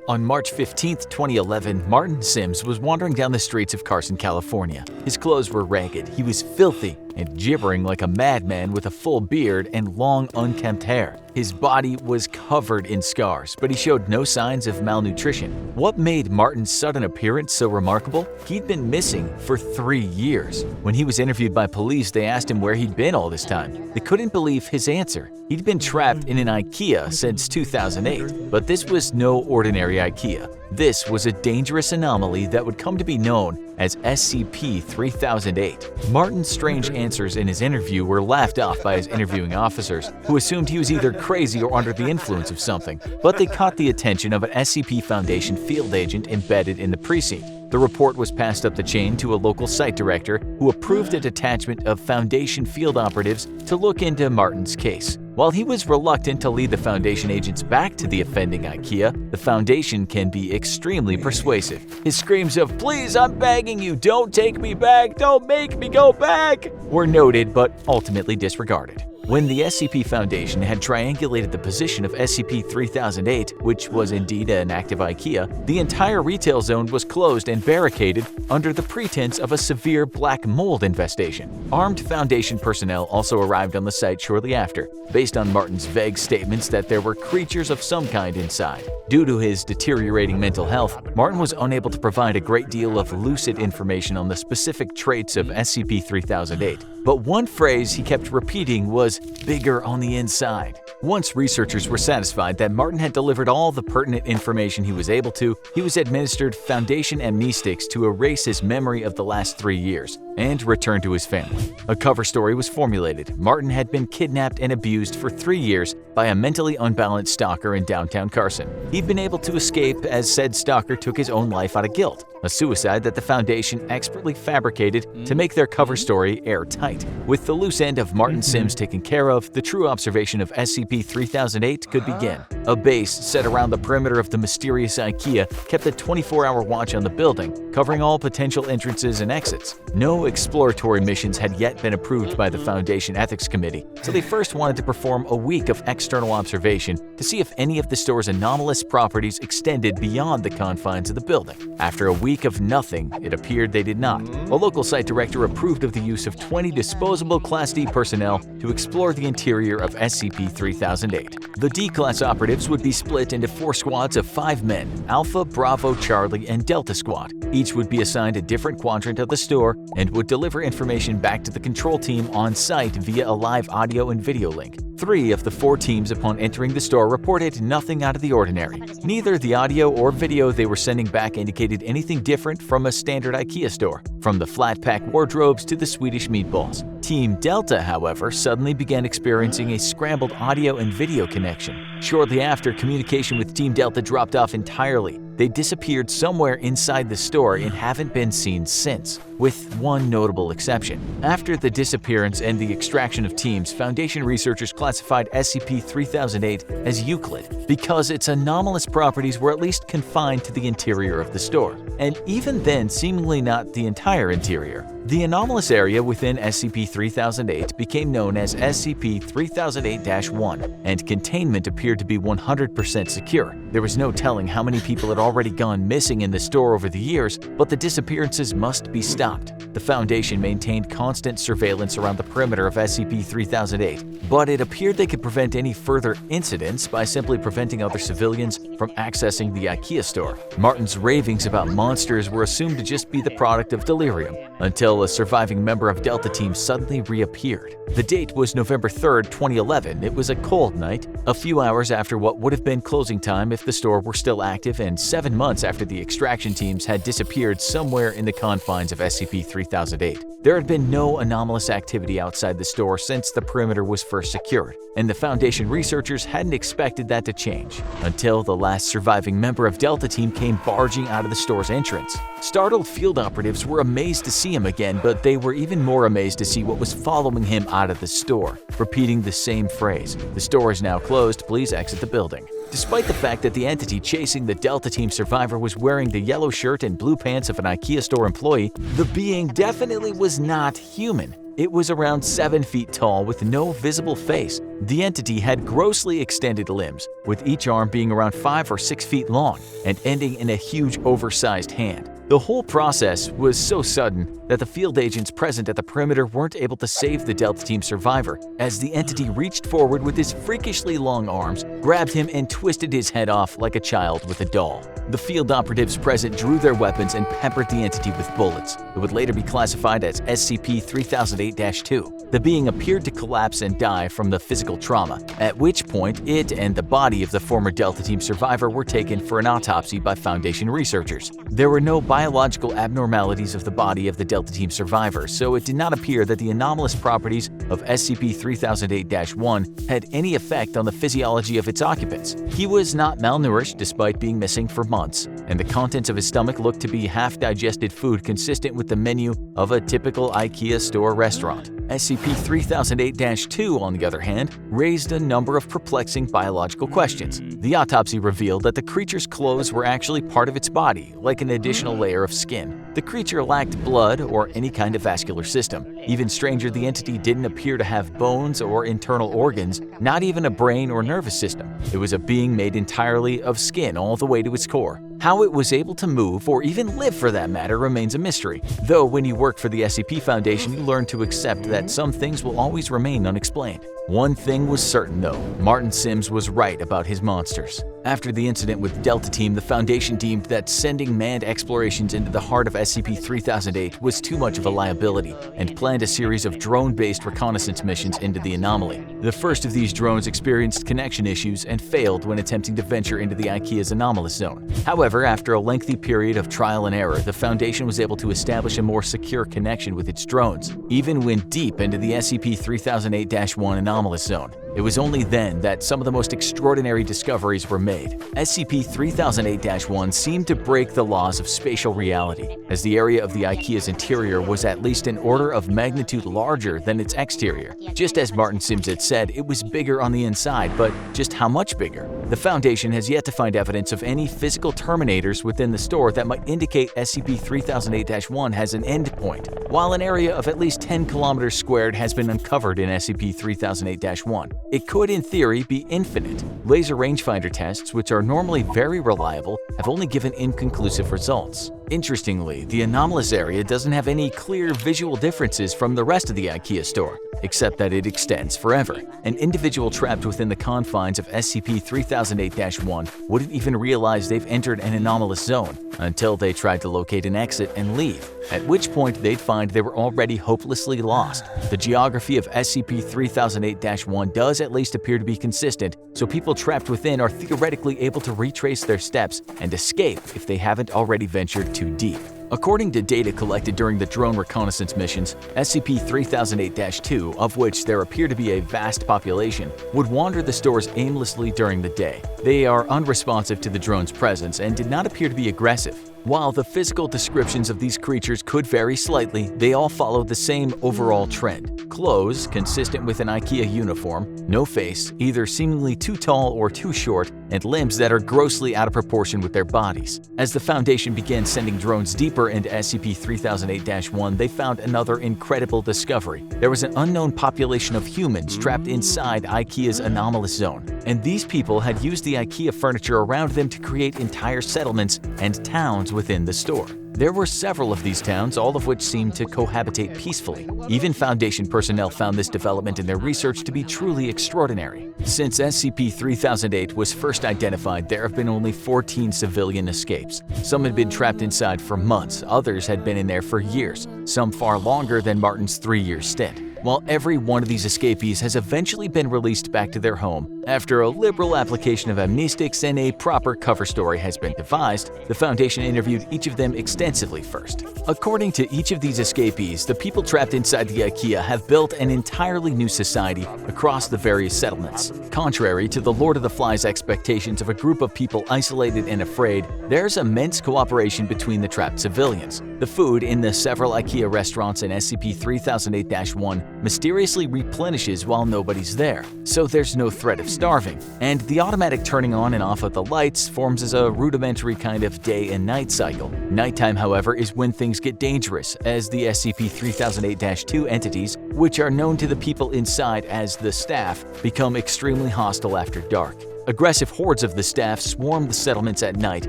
On March 15, 2011, Martin Sims was wandering down the streets of Carson, California. His clothes were ragged, he was filthy, and gibbering like a madman with a full beard and long, unkempt hair. His body was covered in scars, but he showed no signs of malnutrition. What made Martin's sudden appearance so remarkable? He'd been missing for 3 years. When he was interviewed by police, they asked him where he'd been all this time. They couldn't believe his answer. He'd been trapped in an IKEA since 2008, but this was no ordinary IKEA. This was a dangerous anomaly that would come to be known as SCP-3008. Martin's strange answers in his interview were laughed off by his interviewing officers, who assumed he was either crazy or under the influence of something, but they caught the attention of an SCP Foundation field agent embedded in the precinct. The report was passed up the chain to a local site director who approved a detachment of Foundation field operatives to look into Martin's case. While he was reluctant to lead the Foundation agents back to the offending IKEA, the Foundation can be extremely persuasive. His screams of "Please, I'm begging you, don't take me back, don't make me go back," were noted but ultimately disregarded. When the SCP Foundation had triangulated the position of SCP-3008, which was indeed an active IKEA, the entire retail zone was closed and barricaded under the pretense of a severe black mold infestation. Armed Foundation personnel also arrived on the site shortly after, based on Martin's vague statements that there were creatures of some kind inside. Due to his deteriorating mental health, Martin was unable to provide a great deal of lucid information on the specific traits of SCP-3008. But one phrase he kept repeating was "bigger on the inside." Once researchers were satisfied that Martin had delivered all the pertinent information he was able to, he was administered Foundation amnestics to erase his memory of the last 3 years and return to his family. A cover story was formulated. Martin had been kidnapped and abused for 3 years by a mentally unbalanced stalker in downtown Carson. He'd been able to escape as said stalker took his own life out of guilt, a suicide that the Foundation expertly fabricated to make their cover story airtight. With the loose end of Martin Sims taken care of, the true observation of SCP-3008 could begin. A base set around the perimeter of the mysterious IKEA kept a 24-hour watch on the building, covering all potential entrances and exits. No exploratory missions had yet been approved by the Foundation Ethics Committee, so they first wanted to perform a week of external observation to see if any of the store's anomalous properties extended beyond the confines of the building. After a week of nothing, it appeared they did not. A local site director approved of the use of 20 disposable Class D personnel to explore the interior of SCP-3008. The D-Class operatives would be split into 4 squads of 5 men, Alpha, Bravo, Charlie, and Delta Squad. Each would be assigned a different quadrant of the store and would deliver information back to the control team on site via a live audio and video link. 3 of the 4 teams upon entering the store reported nothing out of the ordinary. Neither the audio or video they were sending back indicated anything different from a standard IKEA store, from the flat-pack wardrobes to the Swedish meatballs. Team Delta, however, suddenly began experiencing a scrambled audio and video connection. Shortly after, communication with Team Delta dropped off entirely. They disappeared somewhere inside the store and haven't been seen since, with one notable exception. After the disappearance and the extraction of teams, Foundation researchers classified SCP-3008 as Euclid because its anomalous properties were at least confined to the interior of the store, and even then seemingly not the entire interior. The anomalous area within SCP-3008 became known as SCP-3008-1, and containment appeared to be 100% secure. There was no telling how many people had already gone missing in the store over the years, but the disappearances must be stopped. The Foundation maintained constant surveillance around the perimeter of SCP-3008, but it appeared they could prevent any further incidents by simply preventing other civilians from accessing the IKEA store. Martin's ravings about monsters were assumed to just be the product of delirium, until a surviving member of Delta Team suddenly reappeared. The date was November 3rd, 2011. It was a cold night, a few hours after what would have been closing time if the store were still active, and 7 months after the extraction teams had disappeared somewhere in the confines of SCP-3008. There had been no anomalous activity outside the store since the perimeter was first secured, and the Foundation researchers hadn't expected that to change until the last surviving member of Delta Team came barging out of the store's entrance. Startled field operatives were amazed to see him again, but they were even more amazed to see what was following him out of the store, repeating the same phrase, "The store is now closed, please exit the building." Despite the fact that the entity chasing the Delta Team survivor was wearing the yellow shirt and blue pants of an IKEA store employee, the being definitely was not human. It was around 7 feet tall with no visible face. The entity had grossly extended limbs, with each arm being around 5 or 6 feet long and ending in a huge oversized hand. The whole process was so sudden that the field agents present at the perimeter weren't able to save the Delta Team survivor, as the entity reached forward with his freakishly long arms, grabbed him and twisted his head off like a child with a doll. The field operatives present drew their weapons and peppered the entity with bullets. It would later be classified as SCP-3008-2. The being appeared to collapse and die from the physical trauma, at which point it and the body of the former Delta Team survivor were taken for an autopsy by Foundation researchers. There were no biological abnormalities of the body of the Delta Team survivor, so it did not appear that the anomalous properties of SCP-3008-1 had any effect on the physiology of its occupants. He was not malnourished despite being missing for months, and the contents of his stomach looked to be half-digested food consistent with the menu of a typical IKEA store restaurant. SCP-3008-2, on the other hand, raised a number of perplexing biological questions. The autopsy revealed that the creature's clothes were actually part of its body, like an additional layer of skin. The creature lacked blood or any kind of vascular system. Even stranger, the entity didn't appear to have bones or internal organs, not even a brain or nervous system. It was a being made entirely of skin all the way to its core. How it was able to move, or even live for that matter, remains a mystery. Though when you work for the SCP Foundation, you learn to accept that some things will always remain unexplained. One thing was certain though, Martin Sims was right about his monsters. After the incident with Delta Team, the Foundation deemed that sending manned explorations into the heart of SCP-3008 was too much of a liability and planned a series of drone-based reconnaissance missions into the anomaly. The first of these drones experienced connection issues and failed when attempting to venture into the IKEA's anomalous zone. However, after a lengthy period of trial and error, the Foundation was able to establish a more secure connection with its drones, even when deep into the SCP-3008-1 anomalous zone. It was only then that some of the most extraordinary discoveries were made. SCP-3008-1 seemed to break the laws of spatial reality, as the area of the IKEA's interior was at least an order of magnitude larger than its exterior. Just as Martin Sims had said, it was bigger on the inside, but just how much bigger? The Foundation has yet to find evidence of any physical terminators within the store that might indicate SCP-3008-1 has an endpoint, while an area of at least 10 kilometers squared has been uncovered in SCP-3008-1. It could, in theory, be infinite. Laser rangefinder tests, which are normally very reliable, have only given inconclusive results. Interestingly, the anomalous area doesn't have any clear visual differences from the rest of the IKEA store, except that it extends forever. An individual trapped within the confines of SCP-3008-1 wouldn't even realize they've entered an anomalous zone until they tried to locate an exit and leave, at which point they'd find they were already hopelessly lost. The geography of SCP-3008-1 does at least appear to be consistent, so people trapped within are theoretically able to retrace their steps and escape if they haven't already ventured too deep. According to data collected during the drone reconnaissance missions, SCP-3008-2, of which there appear to be a vast population, would wander the stores aimlessly during the day. They are unresponsive to the drone's presence and did not appear to be aggressive. While the physical descriptions of these creatures could vary slightly, they all follow the same overall trend. Clothes consistent with an IKEA uniform, no face, either seemingly too tall or too short, and limbs that are grossly out of proportion with their bodies. As the Foundation began sending drones deeper into SCP-3008-1, they found another incredible discovery. There was an unknown population of humans trapped inside IKEA's anomalous zone, and these people had used the IKEA furniture around them to create entire settlements and towns within the store. There were several of these towns, all of which seemed to cohabitate peacefully. Even Foundation personnel found this development in their research to be truly extraordinary. Since SCP-3008 was first identified, there have been only 14 civilian escapes. Some had been trapped inside for months, others had been in there for years, some far longer than Martin's 3-year stint. While every one of these escapees has eventually been released back to their home, after a liberal application of amnestics and a proper cover story has been devised, the Foundation interviewed each of them extensively first. According to each of these escapees, the people trapped inside the IKEA have built an entirely new society across the various settlements. Contrary to the Lord of the Flies' expectations of a group of people isolated and afraid, there's immense cooperation between the trapped civilians. The food in the several IKEA restaurants in SCP-3008-1 mysteriously replenishes while nobody's there, so there's no threat of starving, and the automatic turning on and off of the lights forms as a rudimentary kind of day and night cycle. Nighttime, however, is when things get dangerous, as the SCP-3008-2 entities, which are known to the people inside as the staff, become extremely hostile after dark. Aggressive hordes of the staff swarm the settlements at night,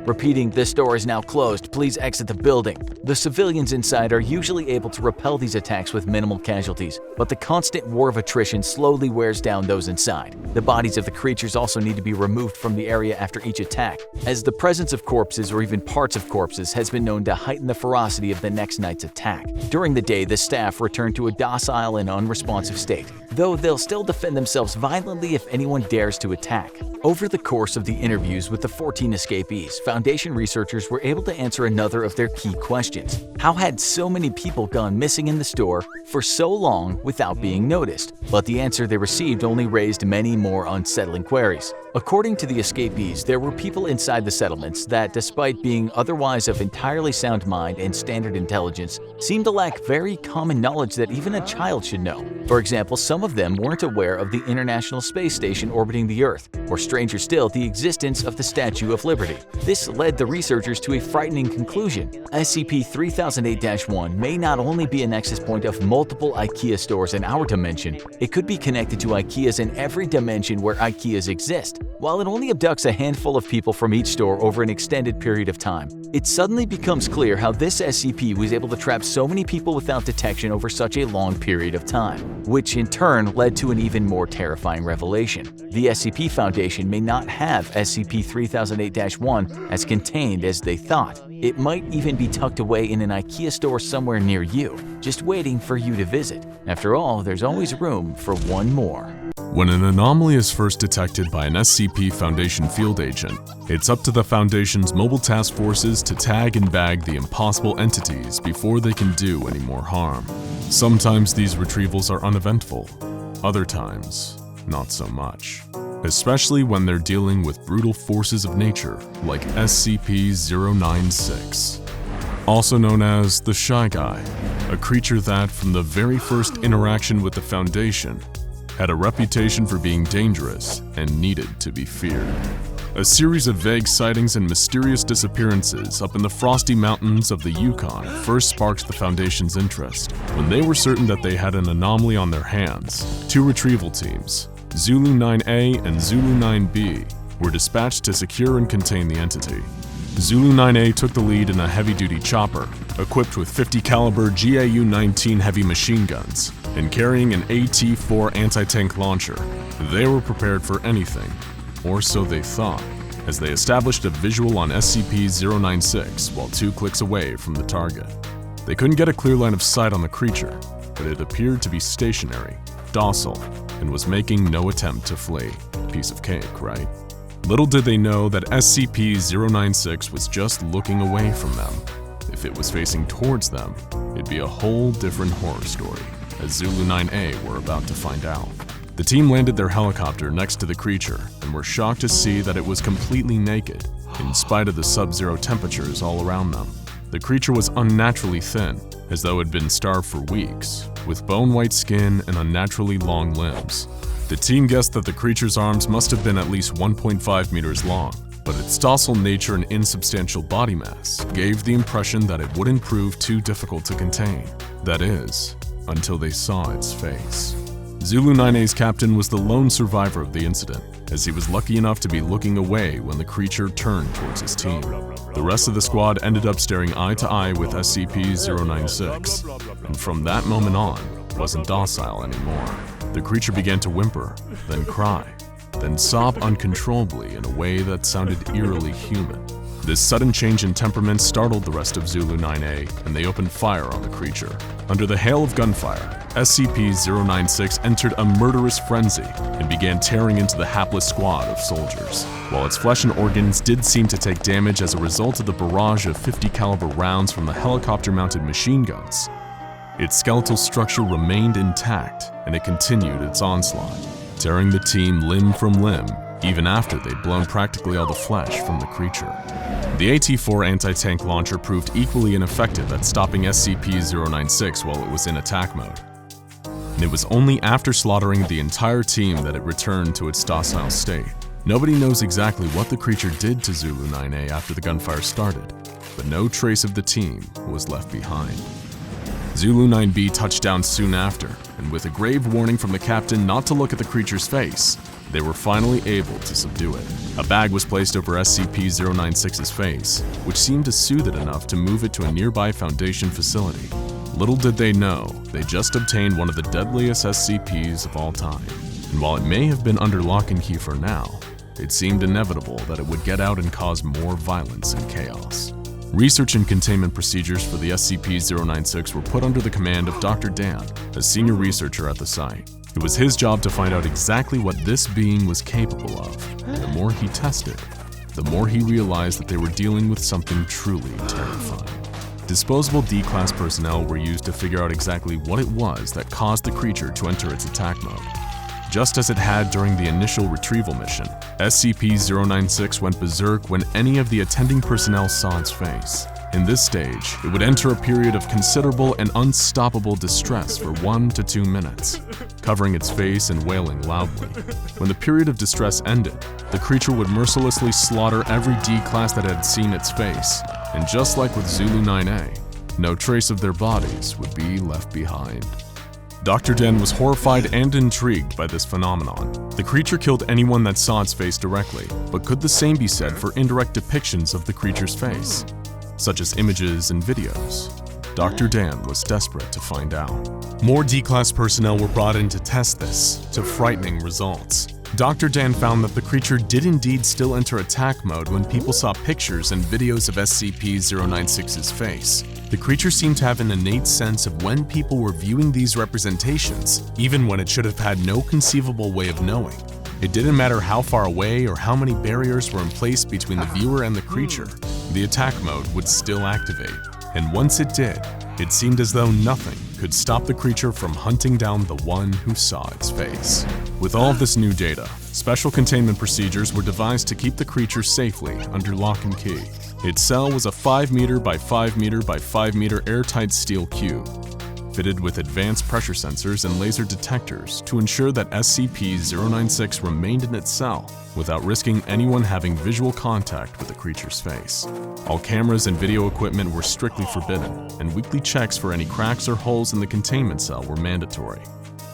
repeating, "This door is now closed, please exit the building." The civilians inside are usually able to repel these attacks with minimal casualties, but the constant war of attrition slowly wears down those inside. The bodies of the creatures also need to be removed from the area after each attack, as the presence of corpses or even parts of corpses has been known to heighten the ferocity of the next night's attack. During the day, the staff return to a docile and unresponsive state, though they'll still defend themselves violently if anyone dares to attack. Over the course of the interviews with the 14 escapees, Foundation researchers were able to answer another of their key questions. How had so many people gone missing in the store for so long without being noticed? But the answer they received only raised many more unsettling queries. According to the escapees, there were people inside the settlements that, despite being otherwise of entirely sound mind and standard intelligence, seemed to lack very common knowledge that even a child should know. For example, some of them weren't aware of the International Space Station orbiting the Earth, or stranger still, the existence of the Statue of Liberty. This led the researchers to a frightening conclusion. SCP-3008-1 may not only be a nexus point of multiple IKEA stores in our dimension, it could be connected to IKEAs in every dimension where IKEAs exist. While it only abducts a handful of people from each store over an extended period of time, it suddenly becomes clear how this SCP was able to trap so many people without detection over such a long period of time, which in turn led to an even more terrifying revelation. The SCP Foundation may not have SCP-3008-1 as contained as they thought. It might even be tucked away in an IKEA store somewhere near you, just waiting for you to visit. After all, there's always room for one more. When an anomaly is first detected by an SCP Foundation field agent, it's up to the Foundation's mobile task forces to tag and bag the impossible entities before they can do any more harm. Sometimes these retrievals are uneventful, other times, not so much. Especially when they're dealing with brutal forces of nature like SCP-096. Also known as the Shy Guy, a creature that, from the very first interaction with the Foundation, had a reputation for being dangerous and needed to be feared. A series of vague sightings and mysterious disappearances up in the frosty mountains of the Yukon first sparked the Foundation's interest. When they were certain that they had an anomaly on their hands, two retrieval teams, Zulu 9A and Zulu 9B, were dispatched to secure and contain the entity. Zulu 9A took the lead in a heavy-duty chopper, equipped with 50 caliber GAU-19 heavy machine guns, and carrying an AT-4 anti-tank launcher. They were prepared for anything, or so they thought, as they established a visual on SCP-096 while 2 clicks away from the target. They couldn't get a clear line of sight on the creature, but it appeared to be stationary, docile, and was making no attempt to flee. Piece of cake, right? Little did they know that SCP-096 was just looking away from them. If it was facing towards them, it'd be a whole different horror story, as Zulu 9A were about to find out. The team landed their helicopter next to the creature and were shocked to see that it was completely naked, in spite of the sub-zero temperatures all around them. The creature was unnaturally thin, as though it had been starved for weeks, with bone-white skin and unnaturally long limbs. The team guessed that the creature's arms must have been at least 1.5 meters long, but its docile nature and insubstantial body mass gave the impression that it wouldn't prove too difficult to contain. That is, until they saw its face. Zulu 9A's captain was the lone survivor of the incident, as he was lucky enough to be looking away when the creature turned towards his team. The rest of the squad ended up staring eye to eye with SCP-096, and from that moment on, wasn't docile anymore. The creature began to whimper, then cry, then sob uncontrollably in a way that sounded eerily human. This sudden change in temperament startled the rest of Zulu 9A, and they opened fire on the creature. Under the hail of gunfire, SCP-096 entered a murderous frenzy and began tearing into the hapless squad of soldiers. While its flesh and organs did seem to take damage as a result of the barrage of 50 caliber rounds from the helicopter-mounted machine guns, its skeletal structure remained intact, and it continued its onslaught, tearing the team limb from limb even after they'd blown practically all the flesh from the creature. The AT-4 anti-tank launcher proved equally ineffective at stopping SCP-096 while it was in attack mode. And it was only after slaughtering the entire team that it returned to its docile state. Nobody knows exactly what the creature did to Zulu 9A after the gunfire started, but no trace of the team was left behind. Zulu 9B touched down soon after, and with a grave warning from the captain not to look at the creature's face, they were finally able to subdue it. A bag was placed over SCP-096's face, which seemed to soothe it enough to move it to a nearby Foundation facility. Little did they know, they just obtained one of the deadliest SCPs of all time. And while it may have been under lock and key for now, it seemed inevitable that it would get out and cause more violence and chaos. Research and containment procedures for the SCP-096 were put under the command of Dr. Dan, a senior researcher at the site. It was his job to find out exactly what this being was capable of. And the more he tested, the more he realized that they were dealing with something truly terrifying. Disposable D-Class personnel were used to figure out exactly what it was that caused the creature to enter its attack mode. Just as it had during the initial retrieval mission, SCP-096 went berserk when any of the attending personnel saw its face. In this stage, it would enter a period of considerable and unstoppable distress for 1 to 2 minutes, covering its face and wailing loudly. When the period of distress ended, the creature would mercilessly slaughter every D-Class that had seen its face, and just like with Zulu 9A, no trace of their bodies would be left behind. Dr. Den was horrified and intrigued by this phenomenon. The creature killed anyone that saw its face directly, but could the same be said for indirect depictions of the creature's face, such as images and videos? Dr. Dan was desperate to find out. More D-Class personnel were brought in to test this, to frightening results. Dr. Dan found that the creature did indeed still enter attack mode when people saw pictures and videos of SCP-096's face. The creature seemed to have an innate sense of when people were viewing these representations, even when it should have had no conceivable way of knowing. It didn't matter how far away or how many barriers were in place between the viewer and the creature, the attack mode would still activate. And once it did, it seemed as though nothing could stop the creature from hunting down the one who saw its face. With all of this new data, special containment procedures were devised to keep the creature safely under lock and key. Its cell was a 5 meter by 5 meter by 5 meter airtight steel cube, fitted with advanced pressure sensors and laser detectors to ensure that SCP-096 remained in its cell without risking anyone having visual contact with the creature's face. All cameras and video equipment were strictly forbidden, and weekly checks for any cracks or holes in the containment cell were mandatory.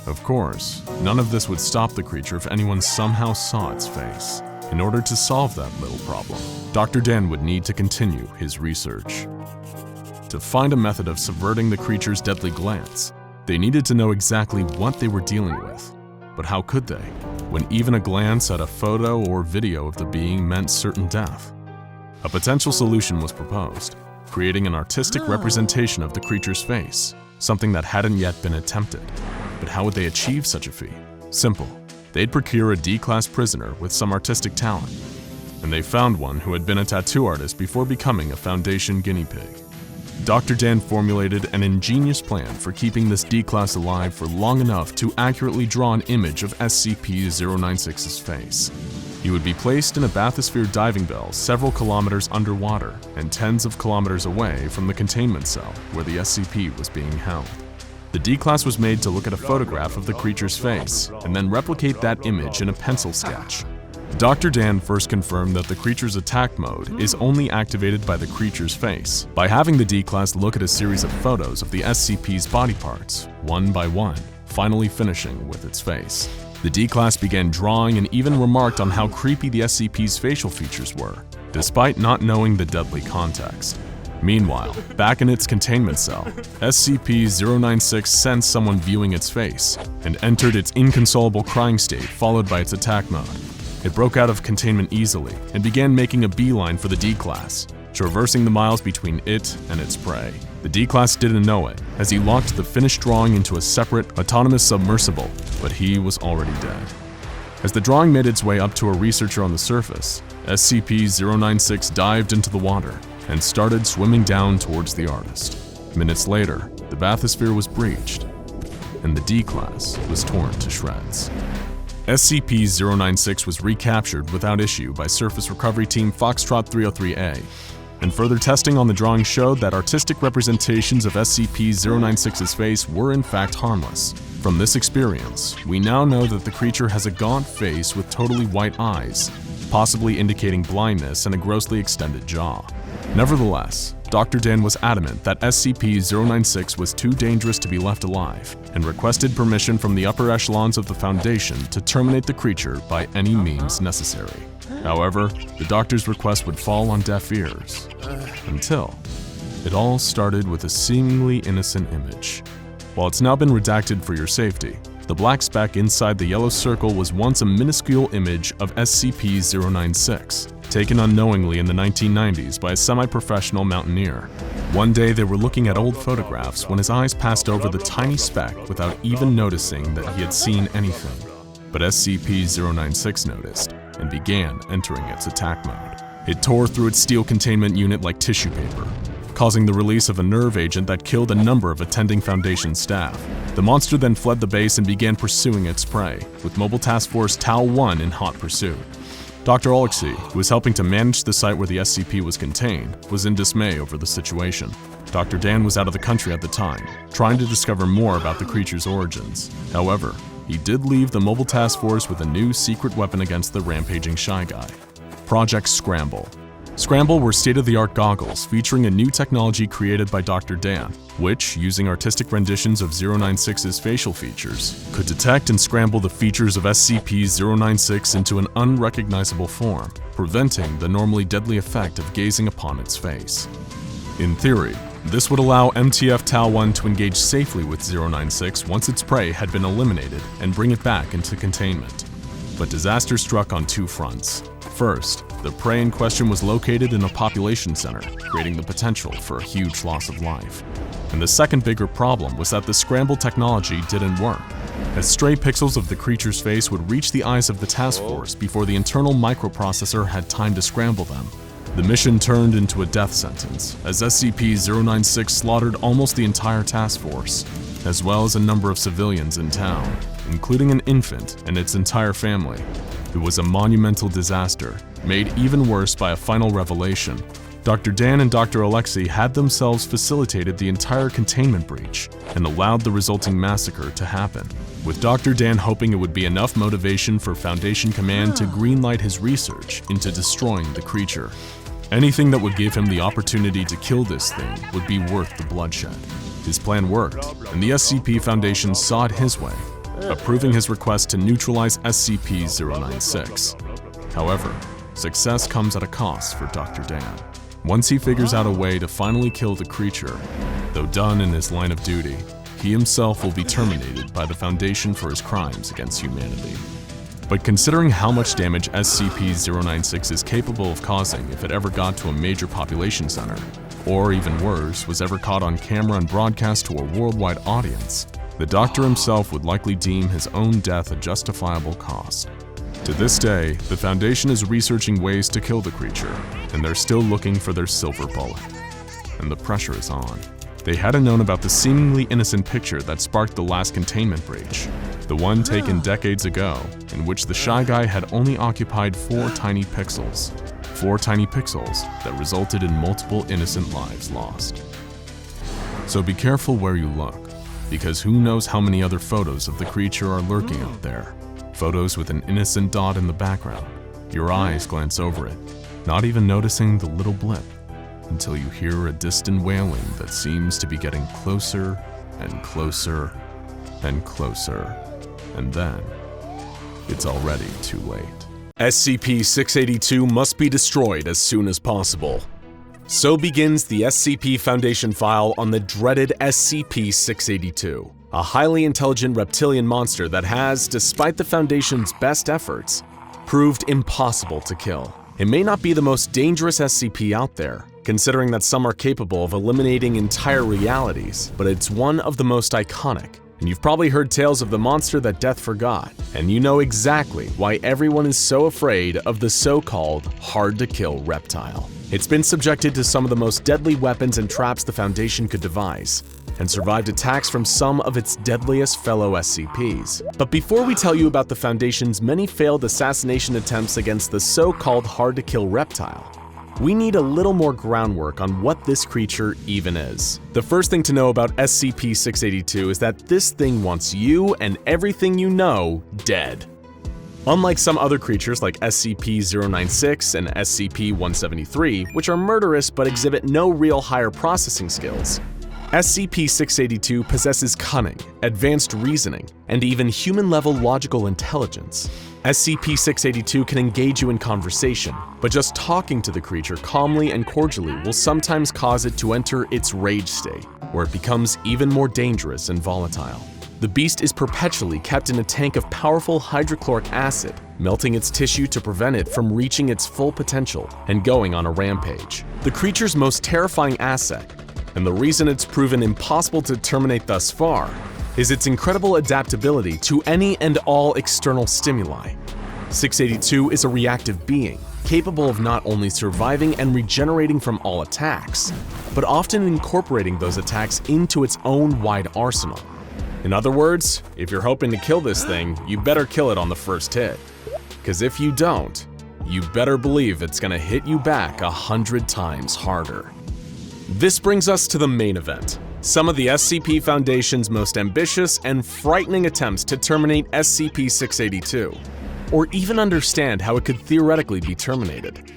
Of course, none of this would stop the creature if anyone somehow saw its face. In order to solve that little problem, Dr. Dan would need to continue his research. To find a method of subverting the creature's deadly glance, they needed to know exactly what they were dealing with. But how could they, when even a glance at a photo or video of the being meant certain death? A potential solution was proposed, creating an artistic representation of the creature's face, something that hadn't yet been attempted. But how would they achieve such a feat? Simple. They'd procure a D-Class prisoner with some artistic talent, and they found one who had been a tattoo artist before becoming a Foundation guinea pig. Dr. Dan formulated an ingenious plan for keeping this D-Class alive for long enough to accurately draw an image of SCP-096's face. He would be placed in a bathysphere diving bell several kilometers underwater and tens of kilometers away from the containment cell where the SCP was being held. The D-Class was made to look at a photograph of the creature's face and then replicate that image in a pencil sketch. Dr. Dan first confirmed that the creature's attack mode is only activated by the creature's face by having the D-Class look at a series of photos of the SCP's body parts, one by one, finally finishing with its face. The D-Class began drawing and even remarked on how creepy the SCP's facial features were, despite not knowing the deadly context. Meanwhile, back in its containment cell, SCP-096 sensed someone viewing its face and entered its inconsolable crying state followed by its attack mode. It broke out of containment easily and began making a beeline for the D-Class, traversing the miles between it and its prey. The D-Class didn't know it, as he locked the finished drawing into a separate, autonomous submersible, but he was already dead. As the drawing made its way up to a researcher on the surface, SCP-096 dived into the water and started swimming down towards the artist. Minutes later, the bathysphere was breached, and the D-Class was torn to shreds. SCP-096 was recaptured without issue by Surface Recovery Team Foxtrot 303A, and further testing on the drawing showed that artistic representations of SCP-096's face were in fact harmless. From this experience, we now know that the creature has a gaunt face with totally white eyes, possibly indicating blindness and a grossly extended jaw. Nevertheless, Dr. Dan was adamant that SCP-096 was too dangerous to be left alive, and requested permission from the upper echelons of the Foundation to terminate the creature by any means necessary. However, the doctor's request would fall on deaf ears, until it all started with a seemingly innocent image. While it's now been redacted for your safety, the black speck inside the yellow circle was once a minuscule image of SCP-096, taken unknowingly in the 1990s by a semi-professional mountaineer. One day they were looking at old photographs when his eyes passed over the tiny speck without even noticing that he had seen anything. But SCP-096 noticed and began entering its attack mode. It tore through its steel containment unit like tissue paper, causing the release of a nerve agent that killed a number of attending Foundation staff. The monster then fled the base and began pursuing its prey, with Mobile Task Force Tau-1 in hot pursuit. Dr. Alexei, who was helping to manage the site where the SCP was contained, was in dismay over the situation. Dr. Dan was out of the country at the time, trying to discover more about the creature's origins. However, he did leave the Mobile Task Force with a new secret weapon against the rampaging Shy Guy: Project Scramble. Scramble were state-of-the-art goggles featuring a new technology created by Dr. Dan, which, using artistic renditions of 096's facial features, could detect and scramble the features of SCP-096 into an unrecognizable form, preventing the normally deadly effect of gazing upon its face. In theory, this would allow MTF Tau-1 to engage safely with 096 once its prey had been eliminated and bring it back into containment. But disaster struck on two fronts. First, the prey in question was located in a population center, creating the potential for a huge loss of life. And the second bigger problem was that the scramble technology didn't work, as stray pixels of the creature's face would reach the eyes of the task force before the internal microprocessor had time to scramble them. The mission turned into a death sentence, as SCP-096 slaughtered almost the entire task force, as well as a number of civilians in town, including an infant and its entire family. It was a monumental disaster, made even worse by a final revelation. Dr. Dan and Dr. Alexei had themselves facilitated the entire containment breach and allowed the resulting massacre to happen, with Dr. Dan hoping it would be enough motivation for Foundation Command to greenlight his research into destroying the creature. Anything that would give him the opportunity to kill this thing would be worth the bloodshed. His plan worked, and the SCP Foundation saw it his way, approving his request to neutralize SCP-096. However, success comes at a cost for Dr. Dan. Once he figures out a way to finally kill the creature, though done in his line of duty, he himself will be terminated by the Foundation for his crimes against humanity. But considering how much damage SCP-096 is capable of causing if it ever got to a major population center, or even worse, was ever caught on camera and broadcast to a worldwide audience, the Doctor himself would likely deem his own death a justifiable cost. To this day, the Foundation is researching ways to kill the creature, and they're still looking for their silver bullet. And the pressure is on. They hadn't known about the seemingly innocent picture that sparked the last containment breach, the one taken decades ago, in which the Shy Guy had only occupied 4 tiny pixels. 4 tiny pixels that resulted in multiple innocent lives lost. So be careful where you look, because who knows how many other photos of the creature are lurking out there. Photos with an innocent dot in the background. Your eyes glance over it, not even noticing the little blip, until you hear a distant wailing that seems to be getting closer and closer and closer, and then it's already too late. SCP-682 must be destroyed as soon as possible. So begins the SCP Foundation file on the dreaded SCP-682, a highly intelligent reptilian monster that has, despite the Foundation's best efforts, proved impossible to kill. It may not be the most dangerous SCP out there, considering that some are capable of eliminating entire realities, but it's one of the most iconic. And you've probably heard tales of the monster that death forgot, and you know exactly why everyone is so afraid of the so-called hard-to-kill reptile. It's been subjected to some of the most deadly weapons and traps the Foundation could devise, and survived attacks from some of its deadliest fellow SCPs. But before we tell you about the Foundation's many failed assassination attempts against the so-called hard-to-kill Reptile, we need a little more groundwork on what this creature even is. The first thing to know about SCP-682 is that this thing wants you and everything you know dead. Unlike some other creatures like SCP-096 and SCP-173, which are murderous but exhibit no real higher processing skills, SCP-682 possesses cunning, advanced reasoning, and even human-level logical intelligence. SCP-682 can engage you in conversation, but just talking to the creature calmly and cordially will sometimes cause it to enter its rage state, where it becomes even more dangerous and volatile. The beast is perpetually kept in a tank of powerful hydrochloric acid, melting its tissue to prevent it from reaching its full potential and going on a rampage. The creature's most terrifying asset, and the reason it's proven impossible to terminate thus far, is its incredible adaptability to any and all external stimuli. 682 is a reactive being, capable of not only surviving and regenerating from all attacks, but often incorporating those attacks into its own wide arsenal. In other words, if you're hoping to kill this thing, you better kill it on the first hit. Because if you don't, you better believe it's gonna hit you back 100 times harder. This brings us to the main event. Some of the SCP Foundation's most ambitious and frightening attempts to terminate SCP-682, or even understand how it could theoretically be terminated.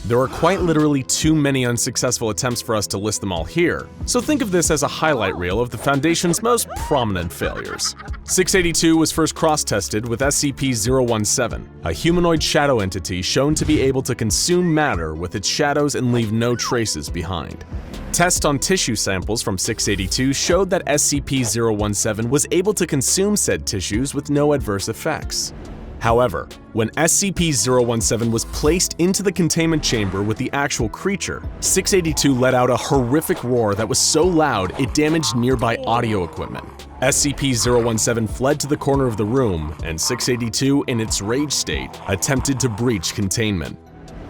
There are quite literally too many unsuccessful attempts for us to list them all here, so think of this as a highlight reel of the Foundation's most prominent failures. 682 was first cross-tested with SCP-017, a humanoid shadow entity shown to be able to consume matter with its shadows and leave no traces behind. Tests on tissue samples from 682 showed that SCP-017 was able to consume said tissues with no adverse effects. However, when SCP-017 was placed into the containment chamber with the actual creature, 682 let out a horrific roar that was so loud it damaged nearby audio equipment. SCP-017 fled to the corner of the room, and 682, in its rage state, attempted to breach containment.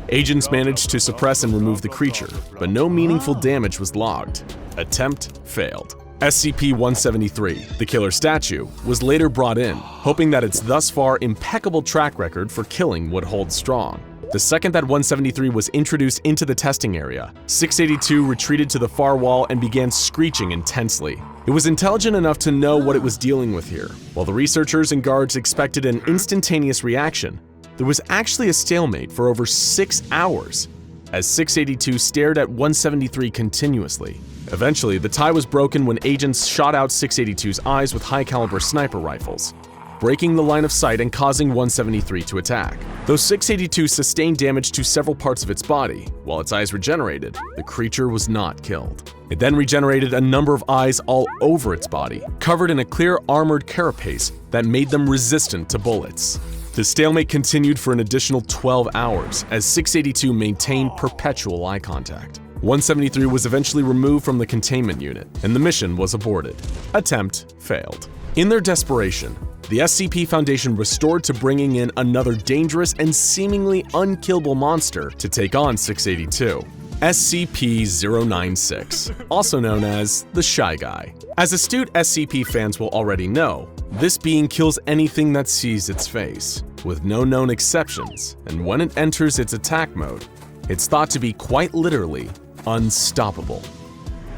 Agents managed to suppress and remove the creature, but no meaningful damage was logged. Attempt failed. SCP-173, the killer statue, was later brought in, hoping that its thus far impeccable track record for killing would hold strong. The second that 173 was introduced into the testing area, 682 retreated to the far wall and began screeching intensely. It was intelligent enough to know what it was dealing with here. While the researchers and guards expected an instantaneous reaction, there was actually a stalemate for over 6 hours, as 682 stared at 173 continuously. Eventually, the tie was broken when agents shot out 682's eyes with high-caliber sniper rifles, breaking the line of sight and causing 173 to attack. Though 682 sustained damage to several parts of its body, while its eyes regenerated, the creature was not killed. It then regenerated a number of eyes all over its body, covered in a clear armored carapace that made them resistant to bullets. The stalemate continued for an additional 12 hours as 682 maintained perpetual eye contact. 173 was eventually removed from the containment unit, and the mission was aborted. Attempt failed. In their desperation, the SCP Foundation restored to bringing in another dangerous and seemingly unkillable monster to take on 682. SCP-096, also known as the Shy Guy. As astute SCP fans will already know, this being kills anything that sees its face, with no known exceptions, and when it enters its attack mode, it's thought to be quite literally unstoppable.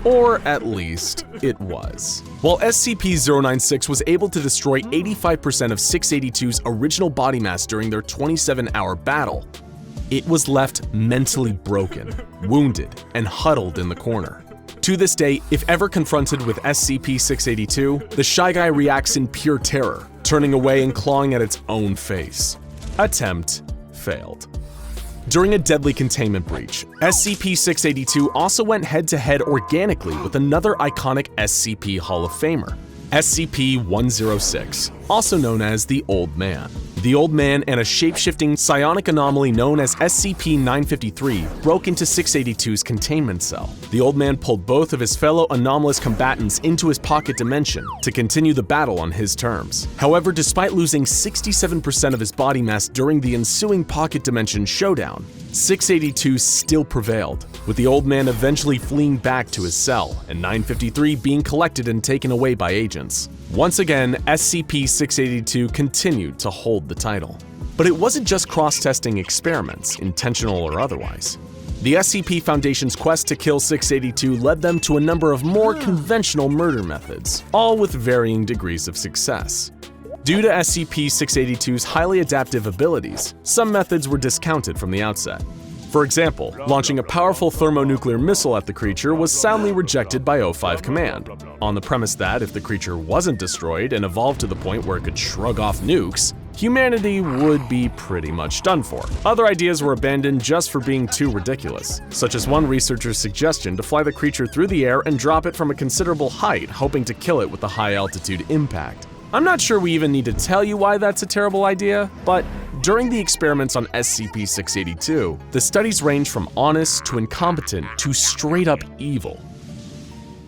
Or at least, it was. While SCP-096 was able to destroy 85% of 682's original body mass during their 27-hour battle, it was left mentally broken, wounded, and huddled in the corner. To this day, if ever confronted with SCP-682, the Shy Guy reacts in pure terror, turning away and clawing at its own face. Attempt failed. During a deadly containment breach, SCP-682 also went head-to-head organically with another iconic SCP Hall of Famer, SCP-106, also known as the Old Man. The Old Man and a shape-shifting psionic anomaly known as SCP-953 broke into 682's containment cell. The Old Man pulled both of his fellow anomalous combatants into his pocket dimension to continue the battle on his terms. However, despite losing 67% of his body mass during the ensuing pocket dimension showdown, 682 still prevailed, with the old man eventually fleeing back to his cell and 953 being collected and taken away by agents. Once again, SCP-682 continued to hold the title. But it wasn't just cross-testing experiments, intentional or otherwise. The SCP Foundation's quest to kill 682 led them to a number of more conventional murder methods, all with varying degrees of success. Due to SCP-682's highly adaptive abilities, some methods were discounted from the outset. For example, launching a powerful thermonuclear missile at the creature was soundly rejected by O5 Command, on the premise that if the creature wasn't destroyed and evolved to the point where it could shrug off nukes, humanity would be pretty much done for. Other ideas were abandoned just for being too ridiculous, such as one researcher's suggestion to fly the creature through the air and drop it from a considerable height, hoping to kill it with a high-altitude impact. I'm not sure we even need to tell you why that's a terrible idea, but during the experiments on SCP-682, the studies range from honest to incompetent to straight-up evil.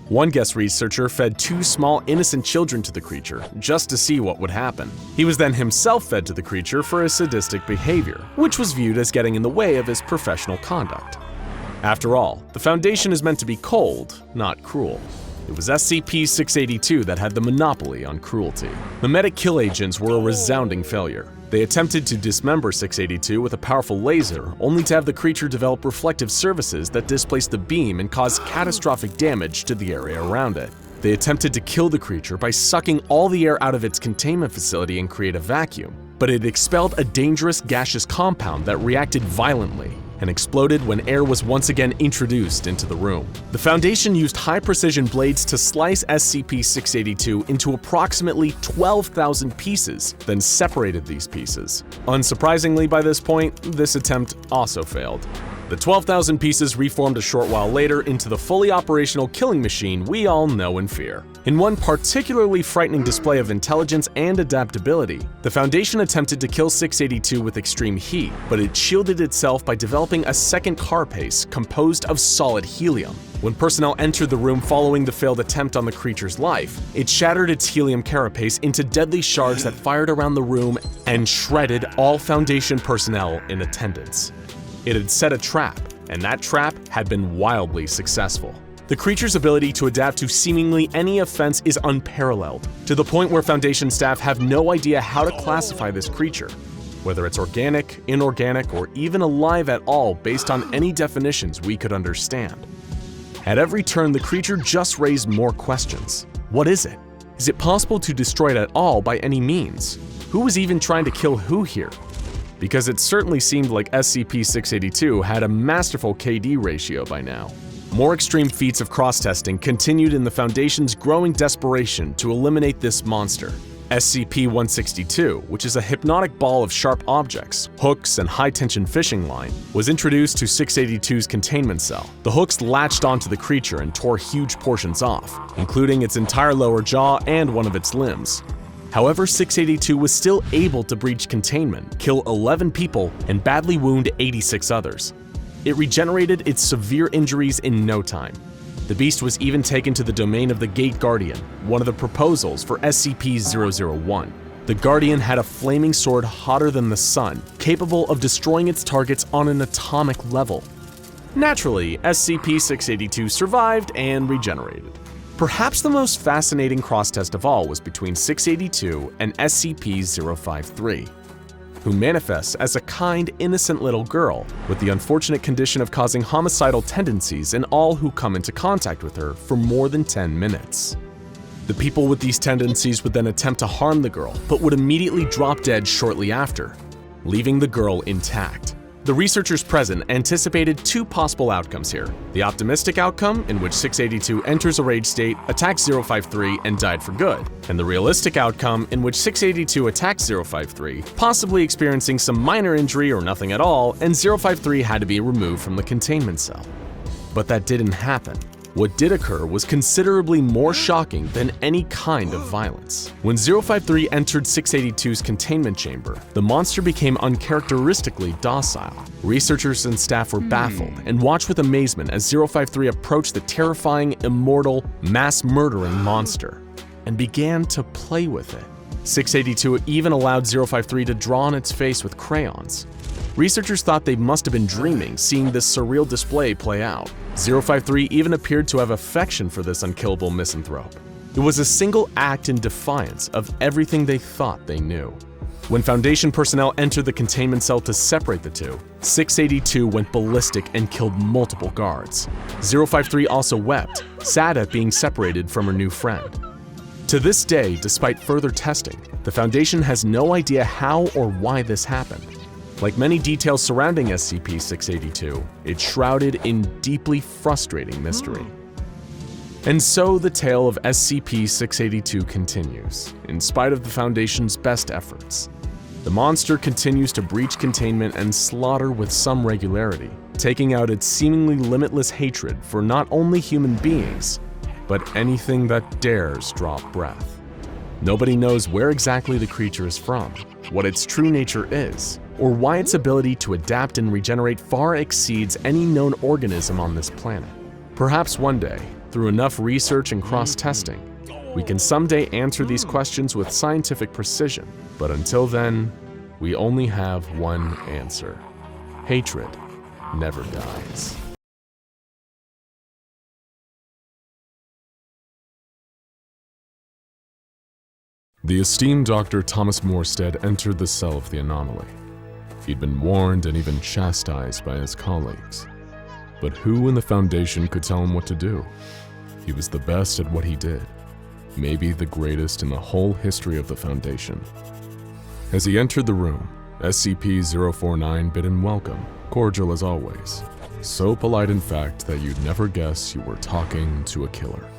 One guest researcher fed 2 small innocent children to the creature just to see what would happen. He was then himself fed to the creature for his sadistic behavior, which was viewed as getting in the way of his professional conduct. After all, the Foundation is meant to be cold, not cruel. It was SCP-682 that had the monopoly on cruelty. Memetic kill agents were a resounding failure. They attempted to dismember 682 with a powerful laser, only to have the creature develop reflective surfaces that displaced the beam and caused catastrophic damage to the area around it. They attempted to kill the creature by sucking all the air out of its containment facility and create a vacuum, but it expelled a dangerous gaseous compound that reacted violently and exploded when air was once again introduced into the room. The Foundation used high-precision blades to slice SCP-682 into approximately 12,000 pieces, then separated these pieces. Unsurprisingly, by this point, this attempt also failed. The 12,000 pieces reformed a short while later into the fully operational killing machine we all know and fear. In one particularly frightening display of intelligence and adaptability, the Foundation attempted to kill 682 with extreme heat, but it shielded itself by developing a second carapace composed of solid helium. When personnel entered the room following the failed attempt on the creature's life, it shattered its helium carapace into deadly shards that fired around the room and shredded all Foundation personnel in attendance. It had set a trap, and that trap had been wildly successful. The creature's ability to adapt to seemingly any offense is unparalleled, to the point where Foundation staff have no idea how to classify this creature, whether it's organic, inorganic, or even alive at all based on any definitions we could understand. At every turn, the creature just raised more questions. What is it? Is it possible to destroy it at all by any means? Who was even trying to kill who here? Because it certainly seemed like SCP-682 had a masterful KD ratio by now. More extreme feats of cross-testing continued in the Foundation's growing desperation to eliminate this monster. SCP-162, which is a hypnotic ball of sharp objects, hooks, and high-tension fishing line, was introduced to 682's containment cell. The hooks latched onto the creature and tore huge portions off, including its entire lower jaw and one of its limbs. However, 682 was still able to breach containment, kill 11 people, and badly wound 86 others. It regenerated its severe injuries in no time. The beast was even taken to the domain of the Gate Guardian, one of the proposals for SCP-001. The Guardian had a flaming sword hotter than the sun, capable of destroying its targets on an atomic level. Naturally, SCP-682 survived and regenerated. Perhaps the most fascinating cross-test of all was between 682 and SCP-053, who manifests as a kind, innocent little girl with the unfortunate condition of causing homicidal tendencies in all who come into contact with her for more than 10 minutes. The people with these tendencies would then attempt to harm the girl, but would immediately drop dead shortly after, leaving the girl intact. The researchers present anticipated 2 possible outcomes here. The optimistic outcome, in which 682 enters a rage state, attacks 053, and died for good, and the realistic outcome, in which 682 attacks 053, possibly experiencing some minor injury or nothing at all, and 053 had to be removed from the containment cell. But that didn't happen. What did occur was considerably more shocking than any kind of violence. When 053 entered 682's containment chamber, the monster became uncharacteristically docile. Researchers and staff were baffled and watched with amazement as 053 approached the terrifying, immortal, mass-murdering monster and began to play with it. 682 even allowed 053 to draw on its face with crayons. Researchers thought they must have been dreaming, seeing this surreal display play out. 053 even appeared to have affection for this unkillable misanthrope. It was a single act in defiance of everything they thought they knew. When Foundation personnel entered the containment cell to separate the two, 682 went ballistic and killed multiple guards. 053 also wept, sad at being separated from her new friend. To this day, despite further testing, the Foundation has no idea how or why this happened. Like many details surrounding SCP-682, it's shrouded in deeply frustrating mystery. And so the tale of SCP-682 continues, in spite of the Foundation's best efforts. The monster continues to breach containment and slaughter with some regularity, taking out its seemingly limitless hatred for not only human beings, but anything that dares draw breath. Nobody knows where exactly the creature is from, what its true nature is, or why its ability to adapt and regenerate far exceeds any known organism on this planet. Perhaps one day, through enough research and cross-testing, we can someday answer these questions with scientific precision, but until then, we only have one answer. Hatred never dies. The esteemed Dr. Thomas Morstead entered the cell of the anomaly. He'd been warned and even chastised by his colleagues. But who in the Foundation could tell him what to do? He was the best at what he did, maybe the greatest in the whole history of the Foundation. As he entered the room, SCP-049 bid him welcome, cordial as always. So polite in fact that you'd never guess you were talking to a killer.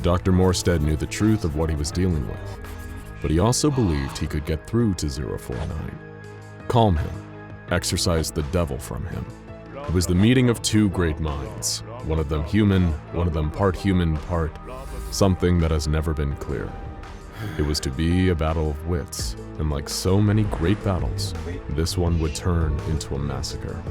Dr. Morstead knew the truth of what he was dealing with, but he also believed he could get through to 049. Calm him, exorcise the devil from him. It was the meeting of two great minds, one of them human, one of them part human, part something that has never been clear. It was to be a battle of wits, and like so many great battles, this one would turn into a massacre.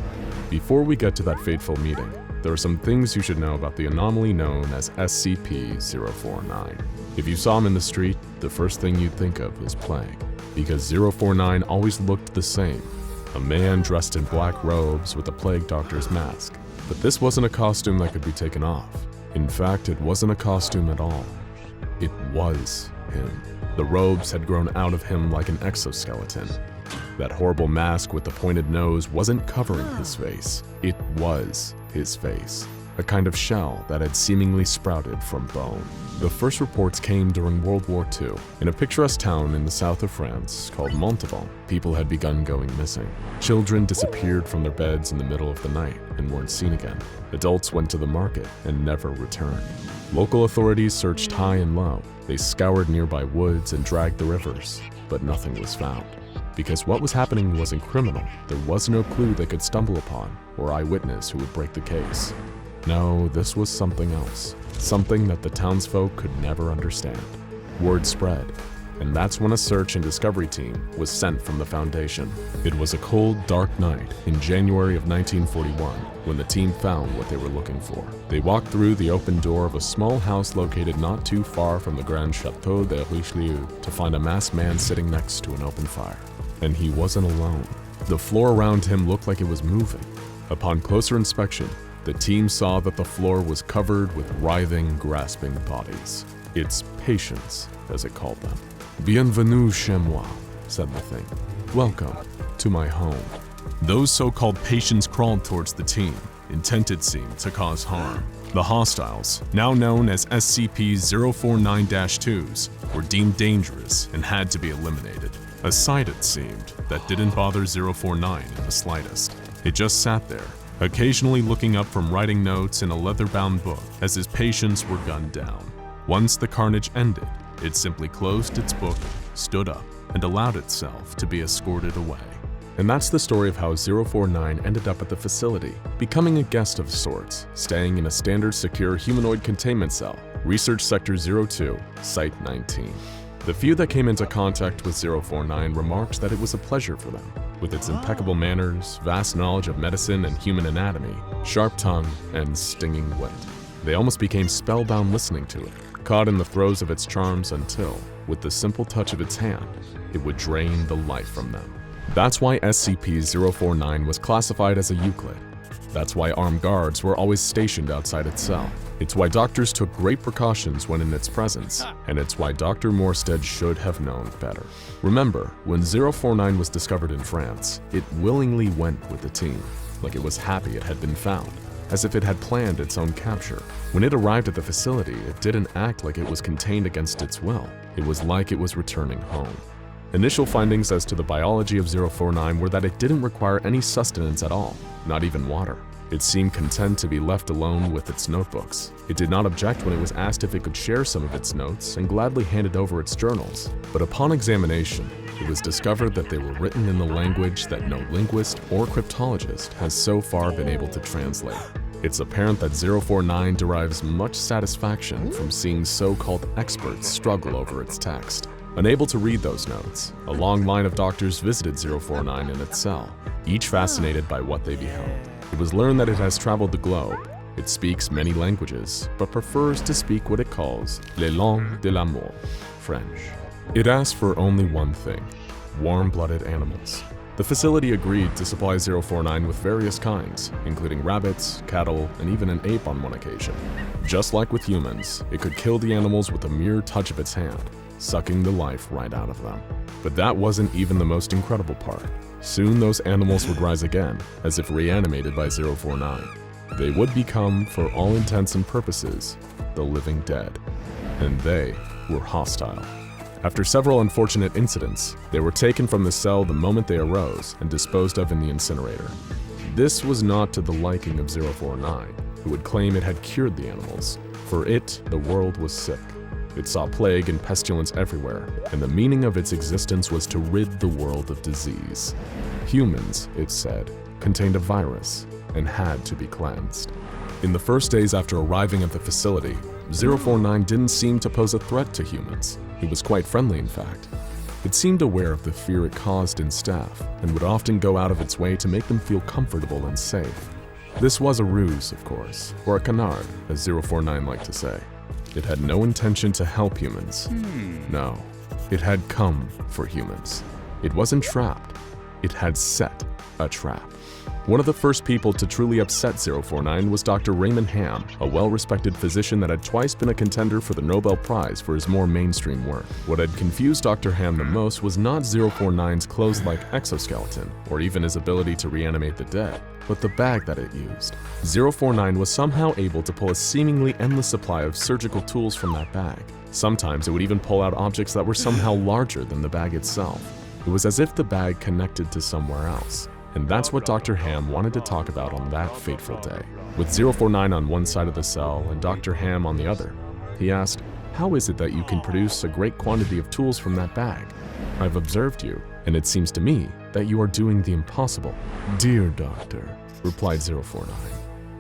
Before we get to that fateful meeting, there are some things you should know about the anomaly known as SCP-049. If you saw him in the street, the first thing you'd think of is plague, because 049 always looked the same. A man dressed in black robes with a plague doctor's mask. But this wasn't a costume that could be taken off. In fact, it wasn't a costume at all. It was him. The robes had grown out of him like an exoskeleton. That horrible mask with the pointed nose wasn't covering his face. It was his face. A kind of shell that had seemingly sprouted from bone. The first reports came during World War II. In a picturesque town in the south of France called Montauban, people had begun going missing. Children disappeared from their beds in the middle of the night and weren't seen again. Adults went to the market and never returned. Local authorities searched high and low. They scoured nearby woods and dragged the rivers, but nothing was found. Because what was happening wasn't criminal, there was no clue they could stumble upon or eyewitness who would break the case. No, this was something else. Something that the townsfolk could never understand. Word spread, and that's when a search and discovery team was sent from the Foundation. It was a cold, dark night in January of 1941 when the team found what they were looking for. They walked through the open door of a small house located not too far from the Grand Chateau de Richelieu to find a masked man sitting next to an open fire. And he wasn't alone. The floor around him looked like it was moving. Upon closer inspection, the team saw that the floor was covered with writhing, grasping bodies. Its patients, as it called them. Bienvenue chez moi, said the thing. Welcome to my home. Those so-called patients crawled towards the team, intent it seemed to cause harm. The hostiles, now known as SCP-049-2s, were deemed dangerous and had to be eliminated. A sight, it seemed, that didn't bother 049 in the slightest. It just sat there, occasionally looking up from writing notes in a leather-bound book as his patients were gunned down. Once the carnage ended, it simply closed its book, stood up, and allowed itself to be escorted away. And that's the story of how 049 ended up at the facility, becoming a guest of sorts, staying in a standard secure humanoid containment cell, Research Sector 02, Site 19. The few that came into contact with 049 remarked that it was a pleasure for them. With its impeccable manners, vast knowledge of medicine and human anatomy, sharp tongue, and stinging wit. They almost became spellbound listening to it. caught in the throes of its charms until, with the simple touch of its hand, it would drain the life from them. That's why SCP-049 was classified as a Euclid. That's why armed guards were always stationed outside its cell. It's why doctors took great precautions when in its presence, and it's why Dr. Morstead should have known better. Remember, when 049 was discovered in France, it willingly went with the team, like it was happy it had been found, as if it had planned its own capture. When it arrived at the facility, it didn't act like it was contained against its will. It was like it was returning home. Initial findings as to the biology of 049 were that it didn't require any sustenance at all, not even water. It seemed content to be left alone with its notebooks. It did not object when it was asked if it could share some of its notes and gladly handed over its journals. But upon examination, it was discovered that they were written in the language that no linguist or cryptologist has so far been able to translate. It's apparent that 049 derives much satisfaction from seeing so-called experts struggle over its text. Unable to read those notes, a long line of doctors visited 049 in its cell, each fascinated by what they beheld. It was learned that it has traveled the globe. It speaks many languages, but prefers to speak what it calls les langues de l'amour, French. It asked for only one thing: warm-blooded animals. The facility agreed to supply 049 with various kinds, including rabbits, cattle, and even an ape on one occasion. Just like with humans, it could kill the animals with a mere touch of its hand, sucking the life right out of them. But that wasn't even the most incredible part. Soon those animals would rise again, as if reanimated by 049. They would become, for all intents and purposes, the living dead. And they were hostile. After several unfortunate incidents, they were taken from the cell the moment they arose and disposed of in the incinerator. This was not to the liking of 049, who would claim it had cured the animals. For it, the world was sick. It saw plague and pestilence everywhere, and the meaning of its existence was to rid the world of disease. Humans, it said, contained a virus and had to be cleansed. In the first days after arriving at the facility, 049 didn't seem to pose a threat to humans. It was quite friendly, in fact. It seemed aware of the fear it caused in staff and would often go out of its way to make them feel comfortable and safe. This was a ruse, of course, or a canard, as 049 liked to say. It had no intention to help humans. No, it had come for humans. It wasn't trapped. It had set a trap. One of the first people to truly upset 049 was Dr. Raymond Ham, a well-respected physician that had twice been a contender for the Nobel Prize for his more mainstream work. What had confused Dr. Ham the most was not 049's clothes-like exoskeleton, or even his ability to reanimate the dead, but the bag that it used. 049 was somehow able to pull a seemingly endless supply of surgical tools from that bag. Sometimes it would even pull out objects that were somehow larger than the bag itself. It was as if the bag connected to somewhere else. And that's what Dr. Ham wanted to talk about on that fateful day. With 049 on one side of the cell and Dr. Ham on the other, he asked, "How is it that you can produce a great quantity of tools from that bag? I've observed you, and it seems to me that you are doing the impossible." "Dear doctor," replied 049,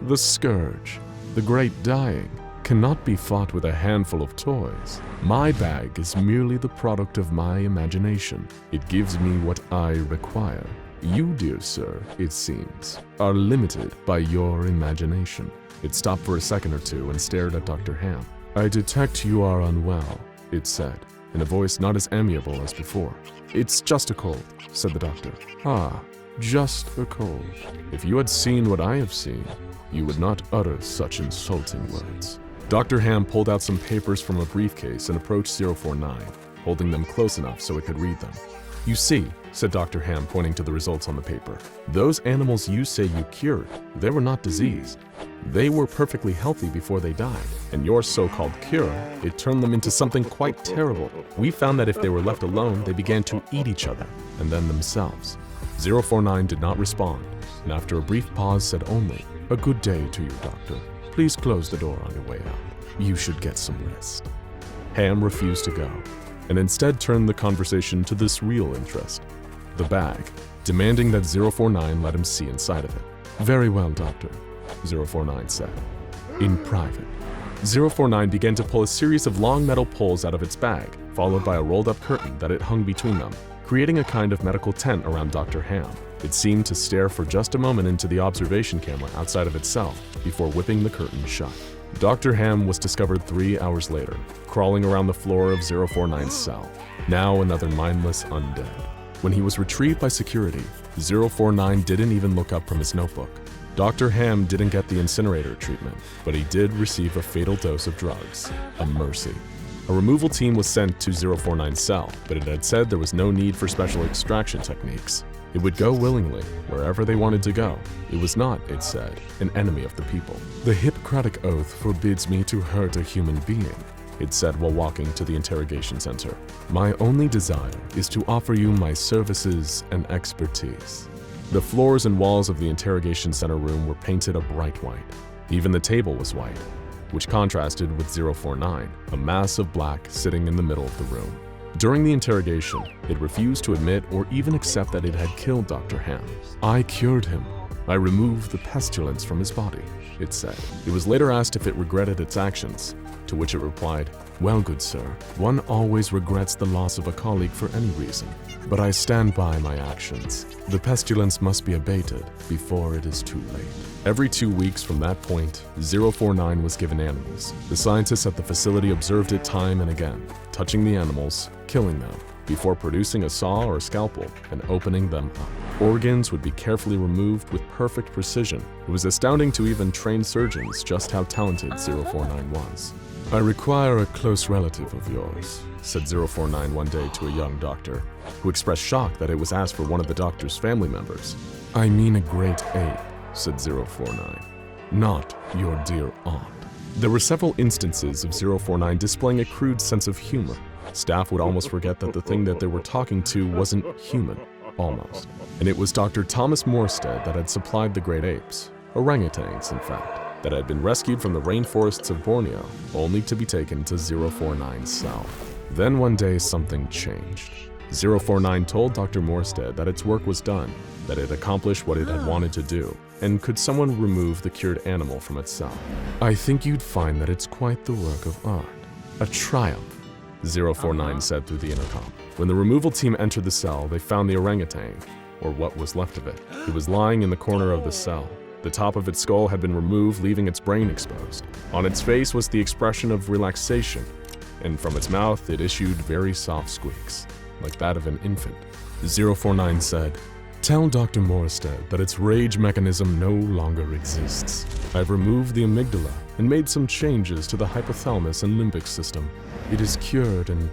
"the scourge, the great dying, cannot be fought with a handful of toys. My bag is merely the product of my imagination. It gives me what I require. You, dear sir, it seems, are limited by your imagination." It stopped for a second or two and stared at Dr. Ham. "I detect you are unwell," it said, in a voice not as amiable as before. "It's just a cold," said the doctor. "Ah, just a cold. If you had seen what I have seen, you would not utter such insulting words." Dr. Ham pulled out some papers from a briefcase and approached 049, holding them close enough so it could read them. "You see," said Dr. Ham, pointing to the results on the paper, "those animals you say you cured, they were not diseased. They were perfectly healthy before they died. And your so-called cure, it turned them into something quite terrible. We found that if they were left alone, they began to eat each other, and then themselves." 049 did not respond, and after a brief pause said only, "A good day to you, doctor. Please close the door on your way out. You should get some rest." Ham refused to go, and instead turned the conversation to this real interest, the bag, demanding that 049 let him see inside of it. "Very well, doctor," 049 said. "In private." 049 began to pull a series of long metal poles out of its bag, followed by a rolled-up curtain that it hung between them, creating a kind of medical tent around Dr. Ham. It seemed to stare for just a moment into the observation camera outside of its cell before whipping the curtain shut. Dr. Ham was discovered 3 hours later, crawling around the floor of 049's cell, now another mindless undead. When he was retrieved by security, 049 didn't even look up from his notebook. Dr. Ham didn't get the incinerator treatment, but he did receive a fatal dose of drugs, a mercy. A removal team was sent to 049's cell, but it had said there was no need for special extraction techniques. It would go willingly, wherever they wanted to go. It was not, it said, an enemy of the people. The Hippocratic Oath forbids me to hurt a human being, it said while walking to the interrogation center. My only desire is to offer you my services and expertise. The floors and walls of the interrogation center room were painted a bright white. Even the table was white, which contrasted with 049, a mass of black sitting in the middle of the room. During the interrogation, it refused to admit or even accept that it had killed Dr. Ham. I cured him. I removed the pestilence from his body, it said. It was later asked if it regretted its actions, to which it replied, well, good sir, one always regrets the loss of a colleague for any reason, but I stand by my actions. The pestilence must be abated before it is too late. Every 2 weeks from that point, 049 was given animals. The scientists at the facility observed it time and again, touching the animals, killing them, before producing a saw or scalpel and opening them up. Organs would be carefully removed with perfect precision. It was astounding to even trained surgeons just how talented 049 was. I require a close relative of yours, said 049 one day to a young doctor, who expressed shock that it was asked for one of the doctor's family members. I mean a great ape, said 049, not your dear aunt. There were several instances of 049 displaying a crude sense of humor. Staff would almost forget that the thing that they were talking to wasn't human, almost. And it was Dr. Thomas Morstead that had supplied the great apes, orangutans in fact, that had been rescued from the rainforests of Borneo, only to be taken to 049's cell. Then one day something changed. 049 told Dr. Morstead that its work was done, that it accomplished what it had wanted to do, and could someone remove the cured animal from its cell? I think you'd find that it's quite the work of art. A triumph, 049 said through the intercom. When the removal team entered the cell, they found the orangutan, or what was left of it. It was lying in the corner of the cell. The top of its skull had been removed, leaving its brain exposed. On its face was the expression of relaxation, and from its mouth it issued very soft squeaks, like that of an infant. 049 said, tell Dr. Morstead that its rage mechanism no longer exists. I've removed the amygdala and made some changes to the hypothalamus and limbic system. It is cured and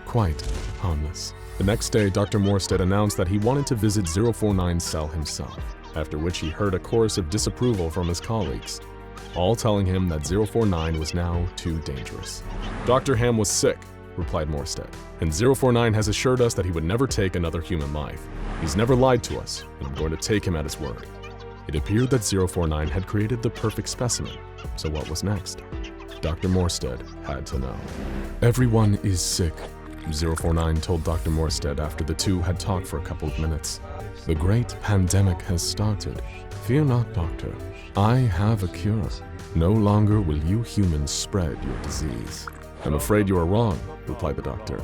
quite harmless. The next day, Dr. Morstead announced that he wanted to visit 049's cell himself, after which he heard a chorus of disapproval from his colleagues, all telling him that 049 was now too dangerous. Dr. Ham was sick, replied Morstead, and 049 has assured us that he would never take another human life. He's never lied to us, and I'm going to take him at his word. It appeared that 049 had created the perfect specimen, so what was next? Dr. Morstead had to know. Everyone is sick, 049 told Dr. Morstead after the two had talked for a couple of minutes. The great pandemic has started. Fear not, doctor. I have a cure. No longer will you humans spread your disease. I'm afraid you are wrong, replied the doctor.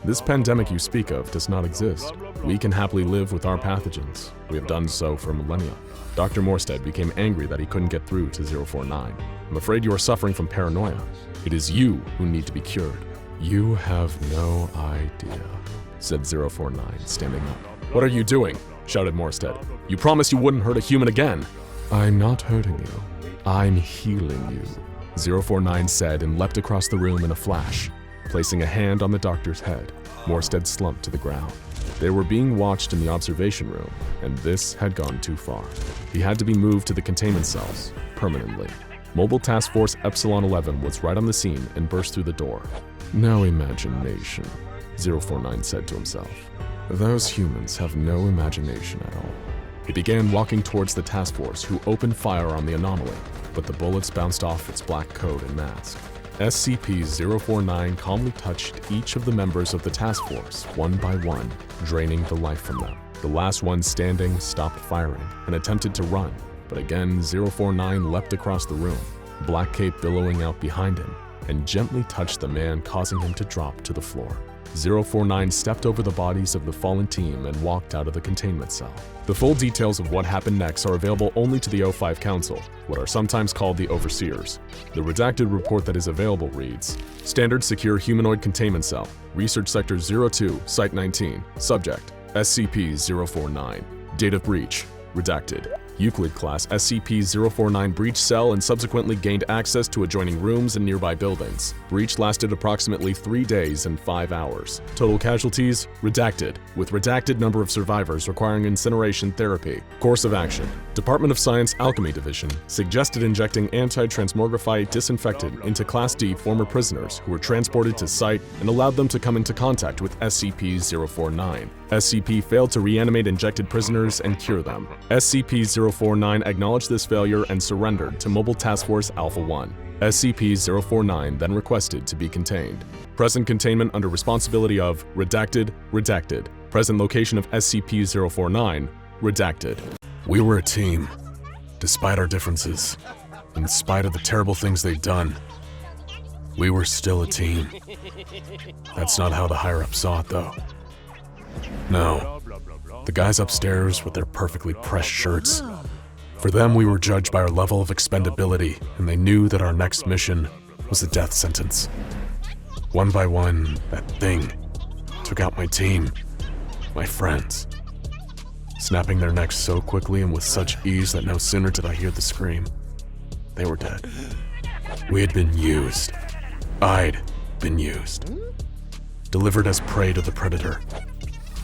This pandemic you speak of does not exist. We can happily live with our pathogens. We have done so for millennia. Dr. Morstead became angry that he couldn't get through to 049. I'm afraid you are suffering from paranoia. It is you who need to be cured. You have no idea, said 049, standing up. What are you doing? Shouted Morstead. You promised you wouldn't hurt a human again. I'm not hurting you. I'm healing you, 049 said and leapt across the room in a flash, placing a hand on the doctor's head. Morstead slumped to the ground. They were being watched in the observation room, and this had gone too far. He had to be moved to the containment cells, permanently. Mobile Task Force Epsilon 11 was right on the scene and burst through the door. No imagination, 049 said to himself. Those humans have no imagination at all. He began walking towards the task force, who opened fire on the anomaly, but the bullets bounced off its black coat and mask. SCP-049 calmly touched each of the members of the task force, one by one, draining the life from them. The last one standing stopped firing and attempted to run, but again 049 leapt across the room, black cape billowing out behind him. and gently touched the man, causing him to drop to the floor. 049 stepped over the bodies of the fallen team and walked out of the containment cell. The full details of what happened next are available only to the O5 Council, what are sometimes called the Overseers. The redacted report that is available reads, Standard Secure Humanoid Containment Cell, Research Sector 02, Site 19, Subject, SCP-049. Date of breach, redacted. Euclid Class SCP-049 breached cell and subsequently gained access to adjoining rooms and nearby buildings. Breach lasted approximately 3 days and 5 hours. Total casualties, redacted, with redacted number of survivors requiring incineration therapy. Course of action. Department of Science Alchemy Division suggested injecting anti-transmogrify disinfectant into Class D former prisoners who were transported to site and allowed them to come into contact with SCP-049. SCP failed to reanimate injected prisoners and cure them. SCP-049 acknowledged this failure and surrendered to Mobile Task Force Alpha-1. SCP-049 then requested to be contained. Present containment under responsibility of redacted. Present location of SCP-049, redacted. We were a team, despite our differences. In spite of the terrible things they'd done, we were still a team. That's not how the higher-ups saw it, though. No, the guys upstairs with their perfectly pressed shirts. For them, we were judged by our level of expendability, and they knew that our next mission was a death sentence. One by one, that thing took out my team, my friends, snapping their necks so quickly and with such ease that no sooner did I hear the scream, they were dead. We had been used. I'd been used. Delivered as prey to the predator.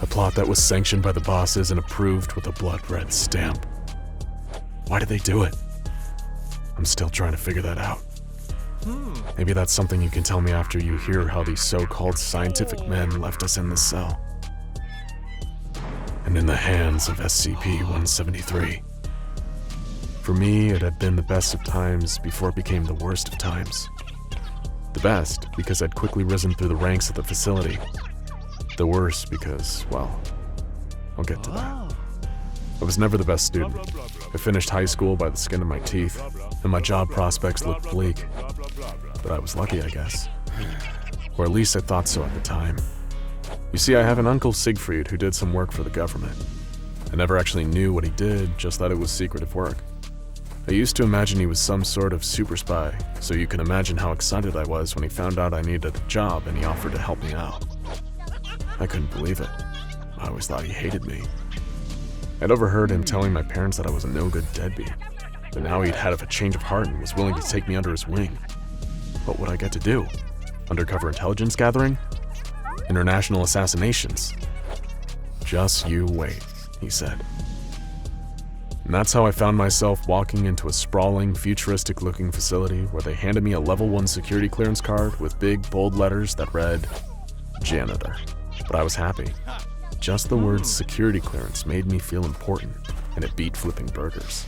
A plot that was sanctioned by the bosses and approved with a blood-red stamp. Why did they do it? I'm still trying to figure that out. Maybe that's something you can tell me after you hear how these so-called scientific men left us in this cell. And in the hands of SCP-173. For me, it had been the best of times before it became the worst of times. The best, because I'd quickly risen through the ranks of the facility. The worst because, well, I'll get to that. I was never the best student. I finished high school by the skin of my teeth, and my job prospects looked bleak. But I was lucky, I guess. Or at least I thought so at the time. You see, I have an uncle Siegfried who did some work for the government. I never actually knew what he did, just that it was secretive work. I used to imagine he was some sort of super spy, so you can imagine how excited I was when he found out I needed a job and he offered to help me out. I couldn't believe it. I always thought he hated me. I'd overheard him telling my parents that I was a no-good deadbeat, but now he'd had a change of heart and was willing to take me under his wing. What would I get to do? Undercover intelligence gathering? International assassinations? Just you wait, he said. And that's how I found myself walking into a sprawling, futuristic-looking facility where they handed me a level 1 security clearance card with big, bold letters that read, Janitor. But I was happy. Just the words security clearance made me feel important, and it beat flipping burgers.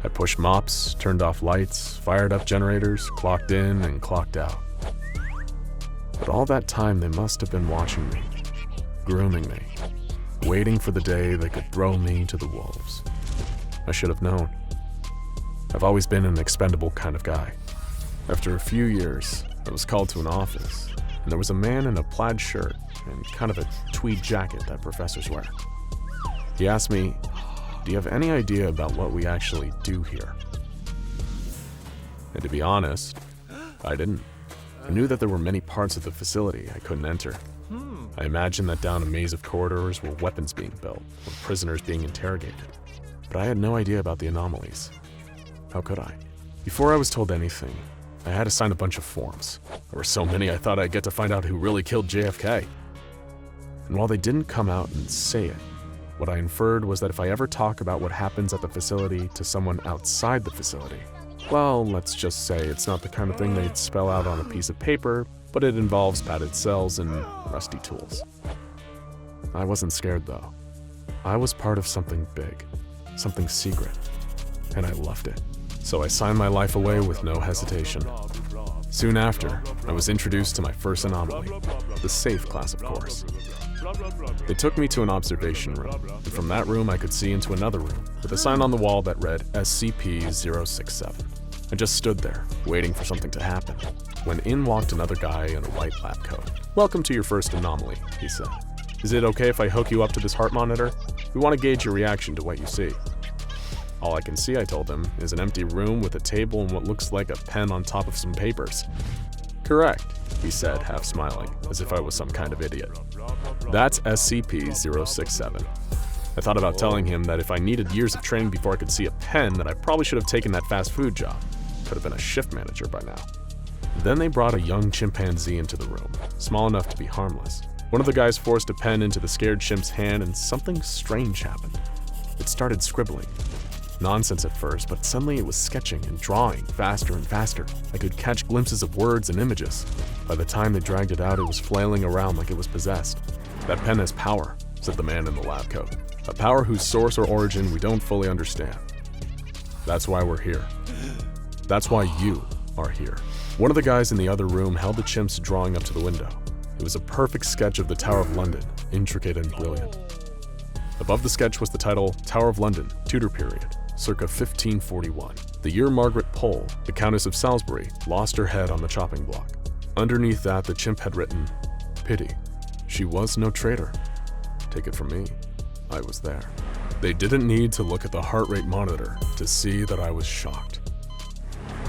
I pushed mops, turned off lights, fired up generators, clocked in and clocked out. But all that time they must have been watching me, grooming me, waiting for the day they could throw me to the wolves. I should have known. I've always been an expendable kind of guy. After a few years, I was called to an office, and there was a man in a plaid shirt and kind of a tweed jacket that professors wear. He asked me, "Do you have any idea about what we actually do here?" And to be honest, I didn't. I knew that there were many parts of the facility I couldn't enter. I imagined that down a maze of corridors were weapons being built, or prisoners being interrogated. But I had no idea about the anomalies. How could I? Before I was told anything, I had to sign a bunch of forms. There were so many I thought I'd get to find out who really killed JFK. And while they didn't come out and say it, what I inferred was that if I ever talk about what happens at the facility to someone outside the facility, well, let's just say it's not the kind of thing they'd spell out on a piece of paper, but it involves padded cells and rusty tools. I wasn't scared though. I was part of something big, something secret, and I loved it. So I signed my life away with no hesitation. Soon after, I was introduced to my first anomaly, the safe class, of course. They took me to an observation room, and from that room I could see into another room with a sign on the wall that read SCP-067. I just stood there, waiting for something to happen, when in walked another guy in a white lab coat. "Welcome to your first anomaly," he said. "Is it okay if I hook you up to this heart monitor? We want to gauge your reaction to what you see." "All I can see," I told him, "is an empty room with a table and what looks like a pen on top of some papers." "Correct," he said, half smiling, as if I was some kind of idiot. "That's SCP-067. I thought about telling him that if I needed years of training before I could see a pen, that I probably should have taken that fast food job. Could have been a shift manager by now. Then they brought a young chimpanzee into the room, small enough to be harmless. One of the guys forced a pen into the scared chimp's hand and something strange happened. It started scribbling. Nonsense at first, but suddenly it was sketching and drawing faster and faster. I could catch glimpses of words and images. By the time they dragged it out, it was flailing around like it was possessed. "That pen has power," said the man in the lab coat. "A power whose source or origin we don't fully understand. That's why we're here. That's why you are here." One of the guys in the other room held the chimp's drawing up to the window. It was a perfect sketch of the Tower of London, intricate and brilliant. Above the sketch was the title, "Tower of London, Tudor Period, circa 1541. The year Margaret Pole, the Countess of Salisbury, lost her head on the chopping block." Underneath that, the chimp had written, "Pity, she was no traitor. Take it from me, I was there." They didn't need to look at the heart rate monitor to see that I was shocked.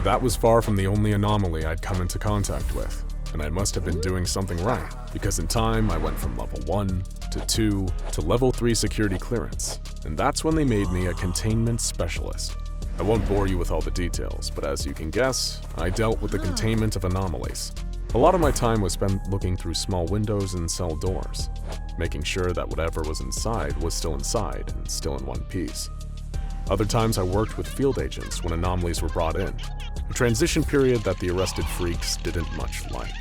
That was far from the only anomaly I'd come into contact with, and I must have been doing something right, because in time I went from level 1 to 2 to level 3 security clearance, and that's when they made me a containment specialist. I won't bore you with all the details, but as you can guess, I dealt with the containment of anomalies. A lot of my time was spent looking through small windows and cell doors, making sure that whatever was inside was still inside and still in one piece. Other times I worked with field agents when anomalies were brought in, a transition period that the arrested freaks didn't much like.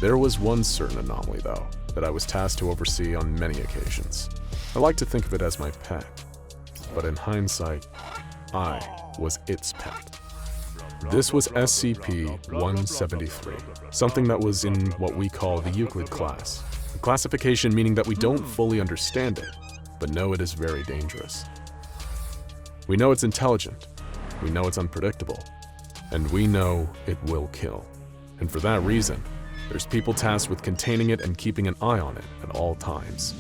There was one certain anomaly, though, that I was tasked to oversee on many occasions. I like to think of it as my pet, but in hindsight, I was its pet. This was SCP-173, something that was in what we call the Euclid class, a classification meaning that we don't fully understand it, but know it is very dangerous. We know it's intelligent, we know it's unpredictable, and we know it will kill. And for that reason, there's people tasked with containing it and keeping an eye on it at all times.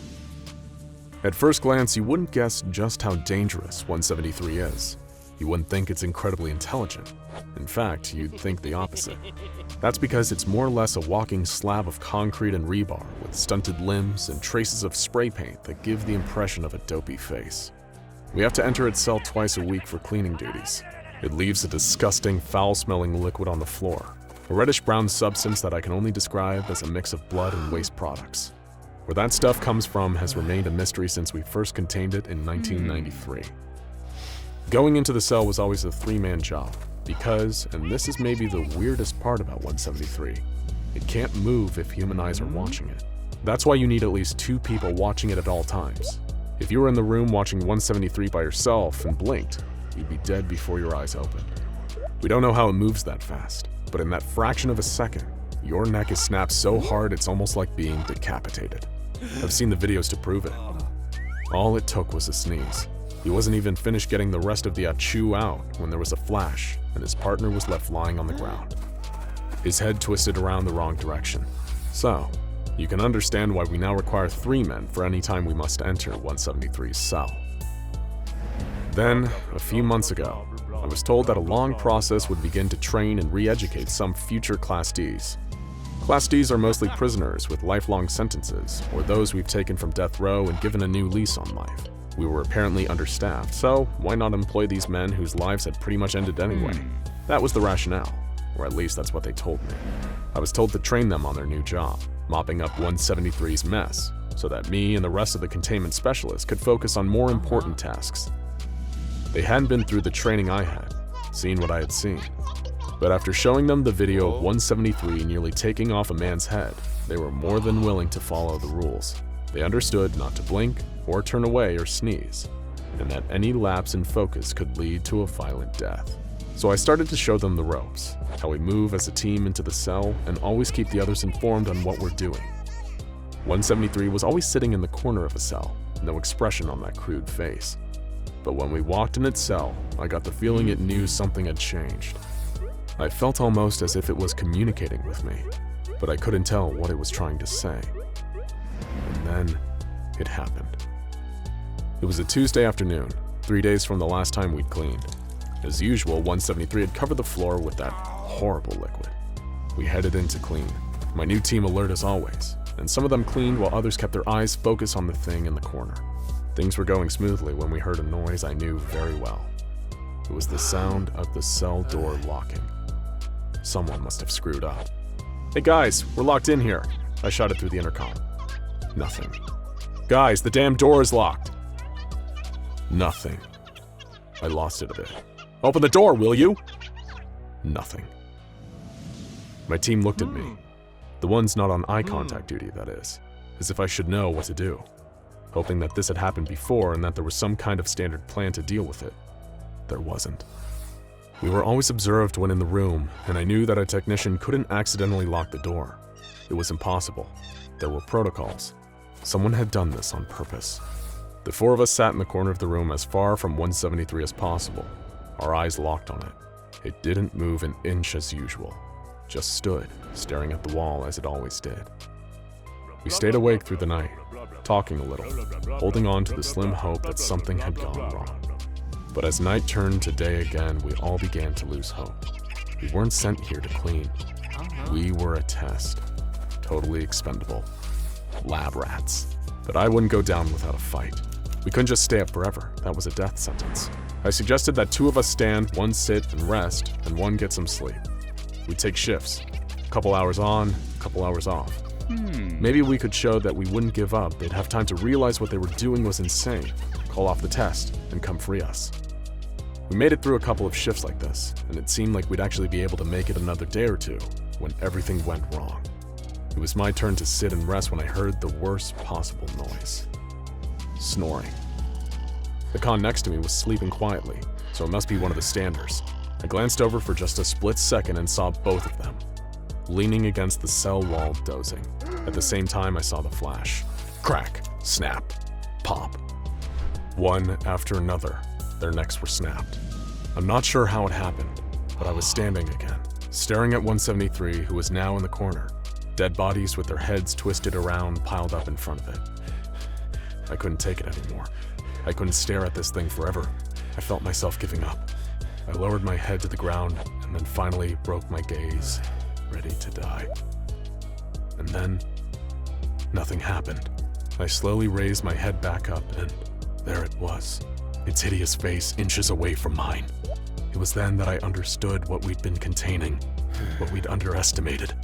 At first glance, you wouldn't guess just how dangerous 173 is. You wouldn't think it's incredibly intelligent. In fact, you'd think the opposite. That's because it's more or less a walking slab of concrete and rebar with stunted limbs and traces of spray paint that give the impression of a dopey face. We have to enter its cell twice a week for cleaning duties. It leaves a disgusting, foul-smelling liquid on the floor, a reddish-brown substance that I can only describe as a mix of blood and waste products. Where that stuff comes from has remained a mystery since we first contained it in 1993. Going into the cell was always a three-man job, because, and this is maybe the weirdest part about 173, it can't move if human eyes are watching it. That's why you need at least 2 people watching it at all times. If you were in the room watching 173 by yourself and blinked, you'd be dead before your eyes opened. We don't know how it moves that fast, but in that fraction of a second, your neck is snapped so hard it's almost like being decapitated. I've seen the videos to prove it. All it took was a sneeze. He wasn't even finished getting the rest of the achoo out when there was a flash and his partner was left lying on the ground. His head twisted around the wrong direction. So, you can understand why we now require 3 men for any time we must enter 173's cell. Then, a few months ago, I was told that a long process would begin to train and re-educate some future Class Ds. Class Ds are mostly prisoners with lifelong sentences, or those we've taken from death row and given a new lease on life. We were apparently understaffed, so why not employ these men whose lives had pretty much ended anyway? That was the rationale, or at least that's what they told me. I was told to train them on their new job, mopping up 173's mess, so that me and the rest of the containment specialists could focus on more important tasks. They hadn't been through the training I had, seen what I had seen. But after showing them the video of 173 nearly taking off a man's head, they were more than willing to follow the rules. They understood not to blink, or turn away or sneeze, and that any lapse in focus could lead to a violent death. So I started to show them the ropes, how we move as a team into the cell, and always keep the others informed on what we're doing. 173 was always sitting in the corner of a cell, no expression on that crude face. But when we walked in its cell, I got the feeling it knew something had changed. I felt almost as if it was communicating with me, but I couldn't tell what it was trying to say. And then it happened. It was a Tuesday afternoon, 3 days from the last time we'd cleaned. As usual, 173 had covered the floor with that horrible liquid. We headed in to clean. My new team alert as always, and some of them cleaned while others kept their eyes focused on the thing in the corner. Things were going smoothly when we heard a noise I knew very well. It was the sound of the cell door locking. Someone must have screwed up. "Hey guys, we're locked in here," I shouted through the intercom. Nothing. "Guys, the damn door is locked." Nothing. I lost it a bit. "Open the door, will you?" Nothing. My team looked at me. The ones not on eye contact duty, that is, as if I should know what to do, hoping that this had happened before and that there was some kind of standard plan to deal with it. There wasn't. We were always observed when in the room, and I knew that a technician couldn't accidentally lock the door. It was impossible. There were protocols. Someone had done this on purpose. The four of us sat in the corner of the room as far from 173 as possible, our eyes locked on it. It didn't move an inch as usual, just stood, staring at the wall as it always did. We stayed awake through the night, talking a little, holding on to the slim hope that something had gone wrong. But as night turned to day again, we all began to lose hope. We weren't sent here to clean. We were a test. Totally expendable. Lab rats. But I wouldn't go down without a fight. We couldn't just stay up forever. That was a death sentence. I suggested that 2 of us stand, 1 sit and rest, and 1 get some sleep. We'd take shifts. A couple hours on, a couple hours off. Maybe we could show that we wouldn't give up. They'd have time to realize what they were doing was insane, call off the test, and come free us. We made it through a couple of shifts like this, and it seemed like we'd actually be able to make it another day or two when everything went wrong. It was my turn to sit and rest when I heard the worst possible noise. Snoring. The con next to me was sleeping quietly, so it must be one of the standers. I glanced over for just a split second and saw both of them, leaning against the cell wall dozing. At the same time, I saw the flash. Crack, snap, pop. One after another, their necks were snapped. I'm not sure how it happened, but I was standing again, staring at 173, who was now in the corner. Dead bodies with their heads twisted around piled up in front of it. I couldn't take it anymore. I couldn't stare at this thing forever. I felt myself giving up. I lowered my head to the ground and then finally broke my gaze, ready to die. And then, nothing happened. I slowly raised my head back up and there it was, its hideous face inches away from mine. It was then that I understood what we'd been containing, what we'd underestimated.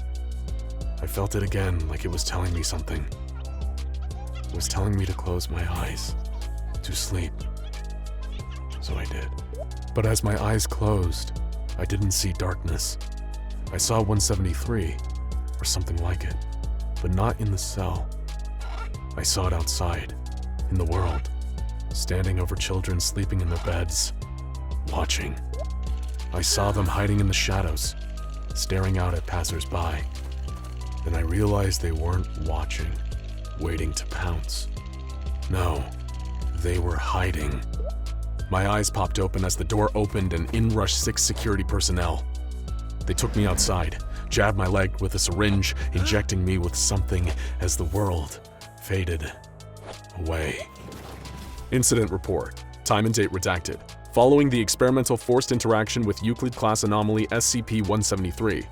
I felt it again, like it was telling me something. It was telling me to close my eyes, to sleep. So I did. But as my eyes closed, I didn't see darkness. I saw 173, or something like it, but not in the cell. I saw it outside, in the world, standing over children sleeping in their beds, watching. I saw them hiding in the shadows, staring out at passers-by. Then I realized they weren't watching, waiting to pounce. No, they were hiding. My eyes popped open as the door opened and in rushed 6 security personnel. They took me outside, jabbed my leg with a syringe, injecting me with something as the world faded away. Incident report. Time and date redacted. Following the experimental forced interaction with Euclid class anomaly SCP-173,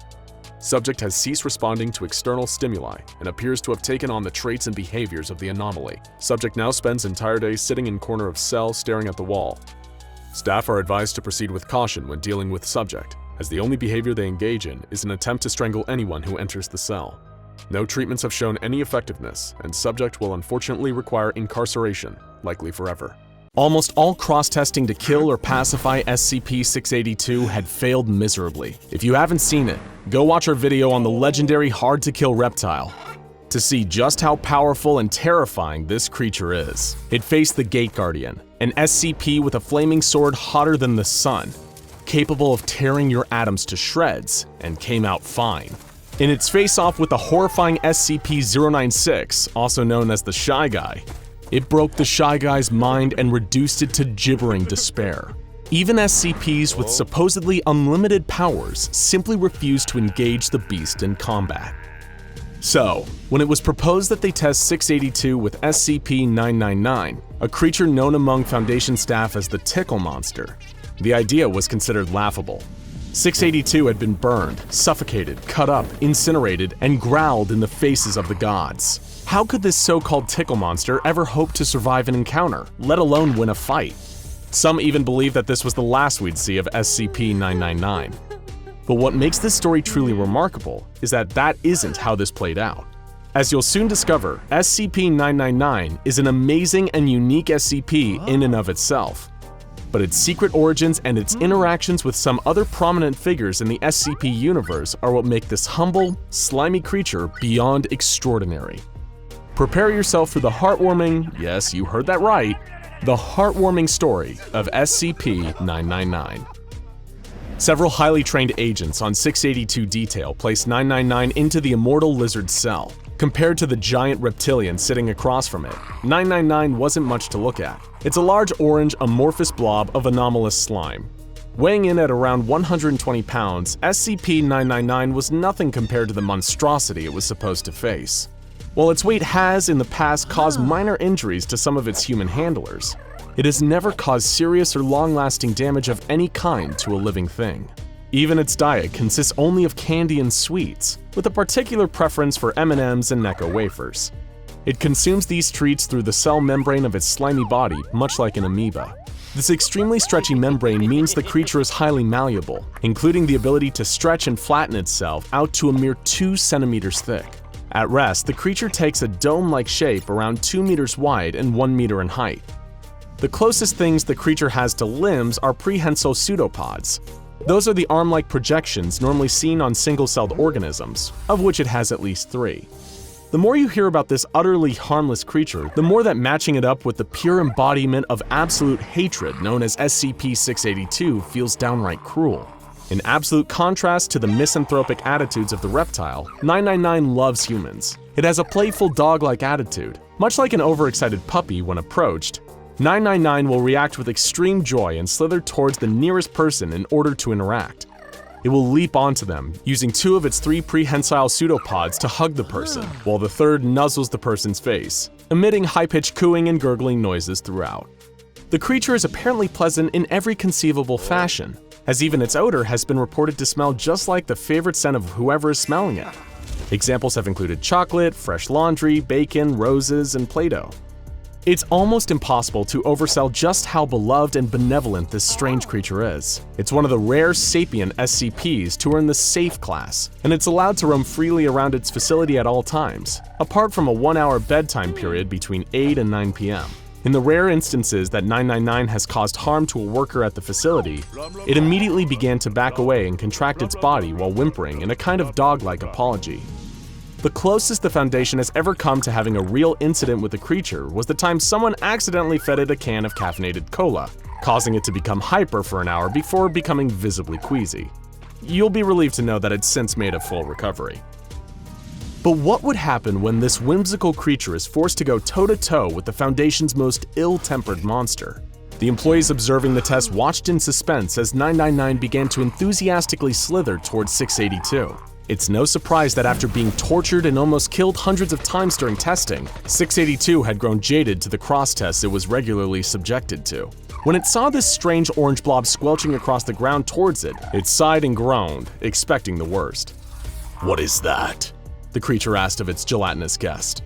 subject has ceased responding to external stimuli and appears to have taken on the traits and behaviors of the anomaly. Subject now spends entire day sitting in corner of cell staring at the wall. Staff are advised to proceed with caution when dealing with subject, as the only behavior they engage in is an attempt to strangle anyone who enters the cell. No treatments have shown any effectiveness, and subject will unfortunately require incarceration, likely forever. Almost all cross-testing to kill or pacify SCP-682 had failed miserably. If you haven't seen it, go watch our video on the legendary hard-to-kill Reptile to see just how powerful and terrifying this creature is. It faced the Gate Guardian, an SCP with a flaming sword hotter than the sun, capable of tearing your atoms to shreds, and came out fine. In its face-off with the horrifying SCP-096, also known as the Shy Guy, it broke the Shy Guy's mind and reduced it to gibbering despair. Even SCPs with supposedly unlimited powers simply refuse to engage the beast in combat. So, when it was proposed that they test 682 with SCP-999, a creature known among Foundation staff as the Tickle Monster, the idea was considered laughable. 682 had been burned, suffocated, cut up, incinerated, and growled in the faces of the gods. How could this so-called Tickle Monster ever hope to survive an encounter, let alone win a fight? Some even believe that this was the last we'd see of SCP-999. But what makes this story truly remarkable is that that isn't how this played out. As you'll soon discover, SCP-999 is an amazing and unique SCP in and of itself. But its secret origins and its interactions with some other prominent figures in the SCP universe are what make this humble, slimy creature beyond extraordinary. Prepare yourself for the heartwarming, yes, you heard that right, the heartwarming story of SCP-999. Several highly trained agents on 682 Detail placed 999 into the immortal lizard cell. Compared to the giant reptilian sitting across from it, 999 wasn't much to look at. It's a large orange amorphous blob of anomalous slime. Weighing in at around 120 pounds, SCP-999 was nothing compared to the monstrosity it was supposed to face. While its weight has in the past caused minor injuries to some of its human handlers, it has never caused serious or long-lasting damage of any kind to a living thing. Even its diet consists only of candy and sweets, with a particular preference for M&Ms and Necco wafers. It consumes these treats through the cell membrane of its slimy body, much like an amoeba. This extremely stretchy membrane means the creature is highly malleable, including the ability to stretch and flatten itself out to a mere 2 centimeters thick. At rest, the creature takes a dome-like shape around 2 meters wide and 1 meter in height. The closest things the creature has to limbs are prehensile pseudopods. Those are the arm-like projections normally seen on single-celled organisms, of which it has at least 3. The more you hear about this utterly harmless creature, the more that matching it up with the pure embodiment of absolute hatred known as SCP-682 feels downright cruel. In absolute contrast to the misanthropic attitudes of the Reptile, 999 loves humans. It has a playful dog-like attitude. Much like an overexcited puppy when approached, 999 will react with extreme joy and slither towards the nearest person in order to interact. It will leap onto them, using 2 of its 3 prehensile pseudopods to hug the person, while the third nuzzles the person's face, emitting high-pitched cooing and gurgling noises throughout. The creature is apparently pleasant in every conceivable fashion, as even its odor has been reported to smell just like the favorite scent of whoever is smelling it. Examples have included chocolate, fresh laundry, bacon, roses, and Play-Doh. It's almost impossible to oversell just how beloved and benevolent this strange creature is. It's one of the rare sapient SCPs to earn the Safe class, and it's allowed to roam freely around its facility at all times, apart from a 1-hour bedtime period between 8 and 9 p.m. In the rare instances that 999 has caused harm to a worker at the facility, it immediately began to back away and contract its body while whimpering in a kind of dog-like apology. The closest the Foundation has ever come to having a real incident with the creature was the time someone accidentally fed it a can of caffeinated cola, causing it to become hyper for an hour before becoming visibly queasy. You'll be relieved to know that it's since made a full recovery. But what would happen when this whimsical creature is forced to go toe-to-toe with the Foundation's most ill-tempered monster? The employees observing the test watched in suspense as 999 began to enthusiastically slither towards 682. It's no surprise that after being tortured and almost killed hundreds of times during testing, 682 had grown jaded to the cross-tests it was regularly subjected to. When it saw this strange orange blob squelching across the ground towards it, it sighed and groaned, expecting the worst. "What is that?" the creature asked of its gelatinous guest.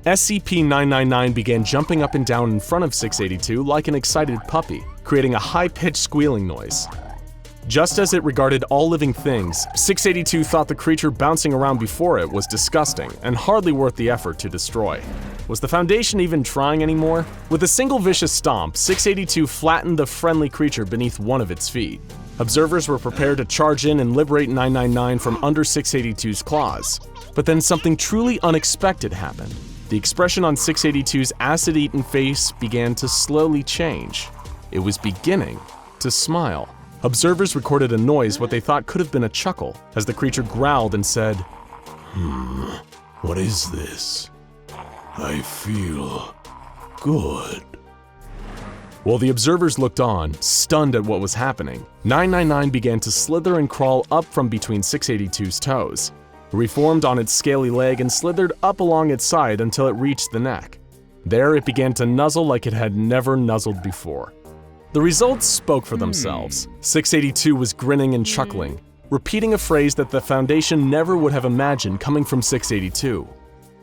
SCP-999 began jumping up and down in front of 682 like an excited puppy, creating a high-pitched squealing noise. Just as it regarded all living things, 682 thought the creature bouncing around before it was disgusting and hardly worth the effort to destroy. Was the Foundation even trying anymore? With a single vicious stomp, 682 flattened the friendly creature beneath one of its feet. Observers were prepared to charge in and liberate 999 from under 682's claws. But then something truly unexpected happened. The expression on 682's acid-eaten face began to slowly change. It was beginning to smile. Observers recorded a noise what they thought could have been a chuckle, as the creature growled and said, What is this? I feel good. While the observers looked on, stunned at what was happening, 999 began to slither and crawl up from between 682's toes. It reformed on its scaly leg and slithered up along its side until it reached the neck. There it began to nuzzle like it had never nuzzled before. The results spoke for themselves. 682 was grinning and chuckling, repeating a phrase that the Foundation never would have imagined coming from 682.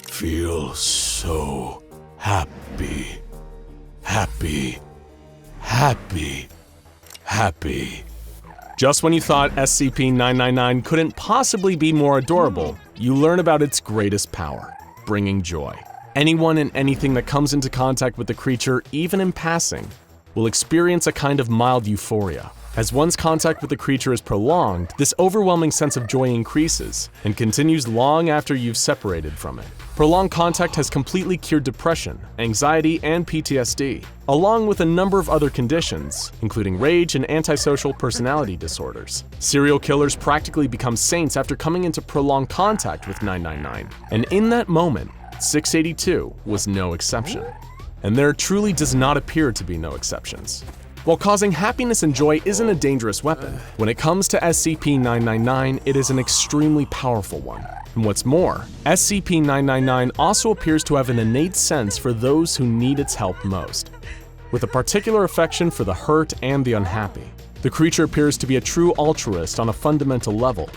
Feel so happy. Happy. Happy. Happy. Just when you thought SCP-999 couldn't possibly be more adorable, you learn about its greatest power, bringing joy. Anyone and anything that comes into contact with the creature, even in passing, will experience a kind of mild euphoria. As one's contact with the creature is prolonged, this overwhelming sense of joy increases and continues long after you've separated from it. Prolonged contact has completely cured depression, anxiety, and PTSD, along with a number of other conditions, including rage and antisocial personality disorders. Serial killers practically become saints after coming into prolonged contact with 999, and in that moment, 682 was no exception. And there truly does not appear to be no exceptions. While causing happiness and joy isn't a dangerous weapon, when it comes to SCP-999, it is an extremely powerful one. And what's more, SCP-999 also appears to have an innate sense for those who need its help most, with a particular affection for the hurt and the unhappy. The creature appears to be a true altruist on a fundamental level,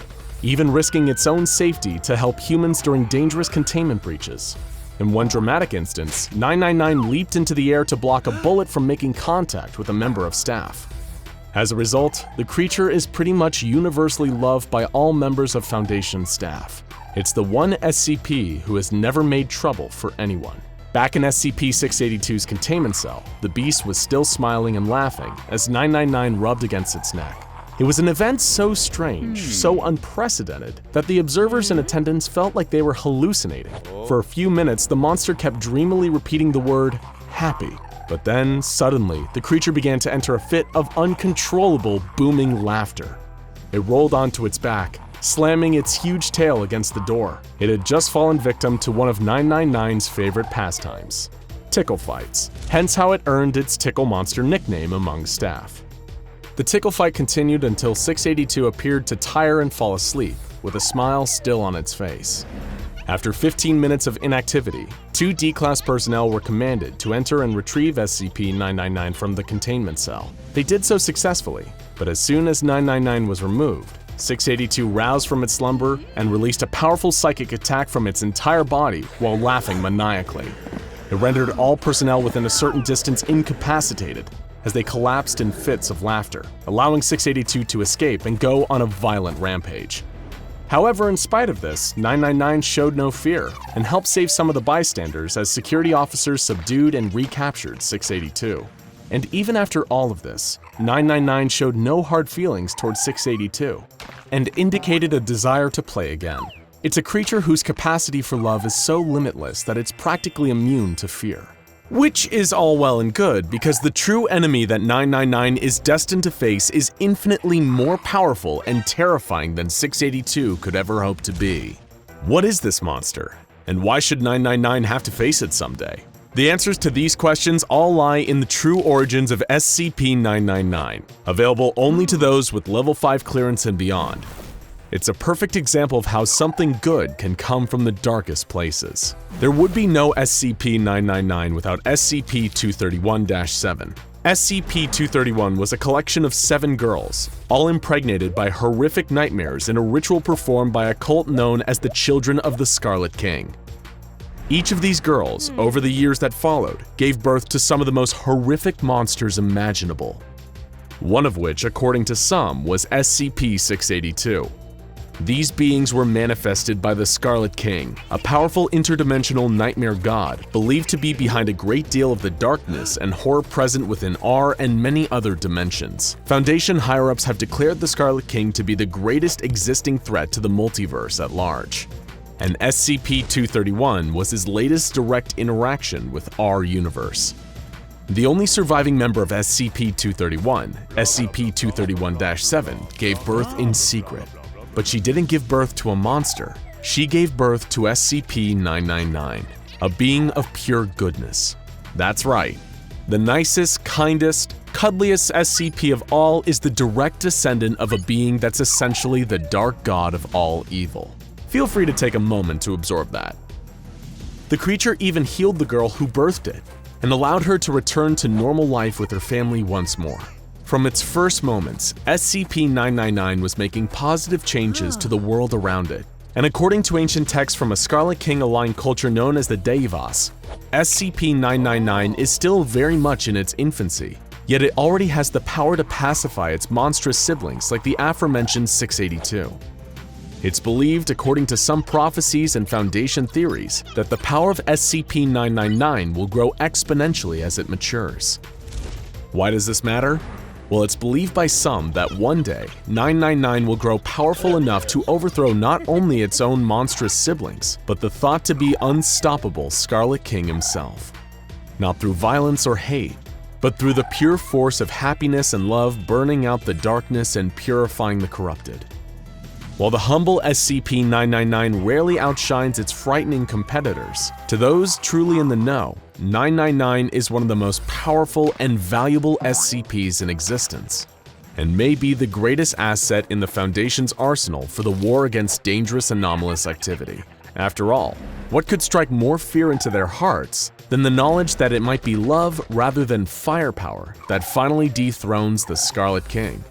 even risking its own safety to help humans during dangerous containment breaches. In one dramatic instance, 999 leaped into the air to block a bullet from making contact with a member of staff. As a result, the creature is pretty much universally loved by all members of Foundation staff. It's the one SCP who has never made trouble for anyone. Back in SCP-682's containment cell, the beast was still smiling and laughing as 999 rubbed against its neck. It was an event so strange, so unprecedented, that the observers in attendance felt like they were hallucinating. For a few minutes, the monster kept dreamily repeating the word, happy. But then, suddenly, the creature began to enter a fit of uncontrollable, booming laughter. It rolled onto its back, slamming its huge tail against the door. It had just fallen victim to one of 999's favorite pastimes, tickle fights, hence how it earned its Tickle Monster nickname among staff. The tickle fight continued until 682 appeared to tire and fall asleep, with a smile still on its face. After 15 minutes of inactivity, 2 D-Class personnel were commanded to enter and retrieve SCP-999 from the containment cell. They did so successfully, but as soon as 999 was removed, 682 roused from its slumber and released a powerful psychic attack from its entire body while laughing maniacally. It rendered all personnel within a certain distance incapacitated, as they collapsed in fits of laughter, allowing 682 to escape and go on a violent rampage. However, in spite of this, 999 showed no fear and helped save some of the bystanders as security officers subdued and recaptured 682. And even after all of this, 999 showed no hard feelings towards 682 and indicated a desire to play again. It's a creature whose capacity for love is so limitless that it's practically immune to fear. Which is all well and good, because the true enemy that 999 is destined to face is infinitely more powerful and terrifying than 682 could ever hope to be. What is this monster? And why should 999 have to face it someday? The answers to these questions all lie in the true origins of SCP-999, available only to those with level 5 clearance and beyond. It's a perfect example of how something good can come from the darkest places. There would be no SCP-999 without SCP-231-7. SCP-231 was a collection of 7 girls, all impregnated by horrific nightmares in a ritual performed by a cult known as the Children of the Scarlet King. Each of these girls, over the years that followed, gave birth to some of the most horrific monsters imaginable. One of which, according to some, was SCP-682. These beings were manifested by the Scarlet King, a powerful interdimensional nightmare god believed to be behind a great deal of the darkness and horror present within our and many other dimensions. Foundation higher-ups have declared the Scarlet King to be the greatest existing threat to the multiverse at large. And SCP-231 was his latest direct interaction with our universe. The only surviving member of SCP-231, SCP-231-7, gave birth in secret. But she didn't give birth to a monster. She gave birth to SCP-999, a being of pure goodness. That's right, the nicest, kindest, cuddliest SCP of all is the direct descendant of a being that's essentially the dark god of all evil. Feel free to take a moment to absorb that. The creature even healed the girl who birthed it and allowed her to return to normal life with her family once more. From its first moments, SCP-999 was making positive changes to the world around it, and according to ancient texts from a Scarlet King-aligned culture known as the Deivas, SCP-999 is still very much in its infancy, yet it already has the power to pacify its monstrous siblings like the aforementioned 682. It's believed, according to some prophecies and Foundation theories, that the power of SCP-999 will grow exponentially as it matures. Why does this matter? Well, it's believed by some that one day, 999 will grow powerful enough to overthrow not only its own monstrous siblings, but the thought-to-be unstoppable Scarlet King himself. Not through violence or hate, but through the pure force of happiness and love burning out the darkness and purifying the corrupted. While the humble SCP-999 rarely outshines its frightening competitors, to those truly in the know, 999 is one of the most powerful and valuable SCPs in existence, and may be the greatest asset in the Foundation's arsenal for the war against dangerous anomalous activity. After all, what could strike more fear into their hearts than the knowledge that it might be love rather than firepower that finally dethrones the Scarlet King?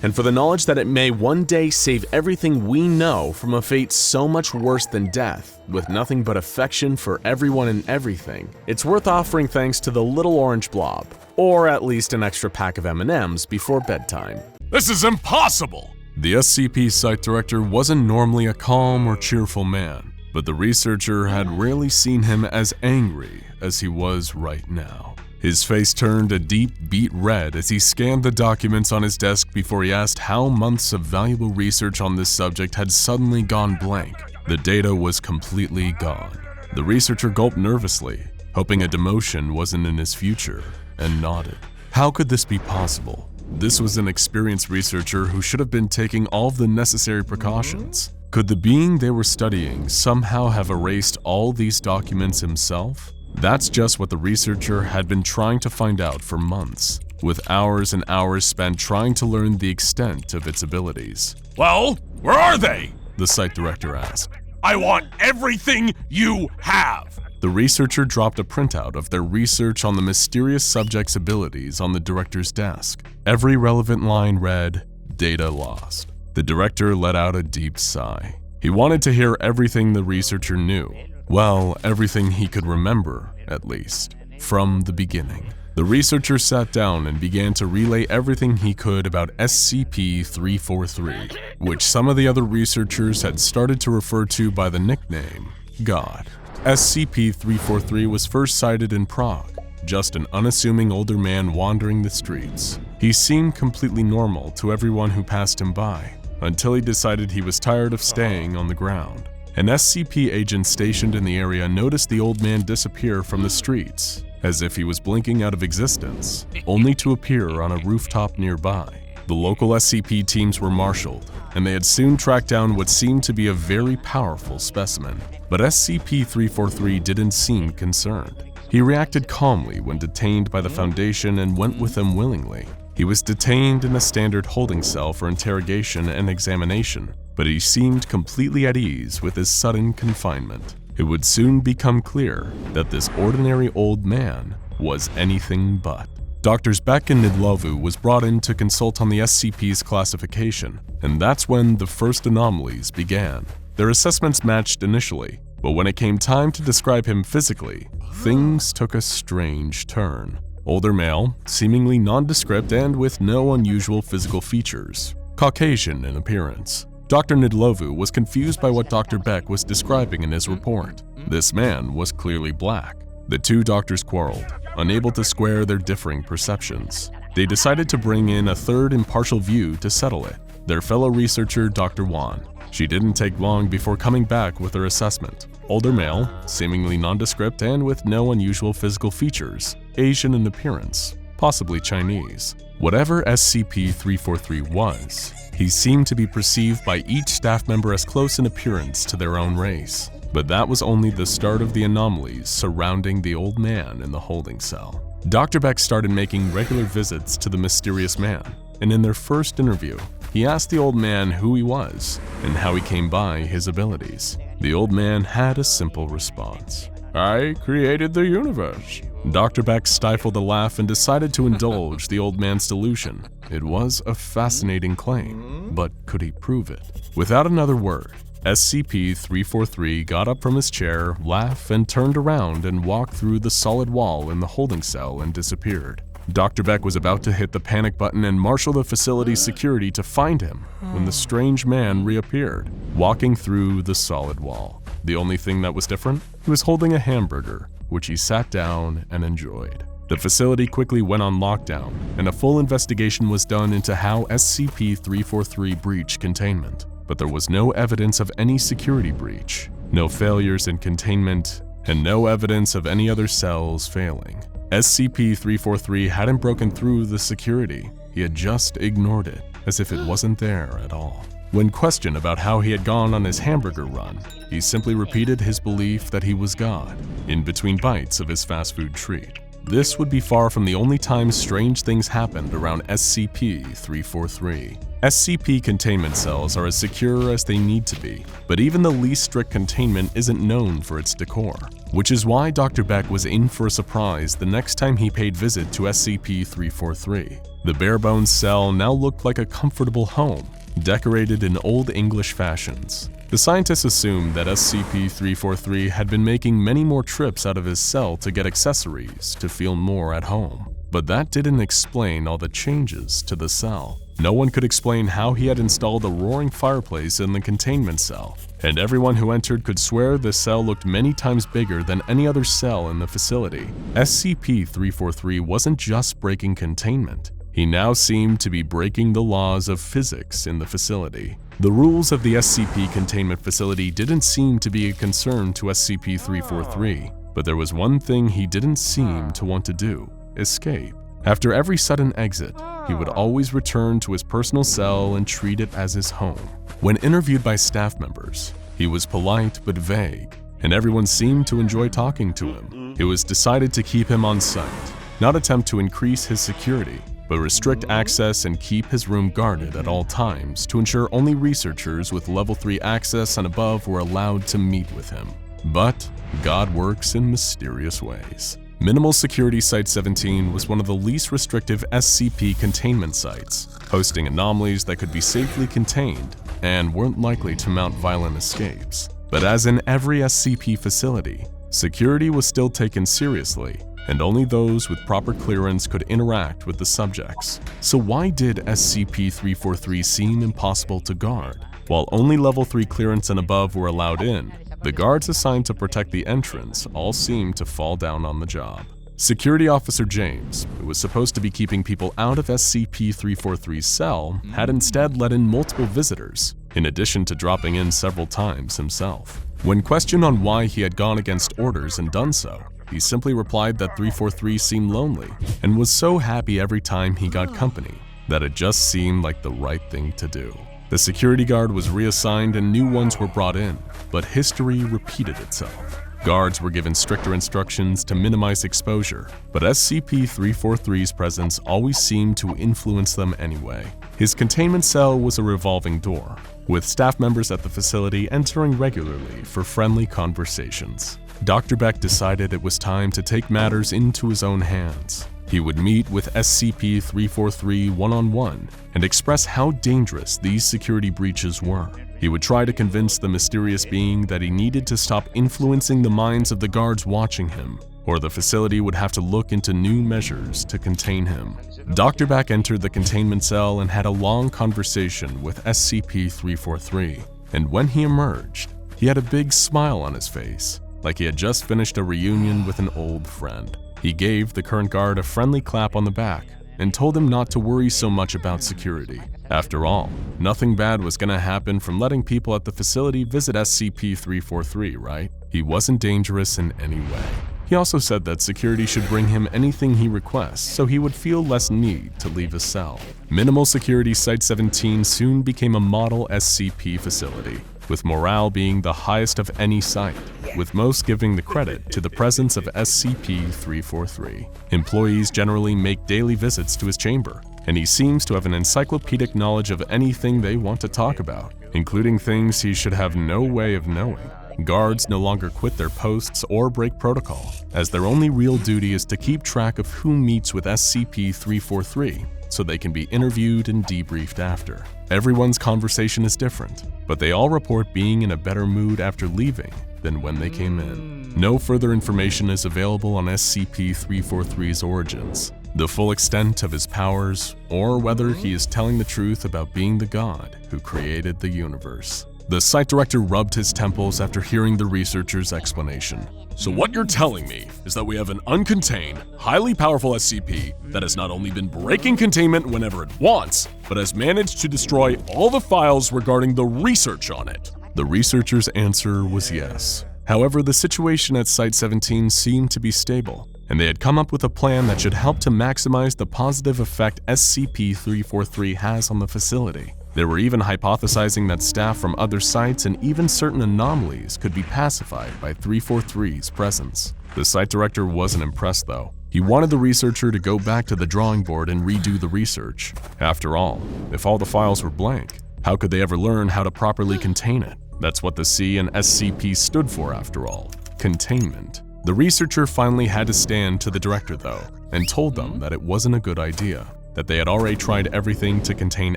And for the knowledge that it may one day save everything we know from a fate so much worse than death, with nothing but affection for everyone and everything, it's worth offering thanks to the little orange blob, or at least an extra pack of M&Ms before bedtime. This is impossible! The SCP site director wasn't normally a calm or cheerful man, but the researcher had rarely seen him as angry as he was right now. His face turned a deep beet red as he scanned the documents on his desk before he asked how months of valuable research on this subject had suddenly gone blank. The data was completely gone. The researcher gulped nervously, hoping a demotion wasn't in his future, and nodded. How could this be possible? This was an experienced researcher who should have been taking all of the necessary precautions. Could the being they were studying somehow have erased all these documents himself? That's just what the researcher had been trying to find out for months, with hours and hours spent trying to learn the extent of its abilities. Well, where are they? The site director asked. I want everything you have! The researcher dropped a printout of their research on the mysterious subject's abilities on the director's desk. Every relevant line read, "Data lost." The director let out a deep sigh. He wanted to hear everything the researcher knew. Well, everything he could remember, at least, from the beginning. The researcher sat down and began to relay everything he could about SCP-343, which some of the other researchers had started to refer to by the nickname God. SCP-343 was first sighted in Prague, just an unassuming older man wandering the streets. He seemed completely normal to everyone who passed him by, until he decided he was tired of staying on the ground. An SCP agent stationed in the area noticed the old man disappear from the streets, as if he was blinking out of existence, only to appear on a rooftop nearby. The local SCP teams were marshaled, and they had soon tracked down what seemed to be a very powerful specimen. But SCP-343 didn't seem concerned. He reacted calmly when detained by the Foundation and went with them willingly. He was detained in a standard holding cell for interrogation and examination, but he seemed completely at ease with his sudden confinement. It would soon become clear that this ordinary old man was anything but. Drs. Beck and Nidlovu was brought in to consult on the SCP's classification, and that's when the first anomalies began. Their assessments matched initially, but when it came time to describe him physically, things took a strange turn. Older male, seemingly nondescript and with no unusual physical features. Caucasian in appearance. Dr. Nidlovu was confused by what Dr. Beck was describing in his report. This man was clearly black. The two doctors quarreled, unable to square their differing perceptions. They decided to bring in a third impartial view to settle it, their fellow researcher Dr. Wan. She didn't take long before coming back with her assessment. Older male, seemingly nondescript and with no unusual physical features, Asian in appearance, possibly Chinese. Whatever SCP-343 was, he seemed to be perceived by each staff member as close in appearance to their own race. But that was only the start of the anomalies surrounding the old man in the holding cell. Dr. Beck started making regular visits to the mysterious man, and in their first interview, he asked the old man who he was and how he came by his abilities. The old man had a simple response. "I created the universe." Dr. Beck stifled a laugh and decided to indulge the old man's delusion. It was a fascinating claim, but could he prove it? Without another word, SCP-343 got up from his chair, laughed, and turned around and walked through the solid wall in the holding cell and disappeared. Dr. Beck was about to hit the panic button and marshal the facility's security to find him when the strange man reappeared, walking through the solid wall. The only thing that was different? He was holding a hamburger, which he sat down and enjoyed. The facility quickly went on lockdown, and a full investigation was done into how SCP-343 breached containment. But there was no evidence of any security breach, no failures in containment, and no evidence of any other cells failing. SCP-343 hadn't broken through the security, he had just ignored it, as if it wasn't there at all. When questioned about how he had gone on his hamburger run, he simply repeated his belief that he was God, in between bites of his fast food treat. This would be far from the only time strange things happened around SCP-343. SCP containment cells are as secure as they need to be, but even the least strict containment isn't known for its decor, which is why Dr. Beck was in for a surprise the next time he paid visit to SCP-343. The bare-bones cell now looked like a comfortable home, decorated in Old English fashions. The scientists assumed that SCP-343 had been making many more trips out of his cell to get accessories to feel more at home. But that didn't explain all the changes to the cell. No one could explain how he had installed a roaring fireplace in the containment cell, and everyone who entered could swear the cell looked many times bigger than any other cell in the facility. SCP-343 wasn't just breaking containment. He now seemed to be breaking the laws of physics in the facility. The rules of the SCP containment facility didn't seem to be a concern to SCP-343, but there was one thing he didn't seem to want to do: escape. After every sudden exit, he would always return to his personal cell and treat it as his home. When interviewed by staff members, he was polite but vague, and everyone seemed to enjoy talking to him. It was decided to keep him on site, not attempt to increase his security, but restrict access and keep his room guarded at all times to ensure only researchers with level 3 access and above were allowed to meet with him. But God works in mysterious ways. Minimal Security Site-17 was one of the least restrictive SCP containment sites, hosting anomalies that could be safely contained and weren't likely to mount violent escapes. But as in every SCP facility, security was still taken seriously, and only those with proper clearance could interact with the subjects. So why did SCP-343 seem impossible to guard? While only level 3 clearance and above were allowed in, the guards assigned to protect the entrance all seemed to fall down on the job. Security Officer James, who was supposed to be keeping people out of SCP-343's cell, had instead let in multiple visitors, in addition to dropping in several times himself. When questioned on why he had gone against orders and done so, he simply replied that 343 seemed lonely and was so happy every time he got company that it just seemed like the right thing to do. The security guard was reassigned and new ones were brought in, but history repeated itself. Guards were given stricter instructions to minimize exposure, but SCP-343's presence always seemed to influence them anyway. His containment cell was a revolving door, with staff members at the facility entering regularly for friendly conversations. Dr. Beck decided it was time to take matters into his own hands. He would meet with SCP-343 one-on-one and express how dangerous these security breaches were. He would try to convince the mysterious being that he needed to stop influencing the minds of the guards watching him, or the facility would have to look into new measures to contain him. Dr. Beck entered the containment cell and had a long conversation with SCP-343, and when he emerged, he had a big smile on his face, like he had just finished a reunion with an old friend. He gave the current guard a friendly clap on the back and told him not to worry so much about security. After all, nothing bad was gonna happen from letting people at the facility visit SCP-343, right? He wasn't dangerous in any way. He also said that security should bring him anything he requests so he would feel less need to leave his cell. Minimal Security Site-17 soon became a model SCP facility. with morale being the highest of any site, with most giving the credit to the presence of SCP-343. Employees generally make daily visits to his chamber, and he seems to have an encyclopedic knowledge of anything they want to talk about, including things he should have no way of knowing. Guards no longer quit their posts or break protocol, as their only real duty is to keep track of who meets with SCP-343, so they can be interviewed and debriefed after. Everyone's conversation is different, but they all report being in a better mood after leaving than when they came in. No further information is available on SCP-343's origins, the full extent of his powers, or whether he is telling the truth about being the god who created the universe. The site director rubbed his temples after hearing the researcher's explanation. So what you're telling me is that we have an uncontained, highly powerful SCP that has not only been breaking containment whenever it wants, but has managed to destroy all the files regarding the research on it. The researcher's answer was yes. However, the situation at Site-17 seemed to be stable, and they had come up with a plan that should help to maximize the positive effect SCP-343 has on the facility. They were even hypothesizing that staff from other sites and even certain anomalies could be pacified by 343's presence. The site director wasn't impressed though. He wanted the researcher to go back to the drawing board and redo the research. After all, if all the files were blank, how could they ever learn how to properly contain it? That's what the C in SCP stood for after all, containment. The researcher finally had to stand to the director though, and told them that it wasn't a good idea. That they had already tried everything to contain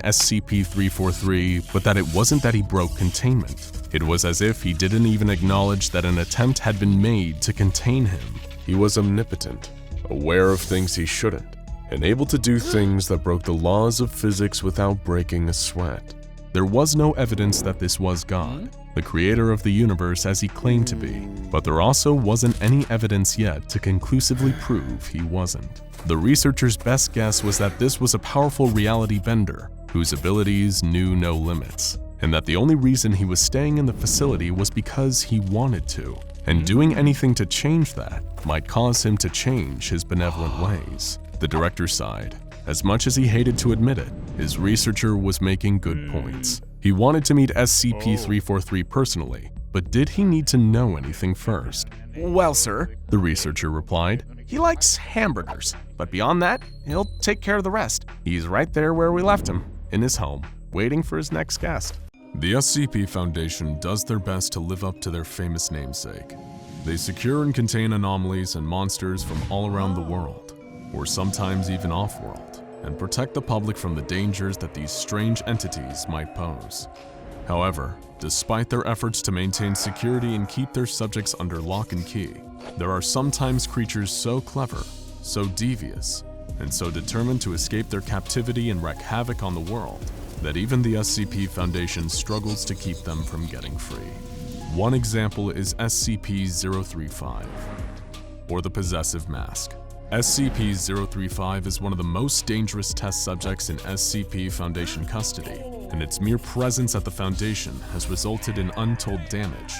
SCP-343, but that it wasn't that he broke containment. It was as if he didn't even acknowledge that an attempt had been made to contain him. He was omnipotent, aware of things he shouldn't, and able to do things that broke the laws of physics without breaking a sweat. There was no evidence that this was God, the creator of the universe as he claimed to be, but there also wasn't any evidence yet to conclusively prove he wasn't. The researcher's best guess was that this was a powerful reality bender whose abilities knew no limits, and that the only reason he was staying in the facility was because he wanted to, and doing anything to change that might cause him to change his benevolent ways. The director sighed. As much as he hated to admit it, his researcher was making good points. He wanted to meet SCP-343 personally, but did he need to know anything first? Well, sir, The researcher replied. he likes hamburgers, but beyond that, he'll take care of the rest. He's right there where we left him, in his home, waiting for his next guest. The SCP Foundation does their best to live up to their famous namesake. They secure and contain anomalies and monsters from all around the world, or sometimes even off-world, and protect the public from the dangers that these strange entities might pose. However, despite their efforts to maintain security and keep their subjects under lock and key, there are sometimes creatures so clever, so devious, and so determined to escape their captivity and wreak havoc on the world that even the SCP Foundation struggles to keep them from getting free. One example is SCP-035, or the Possessive Mask. SCP-035 is one of the most dangerous test subjects in SCP Foundation custody, and its mere presence at the Foundation has resulted in untold damage,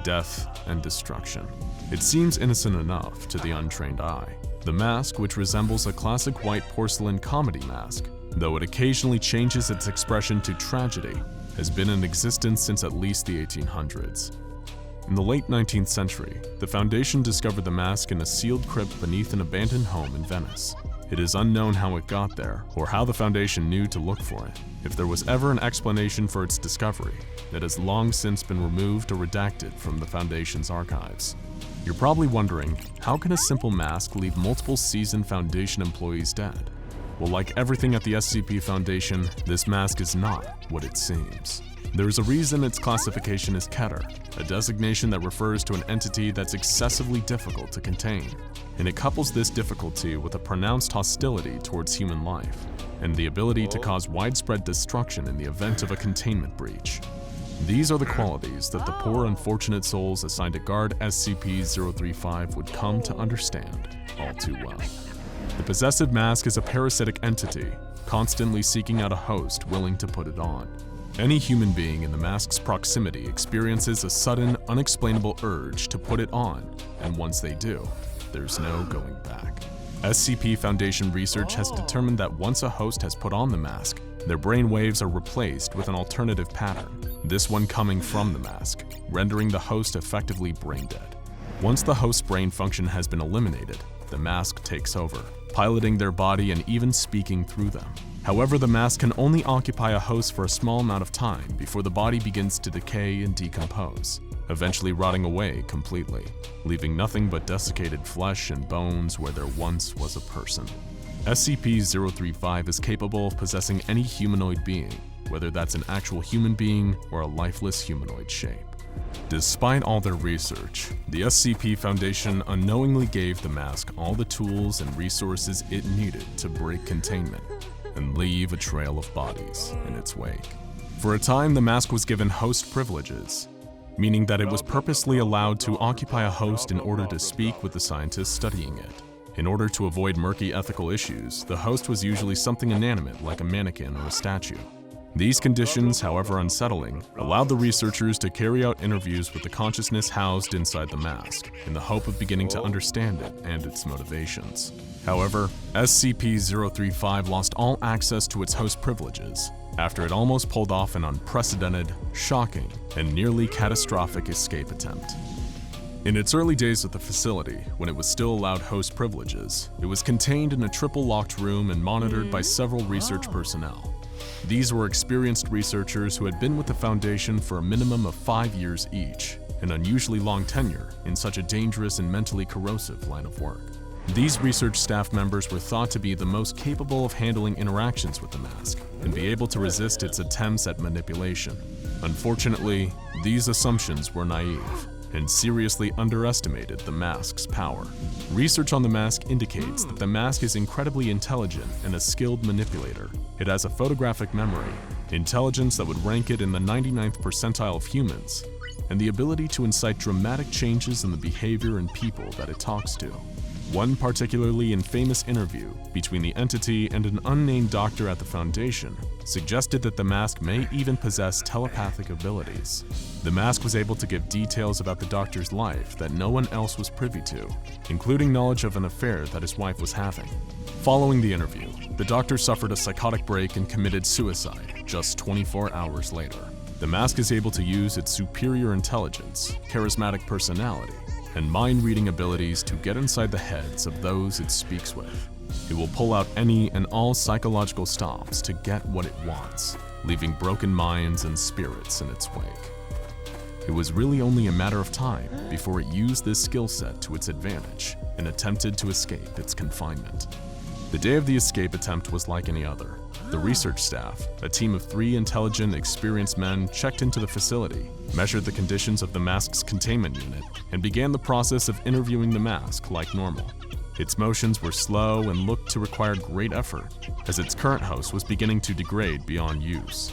death, and destruction. It seems innocent enough to the untrained eye. The mask, which resembles a classic white porcelain comedy mask, though it occasionally changes its expression to tragedy, has been in existence since at least the 1800s. In the late 19th century, the Foundation discovered the mask in a sealed crypt beneath an abandoned home in Venice. It is unknown how it got there, or how the Foundation knew to look for it. If there was ever an explanation for its discovery, it has long since been removed or redacted from the Foundation's archives. You're probably wondering, how can a simple mask leave multiple seasoned Foundation employees dead? Well, like everything at the SCP Foundation, this mask is not what it seems. There is a reason its classification is Keter, a designation that refers to an entity that's excessively difficult to contain, and it couples this difficulty with a pronounced hostility towards human life, and the ability to cause widespread destruction in the event of a containment breach. These are the qualities that the poor unfortunate souls assigned to guard SCP-035 would come to understand all too well. The Possessive Mask is a parasitic entity, constantly seeking out a host willing to put it on. Any human being in the mask's proximity experiences a sudden, unexplainable urge to put it on, and once they do, there's no going back. SCP Foundation research has determined that once a host has put on the mask, their brain waves are replaced with an alternative pattern, this one coming from the mask, rendering the host effectively brain dead. Once the host's brain function has been eliminated, the mask takes over, piloting their body and even speaking through them. However, the mask can only occupy a host for a small amount of time before the body begins to decay and decompose, eventually rotting away completely, leaving nothing but desiccated flesh and bones where there once was a person. SCP-035 is capable of possessing any humanoid being, whether that's an actual human being or a lifeless humanoid shape. Despite all their research, the SCP Foundation unknowingly gave the mask all the tools and resources it needed to break containment and leave a trail of bodies in its wake. For a time, the mask was given host privileges, meaning that it was purposely allowed to occupy a host in order to speak with the scientists studying it. In order to avoid murky ethical issues, the host was usually something inanimate like a mannequin or a statue. These conditions, however unsettling, allowed the researchers to carry out interviews with the consciousness housed inside the mask, in the hope of beginning to understand it and its motivations. However, SCP-035 lost all access to its host privileges after it almost pulled off an unprecedented, shocking, and nearly catastrophic escape attempt. In its early days at the facility, when it was still allowed host privileges, it was contained in a triple-locked room and monitored by several research personnel. These were experienced researchers who had been with the Foundation for a minimum of 5 years each, an unusually long tenure in such a dangerous and mentally corrosive line of work. These research staff members were thought to be the most capable of handling interactions with the mask and be able to resist its attempts at manipulation. Unfortunately, these assumptions were naive and seriously underestimated the mask's power. Research on the mask indicates that the mask is incredibly intelligent and a skilled manipulator. It has a photographic memory, intelligence that would rank it in the 99th percentile of humans, and the ability to incite dramatic changes in the behavior and people that it talks to. One particularly infamous interview between the entity and an unnamed doctor at the Foundation suggested that the mask may even possess telepathic abilities. The mask was able to give details about the doctor's life that no one else was privy to, including knowledge of an affair that his wife was having. Following the interview, the doctor suffered a psychotic break and committed suicide just 24 hours later. The mask is able to use its superior intelligence, charismatic personality, and mind-reading abilities to get inside the heads of those it speaks with. It will pull out any and all psychological stops to get what it wants, leaving broken minds and spirits in its wake. It was really only a matter of time before it used this skill set to its advantage and attempted to escape its confinement. The day of the escape attempt was like any other. The research staff, a team of 3 intelligent, experienced men, checked into the facility, measured the conditions of the mask's containment unit, and began the process of interviewing the mask like normal. Its motions were slow and looked to require great effort, as its current host was beginning to degrade beyond use.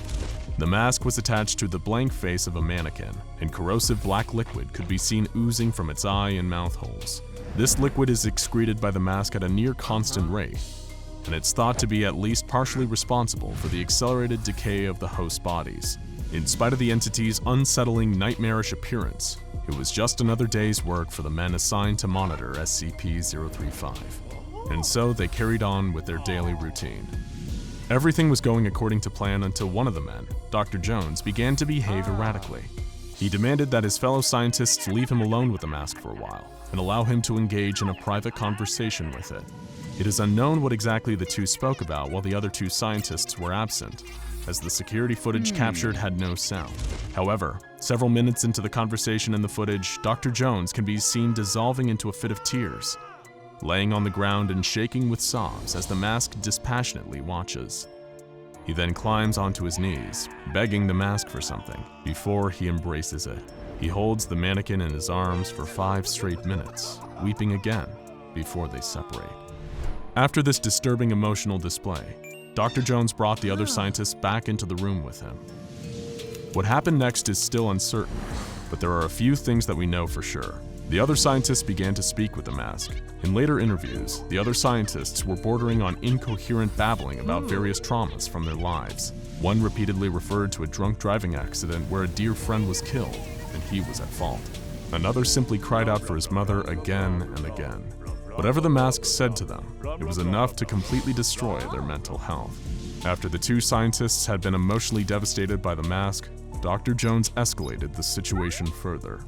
The mask was attached to the blank face of a mannequin, and corrosive black liquid could be seen oozing from its eye and mouth holes. This liquid is excreted by the mask at a near constant rate, and it's thought to be at least partially responsible for the accelerated decay of the host bodies. In spite of the entity's unsettling, nightmarish appearance, it was just another day's work for the men assigned to monitor SCP-035, and so they carried on with their daily routine. Everything was going according to plan until one of the men, Dr. Jones, began to behave erratically. He demanded that his fellow scientists leave him alone with the mask for a while and allow him to engage in a private conversation with it. It is unknown what exactly the two spoke about while the other 2 scientists were absent, as the security footage captured had no sound. However, several minutes into the conversation in the footage, Dr. Jones can be seen dissolving into a fit of tears, laying on the ground and shaking with sobs as the mask dispassionately watches. He then climbs onto his knees, begging the mask for something, before he embraces it. He holds the mannequin in his arms for 5 straight minutes, weeping again before they separate. After this disturbing emotional display, Dr. Jones brought the other scientists back into the room with him. What happened next is still uncertain, but there are a few things that we know for sure. The other scientists began to speak with the mask. In later interviews, the other scientists were bordering on incoherent babbling about various traumas from their lives. One repeatedly referred to a drunk driving accident where a dear friend was killed, and he was at fault. Another simply cried out for his mother again and again. Whatever the mask said to them, it was enough to completely destroy their mental health. After the two scientists had been emotionally devastated by the mask, Dr. Jones escalated the situation further.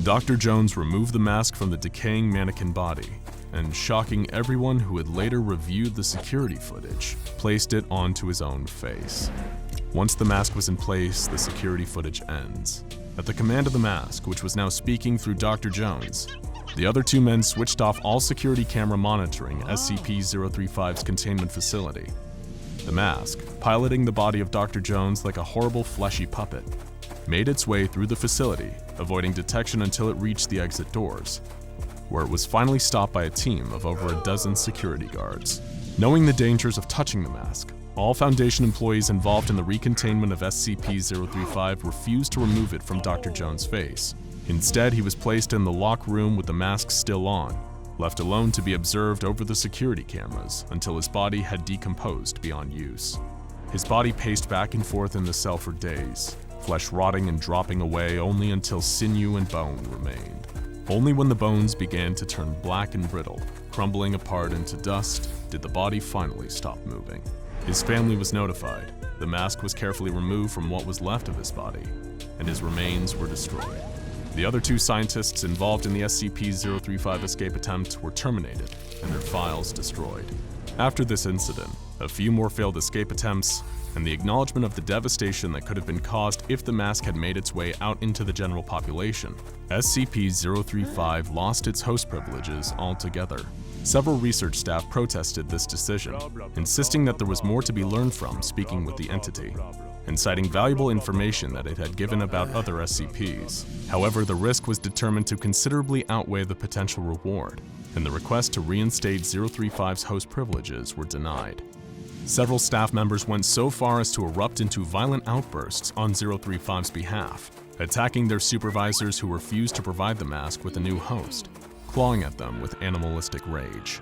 Dr. Jones removed the mask from the decaying mannequin body, and shocking everyone who had later reviewed the security footage, placed it onto his own face. Once the mask was in place, the security footage ends. At the command of the mask, which was now speaking through Dr. Jones, the other two men switched off all security camera monitoring SCP-035's containment facility. The mask, piloting the body of Dr. Jones like a horrible fleshy puppet, made its way through the facility, avoiding detection until it reached the exit doors, where it was finally stopped by a team of over a dozen security guards. Knowing the dangers of touching the mask, all Foundation employees involved in the recontainment of SCP-035 refused to remove it from Dr. Jones' face. Instead, he was placed in the lock room with the mask still on, left alone to be observed over the security cameras until his body had decomposed beyond use. His body paced back and forth in the cell for days, flesh rotting and dropping away only until sinew and bone remained. Only when the bones began to turn black and brittle, crumbling apart into dust, did the body finally stop moving. His family was notified, the mask was carefully removed from what was left of his body, and his remains were destroyed. The other two scientists involved in the SCP-035 escape attempt were terminated, and their files destroyed. After this incident, a few more failed escape attempts, and the acknowledgement of the devastation that could have been caused if the mask had made its way out into the general population, SCP-035 lost its host privileges altogether. Several research staff protested this decision, insisting that there was more to be learned from speaking with the entity, and citing valuable information that it had given about other SCPs. However, the risk was determined to considerably outweigh the potential reward, and the request to reinstate 035's host privileges were denied. Several staff members went so far as to erupt into violent outbursts on 035's behalf, attacking their supervisors who refused to provide the mask with a new host, clawing at them with animalistic rage.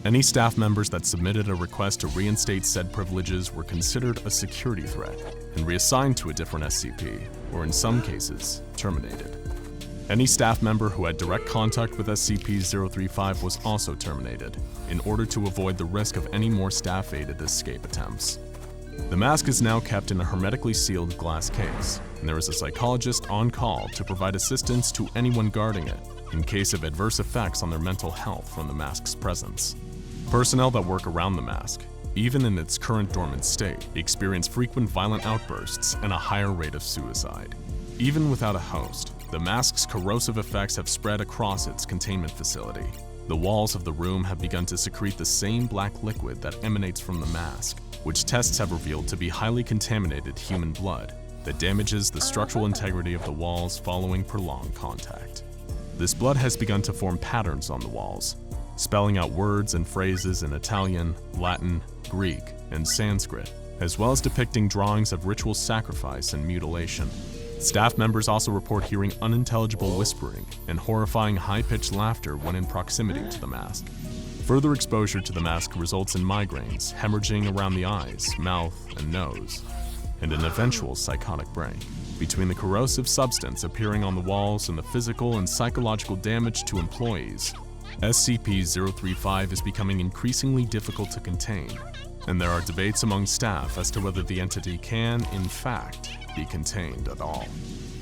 Any staff members that submitted a request to reinstate said privileges were considered a security threat and reassigned to a different SCP, or in some cases, terminated. Any staff member who had direct contact with SCP-035 was also terminated, in order to avoid the risk of any more staff-aided escape attempts. The mask is now kept in a hermetically sealed glass case, and there is a psychologist on call to provide assistance to anyone guarding it, in case of adverse effects on their mental health from the mask's presence. Personnel that work around the mask, even in its current dormant state, experience frequent violent outbursts and a higher rate of suicide. Even without a host, the mask's corrosive effects have spread across its containment facility. The walls of the room have begun to secrete the same black liquid that emanates from the mask, which tests have revealed to be highly contaminated human blood that damages the structural integrity of the walls following prolonged contact. This blood has begun to form patterns on the walls, spelling out words and phrases in Italian, Latin, Greek, and Sanskrit, as well as depicting drawings of ritual sacrifice and mutilation. Staff members also report hearing unintelligible whispering and horrifying high-pitched laughter when in proximity to the mask. Further exposure to the mask results in migraines, hemorrhaging around the eyes, mouth, and nose, and an eventual psychotic break. Between the corrosive substance appearing on the walls and the physical and psychological damage to employees, SCP-035 is becoming increasingly difficult to contain, and there are debates among staff as to whether the entity can, in fact, be contained at all.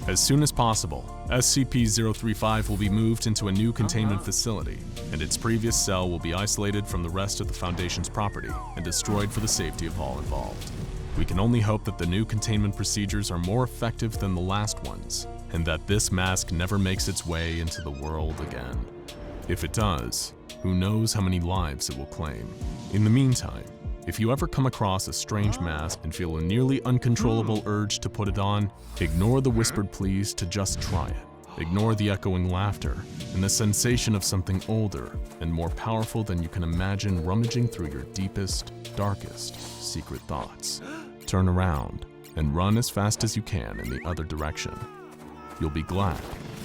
As soon as possible, SCP-035 will be moved into a new containment facility, and its previous cell will be isolated from the rest of the Foundation's property and destroyed for the safety of all involved. We can only hope that the new containment procedures are more effective than the last ones, and that this mask never makes its way into the world again. If it does, who knows how many lives it will claim. In the meantime, if you ever come across a strange mask and feel a nearly uncontrollable urge to put it on, ignore the whispered pleas to just try it. Ignore the echoing laughter and the sensation of something older and more powerful than you can imagine rummaging through your deepest, darkest, secret thoughts. Turn around and run as fast as you can in the other direction. You'll be glad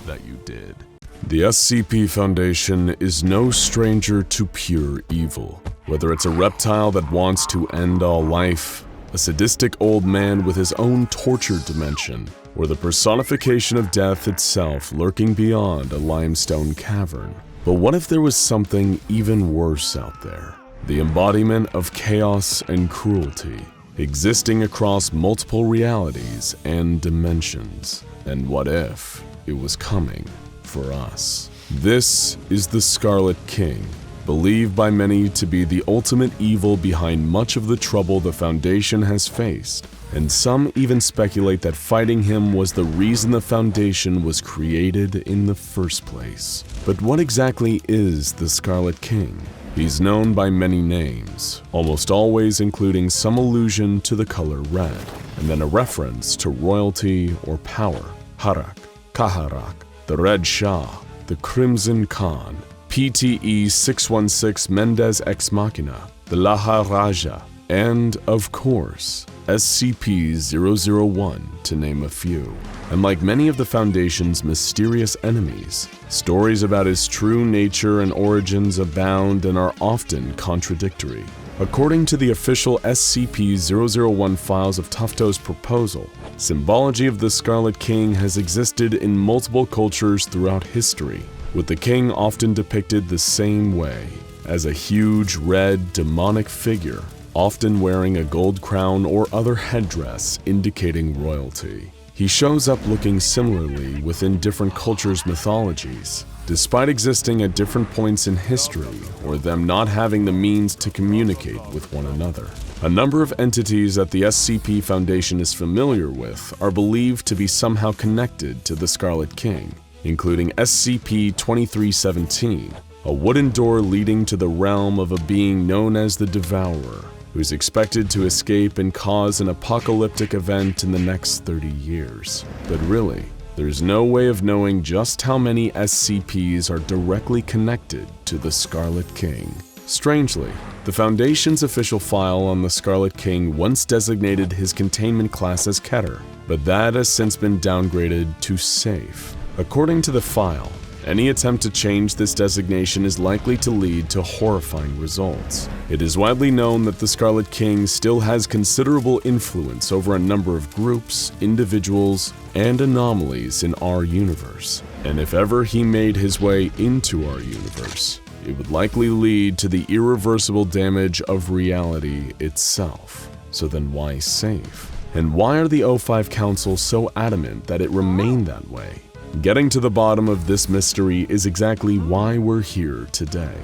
that you did. The SCP Foundation is no stranger to pure evil. Whether it's a reptile that wants to end all life, a sadistic old man with his own torture dimension, or the personification of death itself lurking beyond a limestone cavern. But what if there was something even worse out there? The embodiment of chaos and cruelty. existing across multiple realities and dimensions. And what if it was coming for us? This is the Scarlet King, believed by many to be the ultimate evil behind much of the trouble the Foundation has faced, and some even speculate that fighting him was the reason the Foundation was created in the first place. But what exactly is the Scarlet King? He's known by many names, almost always including some allusion to the color red, and then a reference to royalty or power. Harak, Kaharak, the Red Shah, the Crimson Khan, PTE 616 Mendez Ex Machina, the Laha Raja, and, of course, SCP-001, to name a few. And like many of the Foundation's mysterious enemies, stories about his true nature and origins abound and are often contradictory. According to the official SCP-001 files of Tufto's proposal, symbology of the Scarlet King has existed in multiple cultures throughout history, with the king often depicted the same way, as a huge red demonic figure, often wearing a gold crown or other headdress indicating royalty. He shows up looking similarly within different cultures' mythologies, despite existing at different points in history or them not having the means to communicate with one another. A number of entities that the SCP Foundation is familiar with are believed to be somehow connected to the Scarlet King, including SCP-2317, a wooden door leading to the realm of a being known as the Devourer, who's expected to escape and cause an apocalyptic event in the next 30 years. But really, there's no way of knowing just how many SCPs are directly connected to the Scarlet King. Strangely, the Foundation's official file on the Scarlet King once designated his containment class as Keter, but that has since been downgraded to Safe. According to the file, any attempt to change this designation is likely to lead to horrifying results. It is widely known that the Scarlet King still has considerable influence over a number of groups, individuals, and anomalies in our universe. And if ever he made his way into our universe, it would likely lead to the irreversible damage of reality itself. So then why Safe? And why are the O5 Council so adamant that it remain that way? Getting to the bottom of this mystery is exactly why we're here today.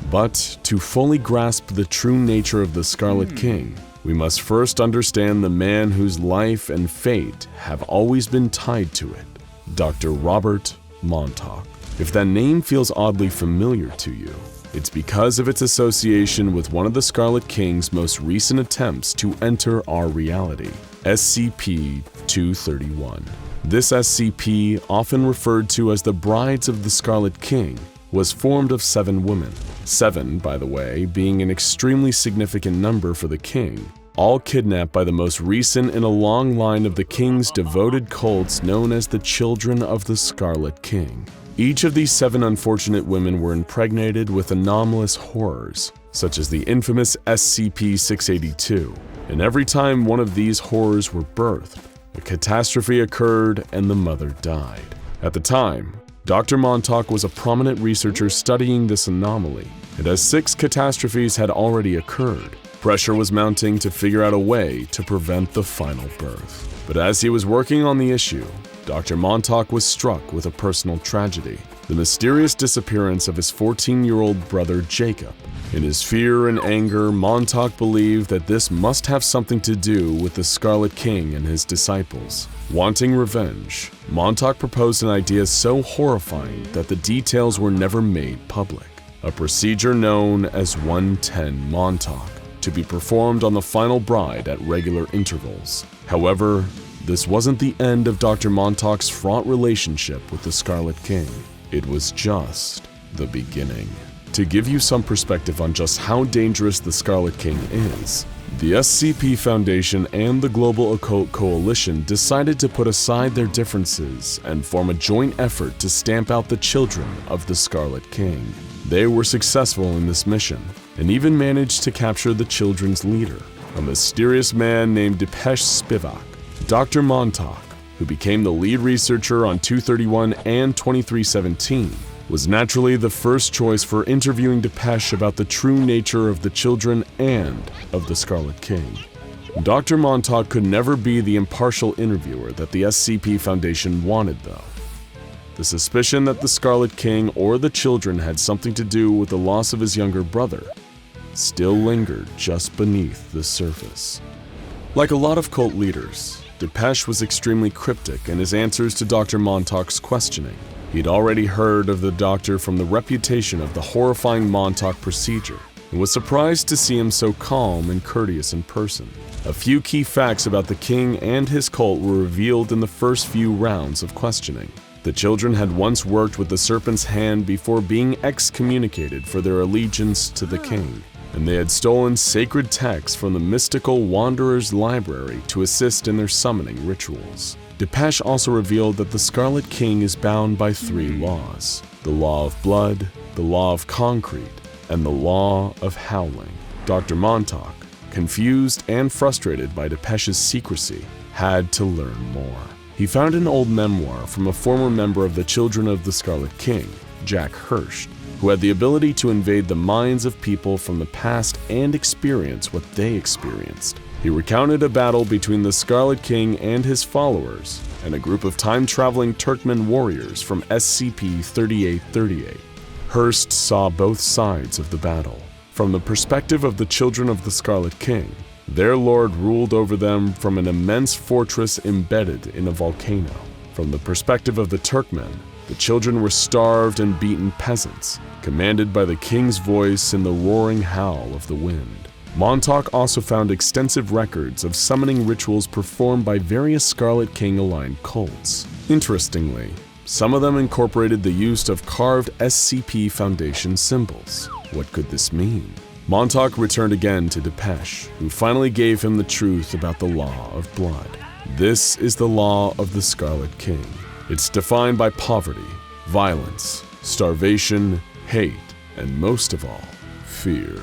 But to fully grasp the true nature of the Scarlet King, we must first understand the man whose life and fate have always been tied to it, Dr. Robert Montauk. If that name feels oddly familiar to you, it's because of its association with one of the Scarlet King's most recent attempts to enter our reality, SCP-231. This SCP, often referred to as the Brides of the Scarlet King, was formed of 7 women. 7, by the way, being an extremely significant number for the king, all kidnapped by the most recent in a long line of the king's devoted cults known as the Children of the Scarlet King. Each of these 7 unfortunate women were impregnated with anomalous horrors, such as the infamous SCP-682, and every time one of these horrors were birthed, a catastrophe occurred and the mother died. At the time, Dr. Montauk was a prominent researcher studying this anomaly, and as 6 catastrophes had already occurred, pressure was mounting to figure out a way to prevent the final birth. But as he was working on the issue, Dr. Montauk was struck with a personal tragedy, the mysterious disappearance of his 14-year-old brother Jacob. In his fear and anger, Montauk believed that this must have something to do with the Scarlet King and his disciples. Wanting revenge, Montauk proposed an idea so horrifying that the details were never made public. A procedure known as 110 Montauk, to be performed on the final bride at regular intervals. However, this wasn't the end of Dr. Montauk's fraught relationship with the Scarlet King. It was just the beginning. To give you some perspective on just how dangerous the Scarlet King is, the SCP Foundation and the Global Occult Coalition decided to put aside their differences and form a joint effort to stamp out the children of the Scarlet King. They were successful in this mission, and even managed to capture the children's leader, a mysterious man named Depeche Spivak. Dr. Montauk, who became the lead researcher on 231 and 2317, was naturally the first choice for interviewing Depeche about the true nature of the children and of the Scarlet King. Dr. Montauk could never be the impartial interviewer that the SCP Foundation wanted, though. The suspicion that the Scarlet King or the children had something to do with the loss of his younger brother still lingered just beneath the surface. Like a lot of cult leaders, Depeche was extremely cryptic in his answers to Dr. Montauk's questioning. He'd already heard of the doctor from the reputation of the horrifying Montauk procedure, and was surprised to see him so calm and courteous in person. A few key facts about the king and his cult were revealed in the first few rounds of questioning. The children had once worked with the Serpent's Hand before being excommunicated for their allegiance to the king, and they had stolen sacred texts from the mystical Wanderer's Library to assist in their summoning rituals. Depeche also revealed that the Scarlet King is bound by 3 laws: the law of blood, the law of concrete, and the law of howling. Dr. Montauk, confused and frustrated by Depeche's secrecy, had to learn more. He found an old memoir from a former member of the Children of the Scarlet King, Jack Hirsch, who had the ability to invade the minds of people from the past and experience what they experienced. He recounted a battle between the Scarlet King and his followers and a group of time-traveling Turkmen warriors from SCP-3838. Hurst saw both sides of the battle. From the perspective of the Children of the Scarlet King, their lord ruled over them from an immense fortress embedded in a volcano. From the perspective of the Turkmen, the children were starved and beaten peasants, commanded by the king's voice in the roaring howl of the wind. Montauk also found extensive records of summoning rituals performed by various Scarlet King-aligned cults. Interestingly, some of them incorporated the use of carved SCP Foundation symbols. What could this mean? Montauk returned again to Depeche, who finally gave him the truth about the law of blood. This is the law of the Scarlet King. It's defined by poverty, violence, starvation, hate, and most of all, fear.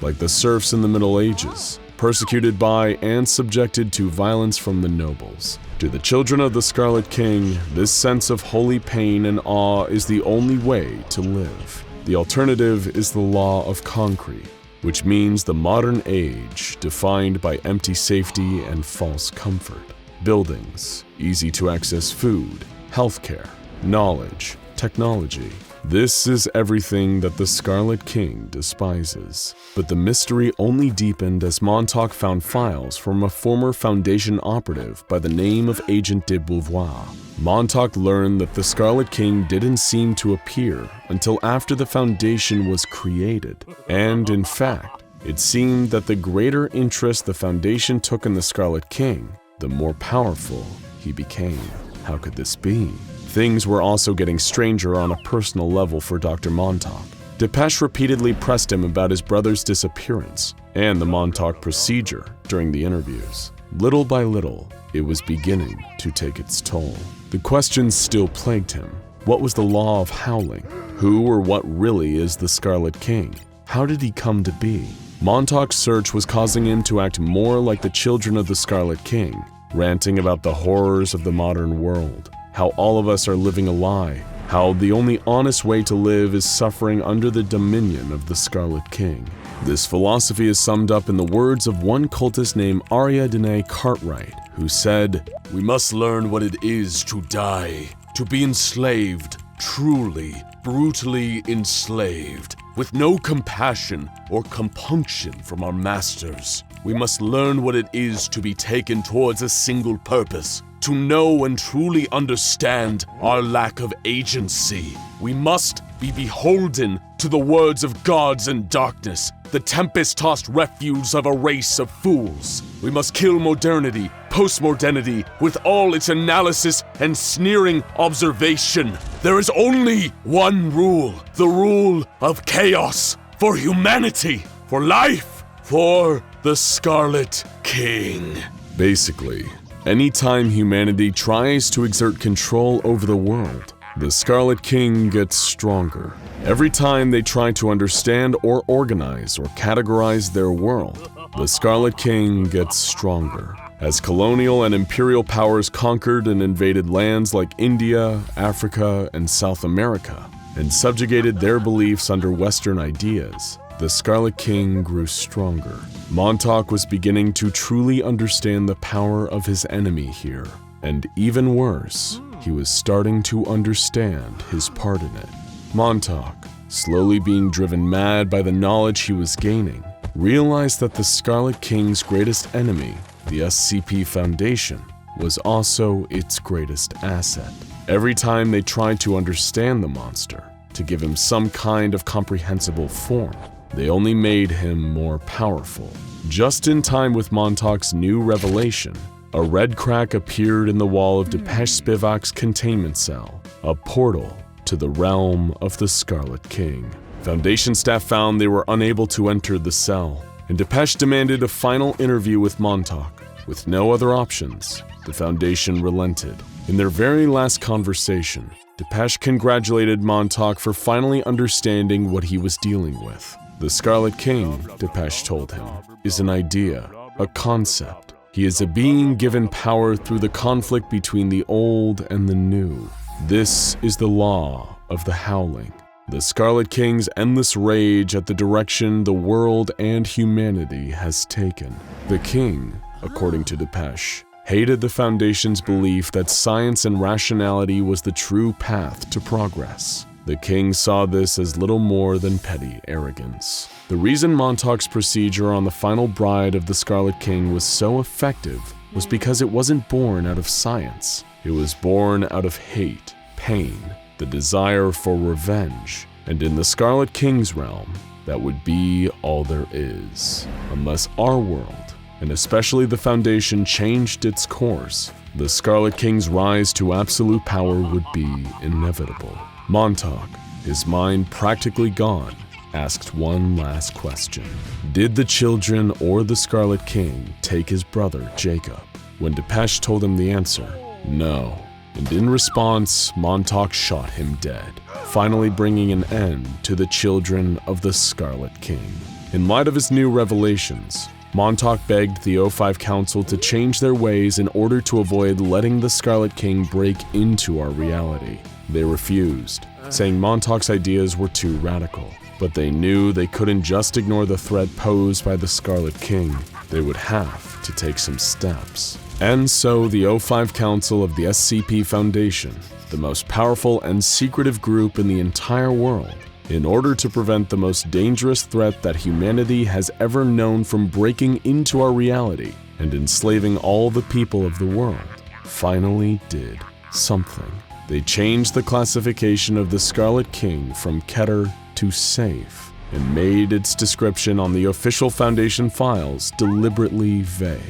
Like the serfs in the Middle Ages, persecuted by and subjected to violence from the nobles. To the Children of the Scarlet King, this sense of holy pain and awe is the only way to live. The alternative is the law of concrete, which means the modern age defined by empty safety and false comfort. Buildings, easy-to-access food, healthcare, knowledge, technology. This is everything that the Scarlet King despises. But the mystery only deepened as Montauk found files from a former Foundation operative by the name of Agent de Beauvoir. Montauk learned that the Scarlet King didn't seem to appear until after the Foundation was created. And in fact, it seemed that the greater interest the Foundation took in the Scarlet King, the more powerful he became. How could this be? Things were also getting stranger on a personal level for Dr. Montauk. Depeche repeatedly pressed him about his brother's disappearance and the Montauk procedure during the interviews. Little by little, it was beginning to take its toll. The questions still plagued him. What was the law of howling? Who or what really is the Scarlet King? How did he come to be? Montauk's search was causing him to act more like the Children of the Scarlet King, ranting about the horrors of the modern world, how all of us are living a lie, how the only honest way to live is suffering under the dominion of the Scarlet King. This philosophy is summed up in the words of one cultist named Ariadne Cartwright, who said, "We must learn what it is to die, to be enslaved, truly, brutally enslaved, with no compassion or compunction from our masters. We must learn what it is to be taken towards a single purpose, to know and truly understand our lack of agency. We must be beholden to the words of gods and darkness, the tempest-tossed refuse of a race of fools. We must kill modernity, postmodernity, with all its analysis and sneering observation. There is only one rule, the rule of chaos, for humanity, for life, for the Scarlet King." Basically, anytime humanity tries to exert control over the world, the Scarlet King gets stronger. Every time they try to understand or organize or categorize their world, the Scarlet King gets stronger. As colonial and imperial powers conquered and invaded lands like India, Africa, and South America, and subjugated their beliefs under Western ideas, the Scarlet King grew stronger. Montauk was beginning to truly understand the power of his enemy here. And even worse, he was starting to understand his part in it. Montauk, slowly being driven mad by the knowledge he was gaining, realized that the Scarlet King's greatest enemy, the SCP Foundation, was also its greatest asset. Every time they tried to understand the monster, to give him some kind of comprehensible form, they only made him more powerful. Just in time with Montauk's new revelation, a red crack appeared in the wall of Depeche Spivak's containment cell, a portal to the realm of the Scarlet King. Foundation staff found they were unable to enter the cell, and Depeche demanded a final interview with Montauk. With no other options, the Foundation relented. In their very last conversation, Depeche congratulated Montauk for finally understanding what he was dealing with. The Scarlet King, Depeche told him, is an idea, a concept. He is a being given power through the conflict between the old and the new. This is the law of the Howling. The Scarlet King's endless rage at the direction the world and humanity has taken. The King, according to Depeche, hated the Foundation's belief that science and rationality was the true path to progress. The King saw this as little more than petty arrogance. The reason Montauk's procedure on the final bride of the Scarlet King was so effective was because it wasn't born out of science. It was born out of hate, pain, the desire for revenge, and in the Scarlet King's realm, that would be all there is. Unless our world, and especially the Foundation, changed its course, the Scarlet King's rise to absolute power would be inevitable. Montauk, his mind practically gone, asked one last question. Did the children or the Scarlet King take his brother, Jacob? When Depeche told him the answer, no. And in response, Montauk shot him dead, finally bringing an end to the children of the Scarlet King. In light of his new revelations, Montauk begged the O5 Council to change their ways in order to avoid letting the Scarlet King break into our reality. They refused, saying Montauk's ideas were too radical. But they knew they couldn't just ignore the threat posed by the Scarlet King. They would have to take some steps. And so the O5 Council of the SCP Foundation, the most powerful and secretive group in the entire world, in order to prevent the most dangerous threat that humanity has ever known from breaking into our reality and enslaving all the people of the world, finally did something. They changed the classification of the Scarlet King from Keter to Safe, and made its description on the official Foundation files deliberately vague.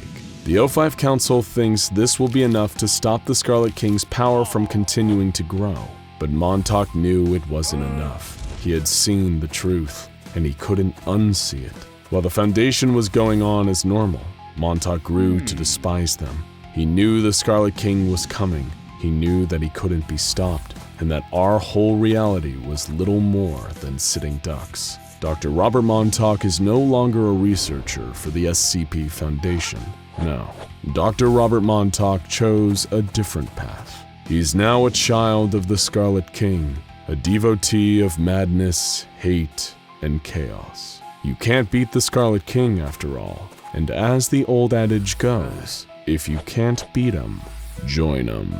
The O5 Council thinks this will be enough to stop the Scarlet King's power from continuing to grow, but Montauk knew it wasn't enough. He had seen the truth, and he couldn't unsee it. While the Foundation was going on as normal, Montauk grew to despise them. He knew the Scarlet King was coming. He knew that he couldn't be stopped, and that our whole reality was little more than sitting ducks. Dr. Robert Montauk is no longer a researcher for the SCP Foundation. No, Dr. Robert Montauk chose a different path. He's now a child of the Scarlet King, a devotee of madness, hate, and chaos. You can't beat the Scarlet King after all, and as the old adage goes, if you can't beat him, join him.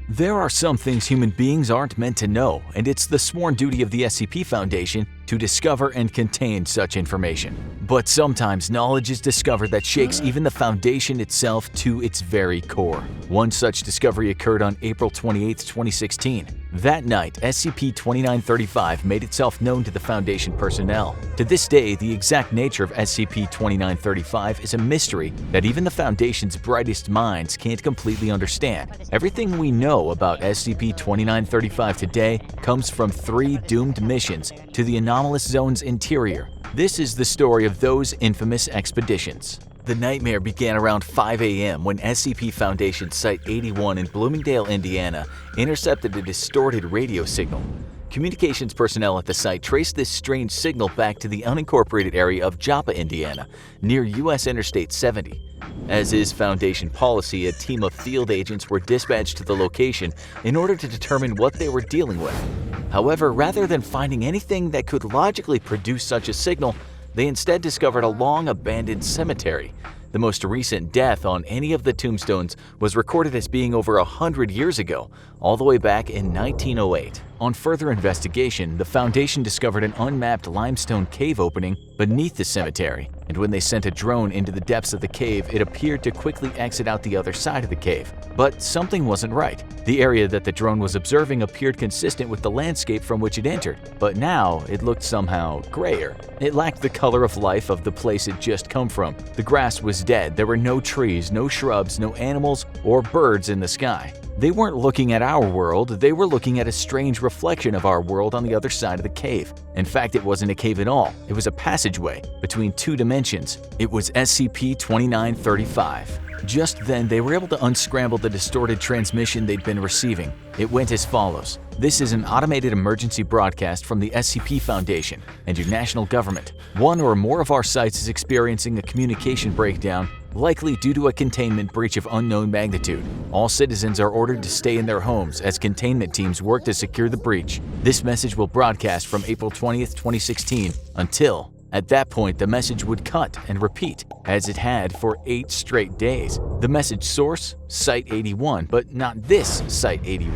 There are some things human beings aren't meant to know, and it's the sworn duty of the SCP Foundation to discover and contain such information. But sometimes knowledge is discovered that shakes even the Foundation itself to its very core. One such discovery occurred on April 28, 2016. That night, SCP-2935 made itself known to the Foundation personnel. To this day, the exact nature of SCP-2935 is a mystery that even the Foundation's brightest minds can't completely understand. Everything we know about SCP-2935 today comes from 3 doomed missions to the anomalous zone's interior. This is the story of those infamous expeditions. The nightmare began around 5 a.m. when SCP Foundation Site-81 in Bloomingdale, Indiana, intercepted a distorted radio signal. Communications personnel at the site traced this strange signal back to the unincorporated area of Joppa, Indiana, near U.S. Interstate 70. As is Foundation policy, a team of field agents were dispatched to the location in order to determine what they were dealing with. However, rather than finding anything that could logically produce such a signal, they instead discovered a long abandoned cemetery. The most recent death on any of the tombstones was recorded as being over 100 years ago, all the way back in 1908. On further investigation, the Foundation discovered an unmapped limestone cave opening beneath the cemetery, and when they sent a drone into the depths of the cave, it appeared to quickly exit out the other side of the cave. But something wasn't right. The area that the drone was observing appeared consistent with the landscape from which it entered, but now it looked somehow grayer. It lacked the color of life of the place it just come from. The grass was dead, there were no trees, no shrubs, no animals or birds in the sky. They weren't looking at our world, they were looking at a strange reflection of our world on the other side of the cave. In fact, it wasn't a cave at all, it was a passageway between two dimensions. It was SCP-2935. Just then, they were able to unscramble the distorted transmission they'd been receiving. It went as follows. This is an automated emergency broadcast from the SCP Foundation and your national government. One or more of our sites is experiencing a communication breakdown, likely due to a containment breach of unknown magnitude. All citizens are ordered to stay in their homes as containment teams work to secure the breach. This message will broadcast from April 20th, 2016 until… At that point, the message would cut and repeat, as it had for 8 straight days. The message source? Site 81, but not this Site 81.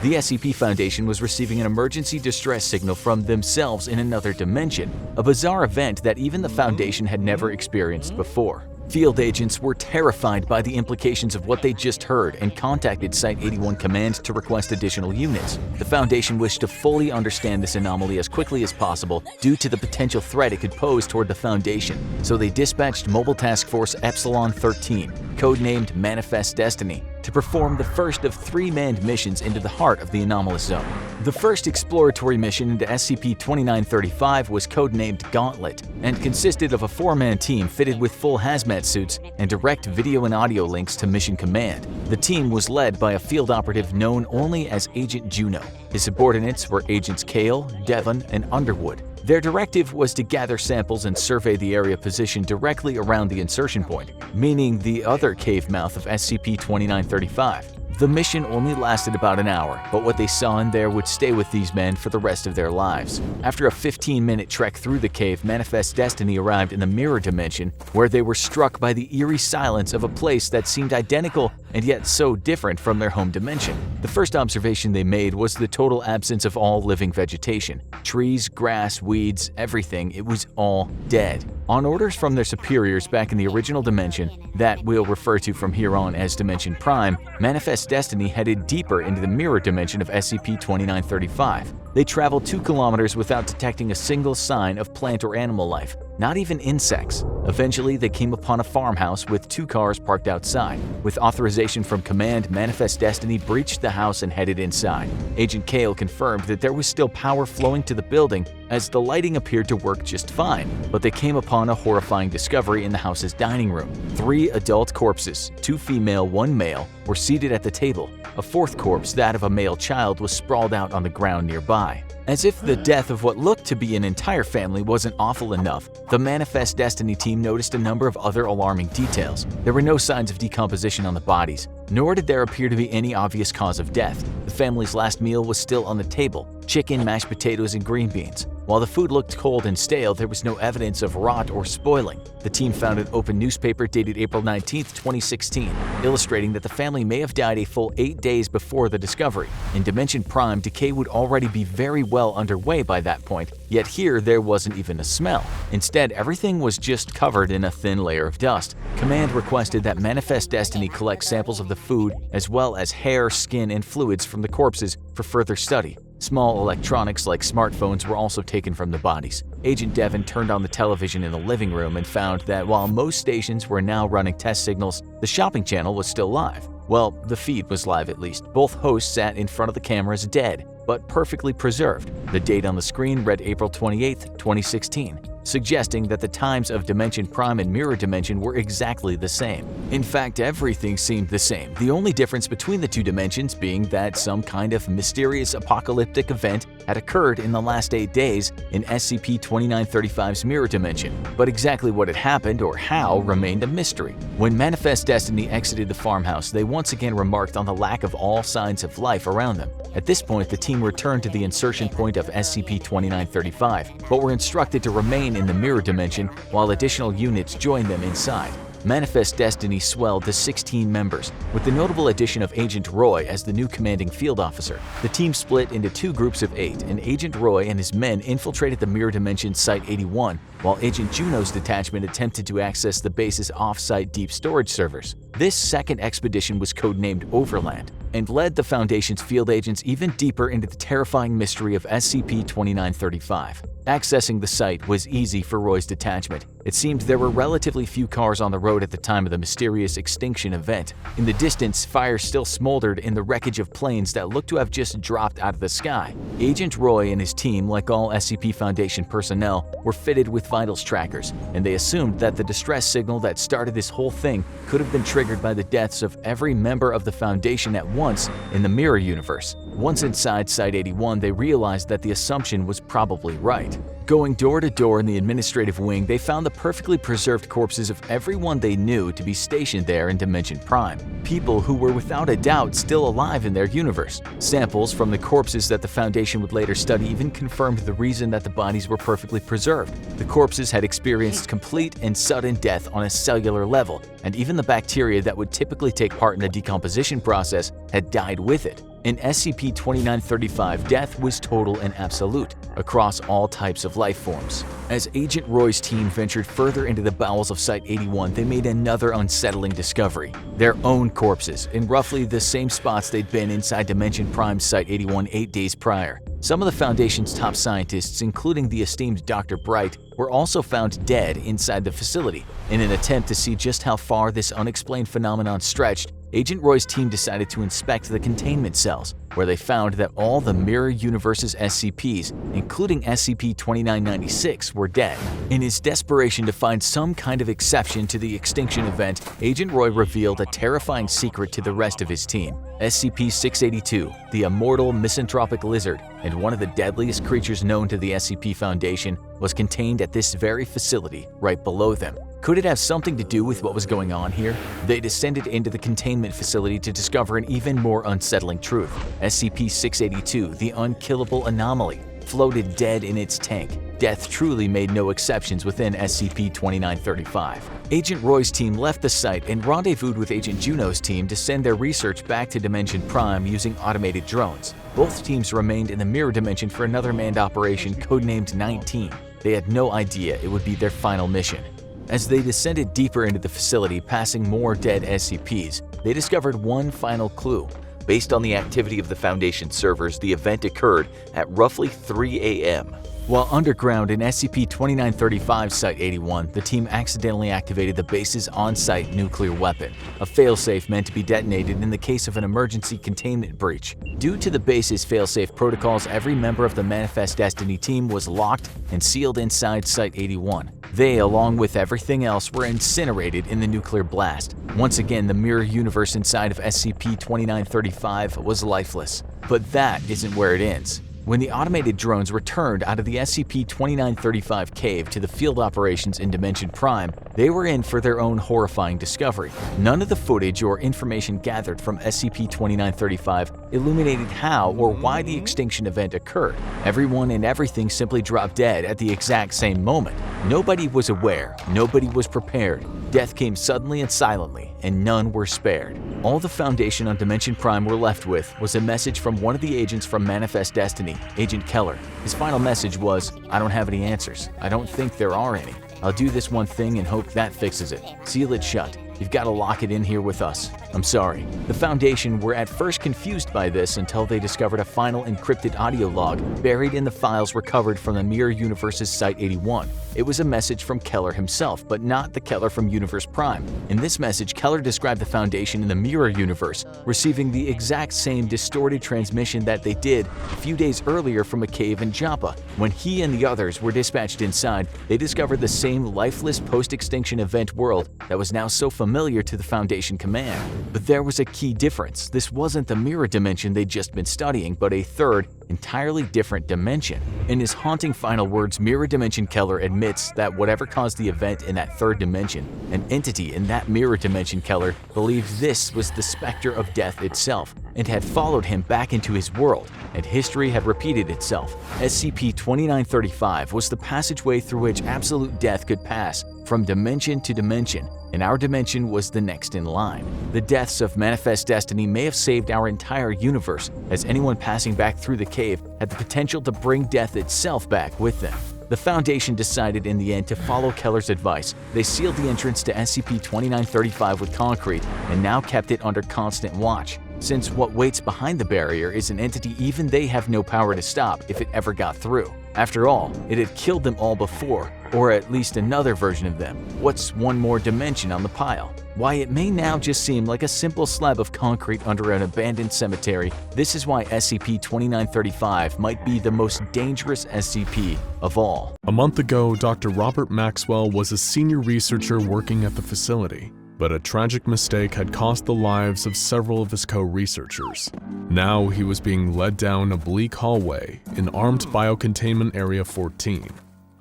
The SCP Foundation was receiving an emergency distress signal from themselves in another dimension, a bizarre event that even the Foundation had never experienced before. Field agents were terrified by the implications of what they just heard and contacted Site 81 Command to request additional units. The Foundation wished to fully understand this anomaly as quickly as possible due to the potential threat it could pose toward the Foundation, so they dispatched Mobile Task Force Epsilon 13, codenamed Manifest Destiny, to perform the first of 3 manned missions into the heart of the anomalous zone. The first exploratory mission into SCP-2935 was codenamed Gauntlet and consisted of a 4-man team fitted with full hazmat suits and direct video and audio links to Mission Command. The team was led by a field operative known only as Agent Juno. His subordinates were Agents Kale, Devon, and Underwood. Their directive was to gather samples and survey the area positioned directly around the insertion point, meaning the other cave mouth of SCP-2935. The mission only lasted about an hour, but what they saw in there would stay with these men for the rest of their lives. After a 15-minute trek through the cave, Manifest Destiny arrived in the mirror dimension, where they were struck by the eerie silence of a place that seemed identical and yet so different from their home dimension. The first observation they made was the total absence of all living vegetation. Trees, grass, weeds, everything, it was all dead. On orders from their superiors back in the original dimension, that we'll refer to from here on as Dimension Prime, Manifest Destiny headed deeper into the mirror dimension of SCP-2935. They traveled 2 kilometers without detecting a single sign of plant or animal life, not even insects. Eventually, they came upon a farmhouse with 2 cars parked outside. With authorization from Command, Manifest Destiny breached the house and headed inside. Agent Kale confirmed that there was still power flowing to the building as the lighting appeared to work just fine, but they came upon a horrifying discovery in the house's dining room. 3 adult corpses, 2 female, 1 male, were seated at the table. A 4th corpse, that of a male child, was sprawled out on the ground nearby. As if the death of what looked to be an entire family wasn't awful enough, the Manifest Destiny team noticed a number of other alarming details. There were no signs of decomposition on the bodies, nor did there appear to be any obvious cause of death. The family's last meal was still on the table: chicken, mashed potatoes, and green beans. While the food looked cold and stale, there was no evidence of rot or spoiling. The team found an open newspaper dated April 19, 2016, illustrating that the family may have died a full 8 days before the discovery. In Dimension Prime, decay would already be very well underway by that point, yet here there wasn't even a smell. Instead, everything was just covered in a thin layer of dust. Command requested that Manifest Destiny collect samples of the food as well as hair, skin, and fluids from the corpses for further study. Small electronics like smartphones were also taken from the bodies. Agent Devon turned on the television in the living room and found that while most stations were now running test signals, the shopping channel was still live. Well, the feed was live at least. Both hosts sat in front of the cameras dead, but perfectly preserved. The date on the screen read April 28, 2016. Suggesting that the times of Dimension Prime and Mirror Dimension were exactly the same. In fact, everything seemed the same, the only difference between the 2 dimensions being that some kind of mysterious apocalyptic event had occurred in the last 8 days in SCP-2935's mirror dimension, but exactly what had happened or how remained a mystery. When Manifest Destiny exited the farmhouse, they once again remarked on the lack of all signs of life around them. At this point, the team returned to the insertion point of SCP-2935, but were instructed to remain in the mirror dimension while additional units joined them inside. Manifest Destiny swelled to 16 members, with the notable addition of Agent Roy as the new commanding field officer. The team split into 2 groups of 8, and Agent Roy and his men infiltrated the Mirror Dimension Site-81, while Agent Juno's detachment attempted to access the base's off-site deep storage servers. This second expedition was codenamed Overland, and led the Foundation's field agents even deeper into the terrifying mystery of SCP-2935. Accessing the site was easy for Roy's detachment. It seemed there were relatively few cars on the road at the time of the mysterious extinction event. In the distance, fire still smoldered in the wreckage of planes that looked to have just dropped out of the sky. Agent Roy and his team, like all SCP Foundation personnel, were fitted with vitals trackers, and they assumed that the distress signal that started this whole thing could have been triggered by the deaths of every member of the Foundation at once in the Mirror Universe. Once inside Site-81, they realized that the assumption was probably right. Going door to door in the administrative wing, they found the perfectly preserved corpses of everyone they knew to be stationed there in Dimension Prime. People who were without a doubt still alive in their universe. Samples from the corpses that the Foundation would later study even confirmed the reason that the bodies were perfectly preserved. The corpses had experienced complete and sudden death on a cellular level, and even the bacteria that would typically take part in the decomposition process had died with it. In SCP-2935, death was total and absolute, across all types of life forms. As Agent Roy's team ventured further into the bowels of Site-81, they made another unsettling discovery. Their own corpses, in roughly the same spots they'd been inside Dimension Prime's Site-81 8 days prior. Some of the Foundation's top scientists, including the esteemed Dr. Bright, were also found dead inside the facility. In an attempt to see just how far this unexplained phenomenon stretched, Agent Roy's team decided to inspect the containment cells, where they found that all the Mirror Universe's SCPs, including SCP-2996, were dead. In his desperation to find some kind of exception to the extinction event, Agent Roy revealed a terrifying secret to the rest of his team. SCP-682, the immortal misanthropic lizard and one of the deadliest creatures known to the SCP Foundation, was contained at this very facility right below them. Could it have something to do with what was going on here? They descended into the containment facility to discover an even more unsettling truth. SCP-682, the unkillable anomaly, floated dead in its tank. Death truly made no exceptions within SCP-2935. Agent Roy's team left the site and rendezvoused with Agent Juno's team to send their research back to Dimension Prime using automated drones. Both teams remained in the Mirror Dimension for another manned operation codenamed 19. They had no idea it would be their final mission. As they descended deeper into the facility, passing more dead SCPs, they discovered one final clue. Based on the activity of the Foundation servers, the event occurred at roughly 3 a.m. While underground in SCP-2935 Site-81, the team accidentally activated the base's on-site nuclear weapon, a failsafe meant to be detonated in the case of an emergency containment breach. Due to the base's failsafe protocols, every member of the Manifest Destiny team was locked and sealed inside Site-81. They, along with everything else, were incinerated in the nuclear blast. Once again, the mirror universe inside of SCP-2935 was lifeless. But that isn't where it ends. When the automated drones returned out of the SCP-2935 cave to the field operations in Dimension Prime, they were in for their own horrifying discovery. None of the footage or information gathered from SCP-2935 illuminated how or why the extinction event occurred. Everyone and everything simply dropped dead at the exact same moment. Nobody was aware, nobody was prepared. Death came suddenly and silently, and none were spared. All the Foundation on Dimension Prime were left with was a message from one of the agents from Manifest Destiny, Agent Keller. His final message was, "I don't have any answers. I don't think there are any. I'll do this one thing and hope that fixes it. Seal it shut. You've got to lock it in here with us. I'm sorry." The Foundation were at first confused by this until they discovered a final encrypted audio log buried in the files recovered from the Mirror Universe's Site-81. It was a message from Keller himself, but not the Keller from Universe Prime. In this message, Keller described the Foundation in the Mirror Universe receiving the exact same distorted transmission that they did a few days earlier from a cave in Joppa. When he and the others were dispatched inside, they discovered the same lifeless post-extinction event world that was now so familiar familiar to the Foundation command. But there was a key difference. This wasn't the mirror dimension they'd just been studying, but a third, entirely different dimension. In his haunting final words, Mirror Dimension Keller admits that whatever caused the event in that third dimension, an entity in that mirror dimension Keller believed this was the specter of death itself and had followed him back into his world, and history had repeated itself. SCP-2935 was the passageway through which absolute death could pass from dimension to dimension, and our dimension was the next in line. The deaths of Manifest Destiny may have saved our entire universe, as anyone passing back through the cave had the potential to bring death itself back with them. The Foundation decided in the end to follow Keller's advice. They sealed the entrance to SCP-2935 with concrete and now kept it under constant watch, since what waits behind the barrier is an entity even they have no power to stop if it ever got through. After all, it had killed them all before, or at least another version of them. What's one more dimension on the pile? Why, it may now just seem like a simple slab of concrete under an abandoned cemetery. This is why SCP-2935 might be the most dangerous SCP of all. A month ago, Dr. Robert Maxwell was a senior researcher working at the facility, but a tragic mistake had cost the lives of several of his co-researchers. Now he was being led down a bleak hallway in Armed Biocontainment Area 14,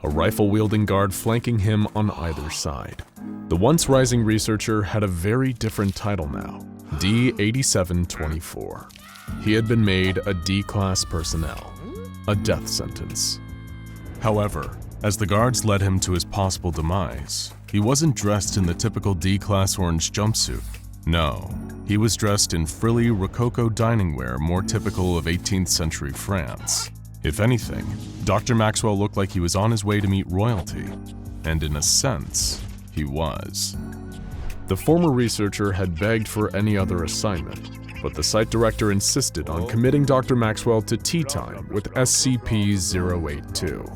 a rifle-wielding guard flanking him on either side. The once rising researcher had a very different title now, D-8724. He had been made a D-class personnel, a death sentence. However, as the guards led him to his possible demise, he wasn't dressed in the typical D-class orange jumpsuit. No, he was dressed in frilly Rococo dining wear more typical of 18th century France. If anything, Dr. Maxwell looked like he was on his way to meet royalty, and in a sense, he was. The former researcher had begged for any other assignment, but the site director insisted on committing Dr. Maxwell to tea time with SCP-082.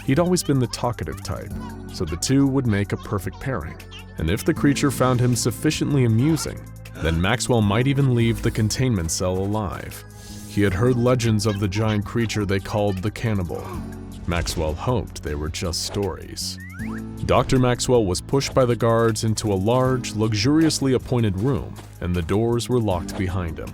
He'd always been the talkative type, so the two would make a perfect pairing. And if the creature found him sufficiently amusing, then Maxwell might even leave the containment cell alive. He had heard legends of the giant creature they called the Cannibal. Maxwell hoped they were just stories. Dr. Maxwell was pushed by the guards into a large, luxuriously appointed room, and the doors were locked behind him.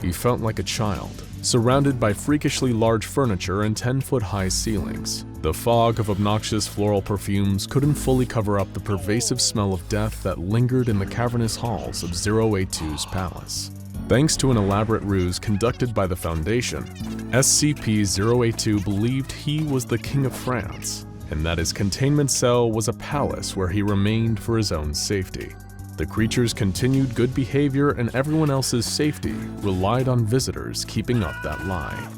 He felt like a child, surrounded by freakishly large furniture and 10-foot-high ceilings. The fog of obnoxious floral perfumes couldn't fully cover up the pervasive smell of death that lingered in the cavernous halls of 082's palace. Thanks to an elaborate ruse conducted by the Foundation, SCP-082 believed he was the King of France, and that his containment cell was a palace where he remained for his own safety. The creature's continued good behavior and everyone else's safety relied on visitors keeping up that lie.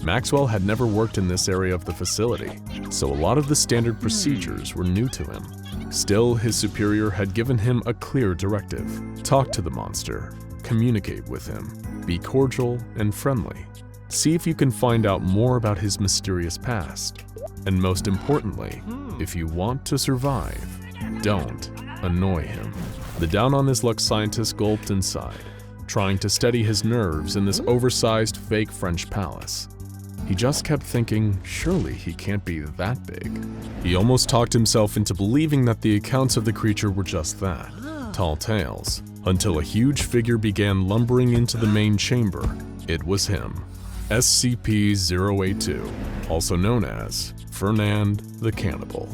Maxwell had never worked in this area of the facility, so a lot of the standard procedures were new to him. Still, his superior had given him a clear directive: talk to the monster, communicate with him, be cordial and friendly. See if you can find out more about his mysterious past. And most importantly, if you want to survive, don't annoy him. The down-on-his-luck scientist gulped inside, trying to steady his nerves in this oversized fake French palace. He just kept thinking, surely he can't be that big. He almost talked himself into believing that the accounts of the creature were just that, tall tales, until a huge figure began lumbering into the main chamber. It was him, SCP-082, also known as Fernand the Cannibal.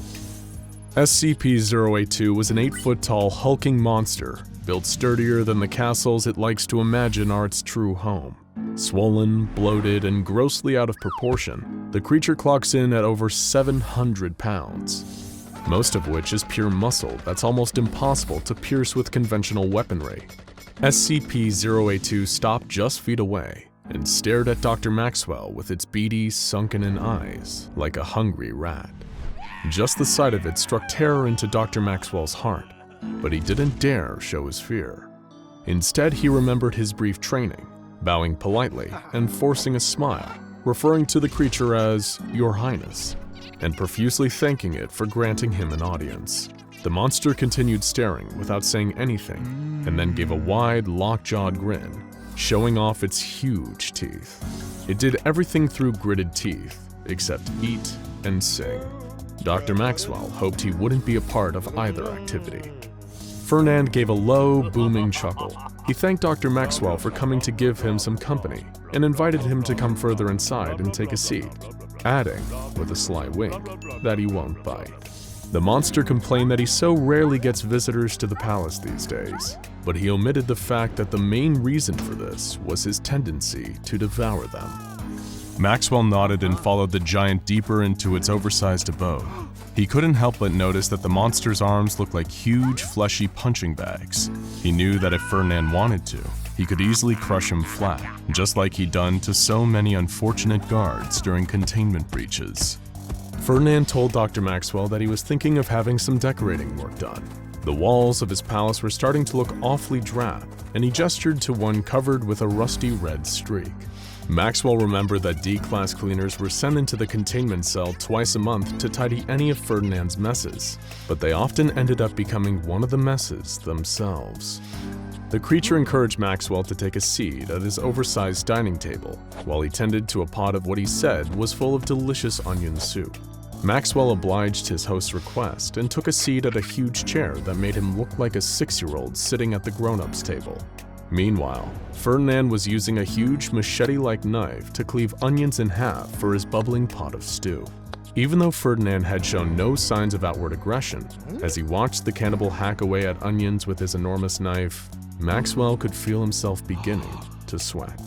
SCP-082 was an 8-foot-tall hulking monster, built sturdier than the castles it likes to imagine are its true home. Swollen, bloated, and grossly out of proportion, the creature clocks in at over 700 pounds, most of which is pure muscle that's almost impossible to pierce with conventional weaponry. SCP-082 stopped just feet away and stared at Dr. Maxwell with its beady, sunken-in eyes like a hungry rat. Just the sight of it struck terror into Dr. Maxwell's heart, but he didn't dare show his fear. Instead, he remembered his brief training, bowing politely and forcing a smile, referring to the creature as Your Highness, and profusely thanking it for granting him an audience. The monster continued staring without saying anything, and then gave a wide, lockjawed grin, showing off its huge teeth. It did everything through gritted teeth, except eat and sing. Dr. Maxwell hoped he wouldn't be a part of either activity. Fernand gave a low, booming chuckle. He thanked Dr. Maxwell for coming to give him some company and invited him to come further inside and take a seat, adding, with a sly wink, that he won't bite. The monster complained that he so rarely gets visitors to the palace these days, but he omitted the fact that the main reason for this was his tendency to devour them. Maxwell nodded and followed the giant deeper into its oversized abode. He couldn't help but notice that the monster's arms looked like huge, fleshy punching bags. He knew that if Fernand wanted to, he could easily crush him flat, just like he'd done to so many unfortunate guards during containment breaches. Fernand told Dr. Maxwell that he was thinking of having some decorating work done. The walls of his palace were starting to look awfully drab, and he gestured to one covered with a rusty red streak. Maxwell remembered that D-class cleaners were sent into the containment cell twice a month to tidy any of Fernand's messes, but they often ended up becoming one of the messes themselves. The creature encouraged Maxwell to take a seat at his oversized dining table, while he tended to a pot of what he said was full of delicious onion soup. Maxwell obliged his host's request and took a seat at a huge chair that made him look like a 6-year-old sitting at the grown-ups table. Meanwhile, Fernand was using a huge machete-like knife to cleave onions in half for his bubbling pot of stew. Even though Fernand had shown no signs of outward aggression, as he watched the cannibal hack away at onions with his enormous knife, Maxwell could feel himself beginning to sweat.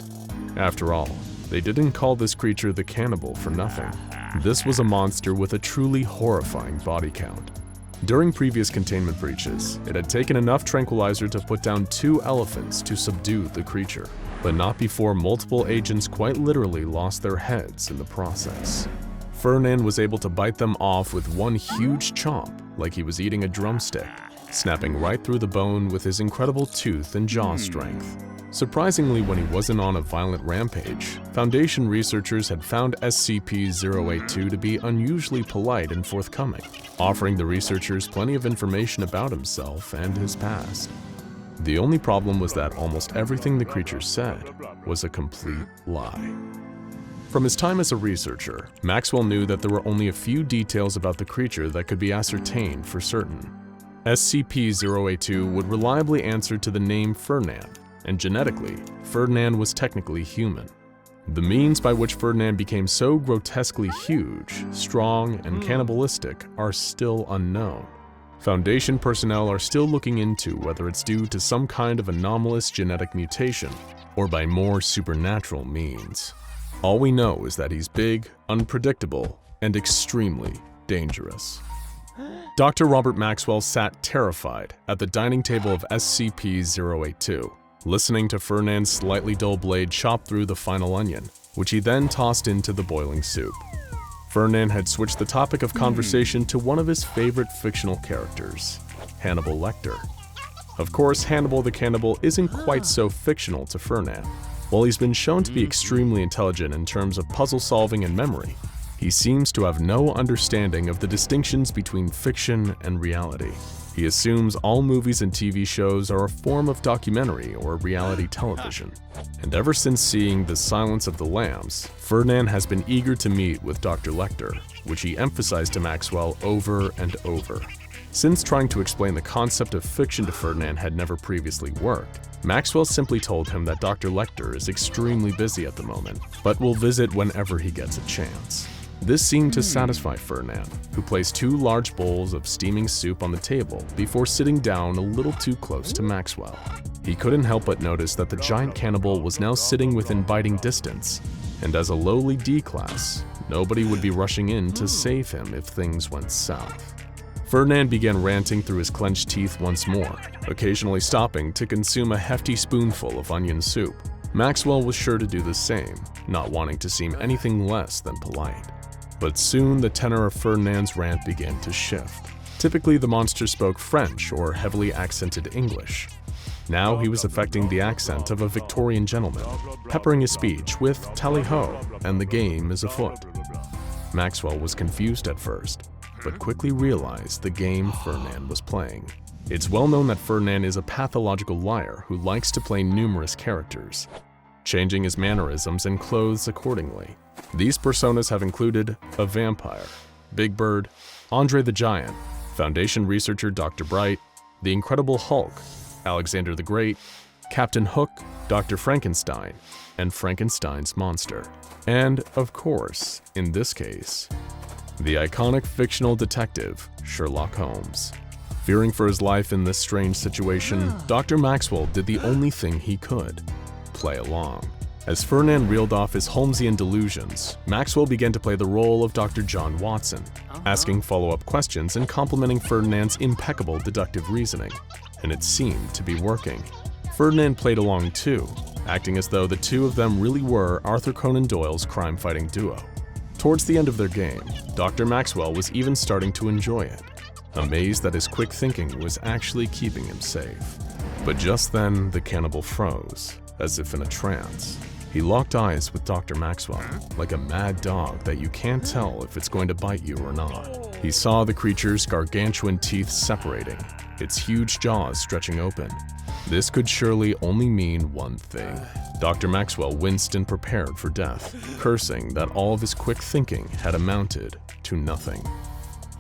After all, they didn't call this creature the cannibal for nothing. This was a monster with a truly horrifying body count. During previous containment breaches, it had taken enough tranquilizer to put down 2 elephants to subdue the creature, but not before multiple agents quite literally lost their heads in the process. Fernand was able to bite them off with one huge chomp like he was eating a drumstick, snapping right through the bone with his incredible tooth and jaw strength. Surprisingly, when he wasn't on a violent rampage, Foundation researchers had found SCP-082 to be unusually polite and forthcoming, offering the researchers plenty of information about himself and his past. The only problem was that almost everything the creature said was a complete lie. From his time as a researcher, Maxwell knew that there were only a few details about the creature that could be ascertained for certain. SCP-082 would reliably answer to the name Fernand, and genetically, Fernand was technically human. The means by which Fernand became so grotesquely huge, strong, and cannibalistic are still unknown. Foundation personnel are still looking into whether it's due to some kind of anomalous genetic mutation, or by more supernatural means. All we know is that he's big, unpredictable, and extremely dangerous. Dr. Robert Maxwell sat terrified at the dining table of SCP-082, listening to Fernand's slightly dull blade chop through the final onion, which he then tossed into the boiling soup. Fernand had switched the topic of conversation to one of his favorite fictional characters, Hannibal Lecter. Of course, Hannibal the Cannibal isn't quite so fictional to Fernand. While he's been shown to be extremely intelligent in terms of puzzle solving and memory, he seems to have no understanding of the distinctions between fiction and reality. He assumes all movies and TV shows are a form of documentary or reality television. And ever since seeing The Silence of the Lambs, Fernand has been eager to meet with Dr. Lecter, which he emphasized to Maxwell over and over. Since trying to explain the concept of fiction to Fernand had never previously worked, Maxwell simply told him that Dr. Lecter is extremely busy at the moment, but will visit whenever he gets a chance. This seemed to satisfy Fernand, who placed 2 large bowls of steaming soup on the table before sitting down a little too close to Maxwell. He couldn't help but notice that the giant cannibal was now sitting within biting distance, and as a lowly D-class, nobody would be rushing in to save him if things went south. Fernand began ranting through his clenched teeth once more, occasionally stopping to consume a hefty spoonful of onion soup. Maxwell was sure to do the same, not wanting to seem anything less than polite. But soon the tenor of Fernand's rant began to shift. Typically the monster spoke French or heavily accented English. Now he was affecting the accent of a Victorian gentleman, peppering his speech with tally-ho and the game is afoot. Maxwell was confused at first, but quickly realized the game Fernand was playing. It's well known that Fernand is a pathological liar who likes to play numerous characters, changing his mannerisms and clothes accordingly. These personas have included a vampire, Big Bird, Andre the Giant, Foundation researcher Dr. Bright, the Incredible Hulk, Alexander the Great, Captain Hook, Dr. Frankenstein, and Frankenstein's monster. And, of course, in this case, the iconic fictional detective, Sherlock Holmes. Fearing for his life in this strange situation, Dr. Maxwell did the only thing he could: play along. As Fernand reeled off his Holmesian delusions, Maxwell began to play the role of Dr. John Watson, asking follow-up questions and complimenting Fernand's impeccable deductive reasoning. And it seemed to be working. Fernand played along too, acting as though the two of them really were Arthur Conan Doyle's crime-fighting duo. Towards the end of their game, Dr. Maxwell was even starting to enjoy it, amazed that his quick thinking was actually keeping him safe. But just then, the cannibal froze, as if in a trance. He locked eyes with Dr. Maxwell, like a mad dog that you can't tell if it's going to bite you or not. He saw the creature's gargantuan teeth separating, its huge jaws stretching open. This could surely only mean one thing. Dr. Maxwell winced and prepared for death, cursing that all of his quick thinking had amounted to nothing.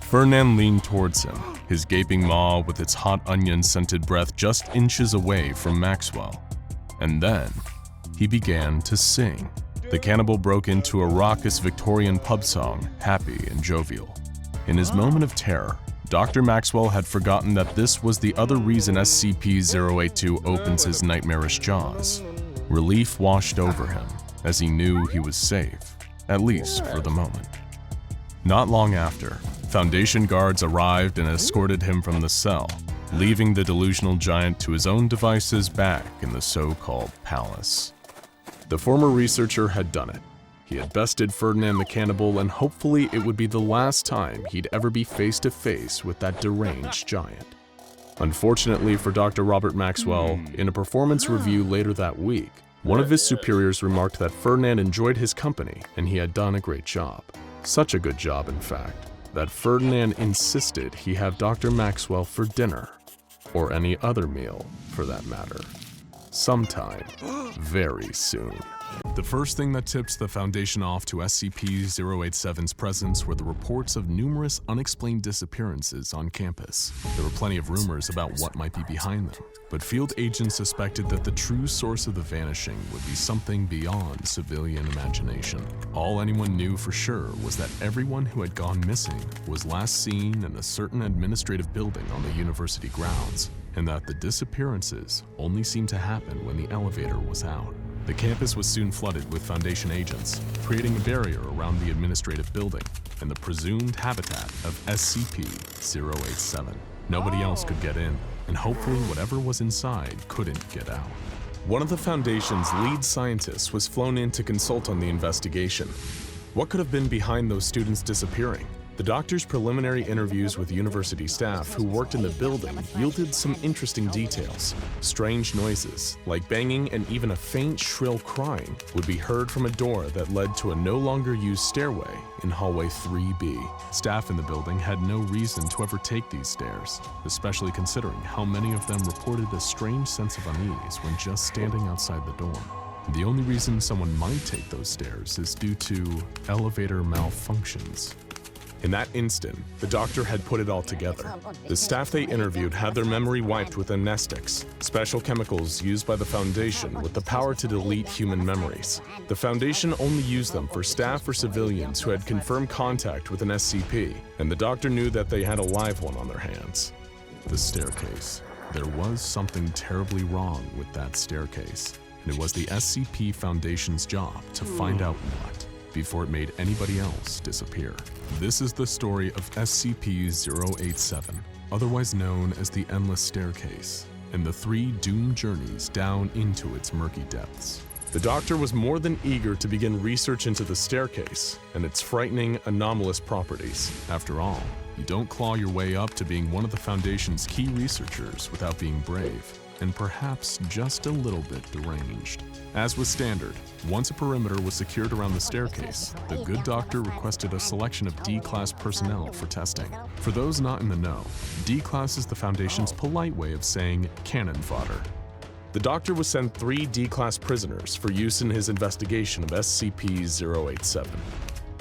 Fernand leaned towards him, his gaping maw with its hot onion-scented breath just inches away from Maxwell. And then, he began to sing. The cannibal broke into a raucous Victorian pub song, happy and jovial. In his moment of terror, Dr. Maxwell had forgotten that this was the other reason SCP-082 opens his nightmarish jaws. Relief washed over him, as he knew he was safe, at least for the moment. Not long after, Foundation guards arrived and escorted him from the cell, leaving the delusional giant to his own devices back in the so-called palace. The former researcher had done it. He had bested Fernand the Cannibal, and hopefully it would be the last time he'd ever be face to face with that deranged giant. Unfortunately for Dr. Robert Maxwell, in a performance review later that week, one of his superiors remarked that Fernand enjoyed his company and he had done a great job. Such a good job, in fact, that Fernand insisted he have Dr. Maxwell for dinner, or any other meal for that matter, sometime very soon. The first thing that tips the Foundation off to SCP-087's presence were the reports of numerous unexplained disappearances on campus. There were plenty of rumors about what might be behind them, but field agents suspected that the true source of the vanishing would be something beyond civilian imagination. All anyone knew for sure was that everyone who had gone missing was last seen in a certain administrative building on the university grounds, and that the disappearances only seemed to happen when the elevator was out. The campus was soon flooded with Foundation agents, creating a barrier around the administrative building and the presumed habitat of SCP-087. Nobody else could get in, and hopefully whatever was inside couldn't get out. One of the Foundation's lead scientists was flown in to consult on the investigation. What could have been behind those students disappearing? The doctor's preliminary interviews with university staff who worked in the building yielded some interesting details. Strange noises, like banging and even a faint, shrill crying, would be heard from a door that led to a no longer used stairway in hallway 3B. Staff in the building had no reason to ever take these stairs, especially considering how many of them reported a strange sense of unease when just standing outside the dorm. The only reason someone might take those stairs is due to elevator malfunctions. In that instant, the doctor had put it all together. The staff they interviewed had their memory wiped with amnestics, special chemicals used by the Foundation with the power to delete human memories. The Foundation only used them for staff or civilians who had confirmed contact with an SCP, and the doctor knew that they had a live one on their hands. The staircase. There was something terribly wrong with that staircase, and it was the SCP Foundation's job to find out what, before it made anybody else disappear. This is the story of SCP-087, otherwise known as the Endless Staircase, and the 3 doomed journeys down into its murky depths. The doctor was more than eager to begin research into the staircase and its frightening, anomalous properties. After all, you don't claw your way up to being one of the Foundation's key researchers without being brave, and perhaps just a little bit deranged. As was standard, once a perimeter was secured around the staircase, the good doctor requested a selection of D-Class personnel for testing. For those not in the know, D-Class is the Foundation's polite way of saying cannon fodder. The doctor was sent 3 D-Class prisoners for use in his investigation of SCP-087.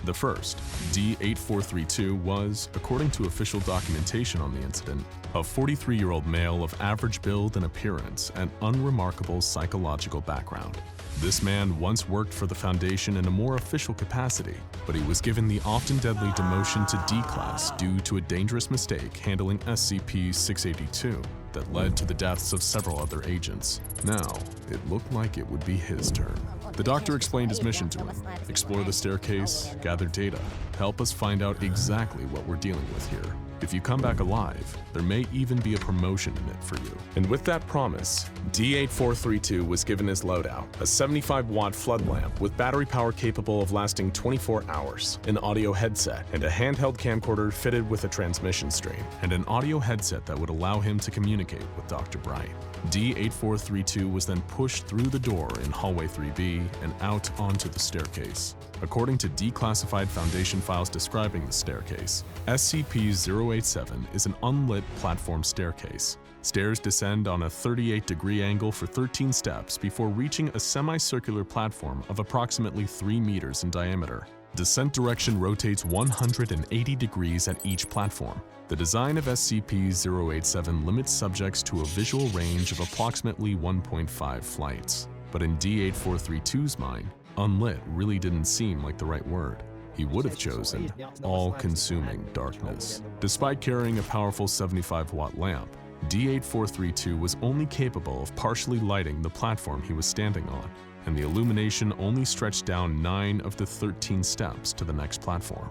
The first, D8432, was, according to official documentation on the incident, a 43-year-old male of average build and appearance and unremarkable psychological background. This man once worked for the Foundation in a more official capacity, but he was given the often deadly demotion to D-Class due to a dangerous mistake handling SCP-682 that led to the deaths of several other agents. Now, it looked like it would be his turn. The doctor explained his mission to him: explore the staircase, gather data, help us find out exactly what we're dealing with here. If you come back alive, there may even be a promotion in it for you. And with that promise, D8432 was given his loadout, a 75-watt flood lamp with battery power capable of lasting 24 hours, an audio headset, and a handheld camcorder fitted with a transmission stream, and an audio headset that would allow him to communicate with Dr. Bright. D8432 was then pushed through the door in hallway 3B and out onto the staircase. According to declassified Foundation files describing the staircase, SCP-087 is an unlit platform staircase. Stairs descend on a 38-degree angle for 13 steps before reaching a semicircular platform of approximately 3 meters in diameter. Descent direction rotates 180 degrees at each platform. The design of SCP-087 limits subjects to a visual range of approximately 1.5 flights. But in D8432's mind, unlit really didn't seem like the right word. He would have chosen all-consuming darkness. Despite carrying a powerful 75-watt lamp, D8432 was only capable of partially lighting the platform he was standing on, and the illumination only stretched down 9 of the 13 steps to the next platform.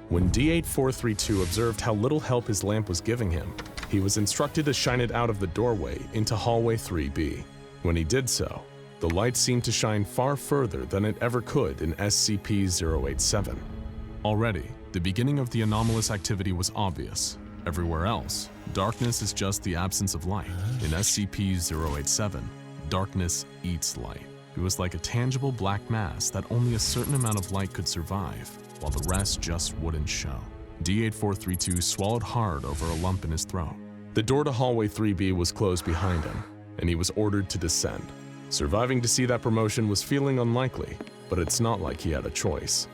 When D8432 observed how little help his lamp was giving him, he was instructed to shine it out of the doorway into hallway 3B. When he did so, the light seemed to shine far further than it ever could in SCP-087. Already, the beginning of the anomalous activity was obvious. Everywhere else, darkness is just the absence of light. In SCP-087, darkness eats light. It was like a tangible black mass that only a certain amount of light could survive, while the rest just wouldn't show. D8432 swallowed hard over a lump in his throat. The door to hallway 3B was closed behind him, and he was ordered to descend. Surviving to see that promotion was feeling unlikely, but it's not like he had a choice.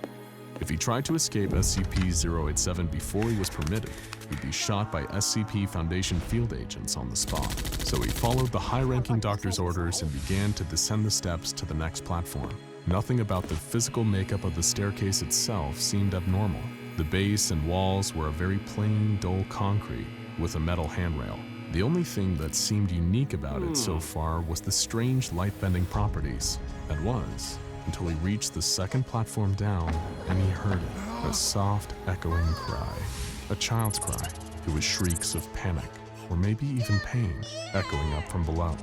If he tried to escape SCP-087 before he was permitted, he'd be shot by SCP Foundation field agents on the spot. So he followed the high-ranking doctor's orders and began to descend the steps to the next platform. Nothing about the physical makeup of the staircase itself seemed abnormal. The base and walls were a very plain, dull concrete with a metal handrail. The only thing that seemed unique about it so far was the strange light-bending properties. That was, until he reached the second platform down and he heard it, a soft, echoing cry. A child's cry. It was shrieks of panic, or maybe even pain, echoing up from below.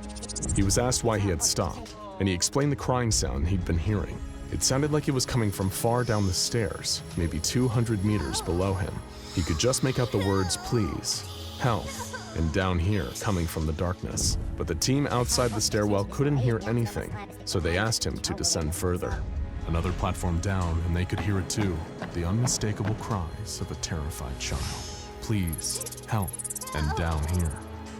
He was asked why he had stopped, and he explained the crying sound he'd been hearing. It sounded like it was coming from far down the stairs, maybe 200 meters below him. He could just make out the words "please," "help," and "down here" coming from the darkness. But the team outside the stairwell couldn't hear anything, so they asked him to descend further. Another platform down, and they could hear it too, the unmistakable cries of a terrified child. Please, help, and down here.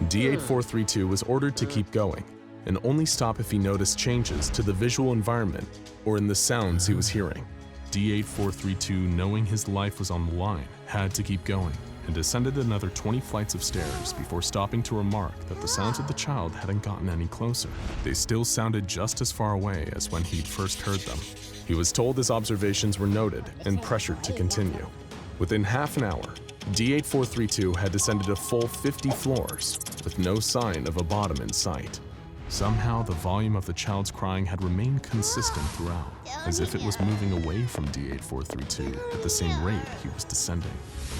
D8432 was ordered to keep going, and only stop if he noticed changes to the visual environment or in the sounds he was hearing. D8432, knowing his life was on the line, had to keep going, and descended another 20 flights of stairs before stopping to remark that the sounds of the child hadn't gotten any closer. They still sounded just as far away as when he'd first heard them. He was told his observations were noted and pressured to continue. Within half an hour, D8432 had descended a full 50 floors, with no sign of a bottom in sight. Somehow, the volume of the child's crying had remained consistent throughout, as if it was moving away from D8432 at the same rate he was descending.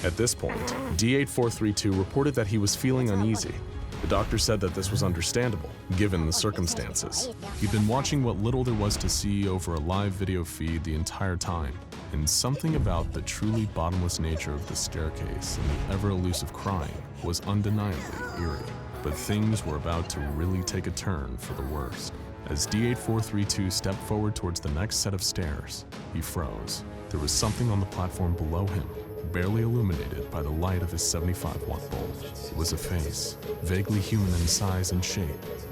At this point, D8432 reported that he was feeling uneasy. The doctor said that this was understandable, given the circumstances. He'd been watching what little there was to see over a live video feed the entire time, and something about the truly bottomless nature of the staircase and the ever-elusive crying was undeniably eerie. But things were about to really take a turn for the worst. As D8432 stepped forward towards the next set of stairs, he froze. There was something on the platform below him, barely illuminated by the light of his 75-watt bulb. It was a face, vaguely human in size and shape,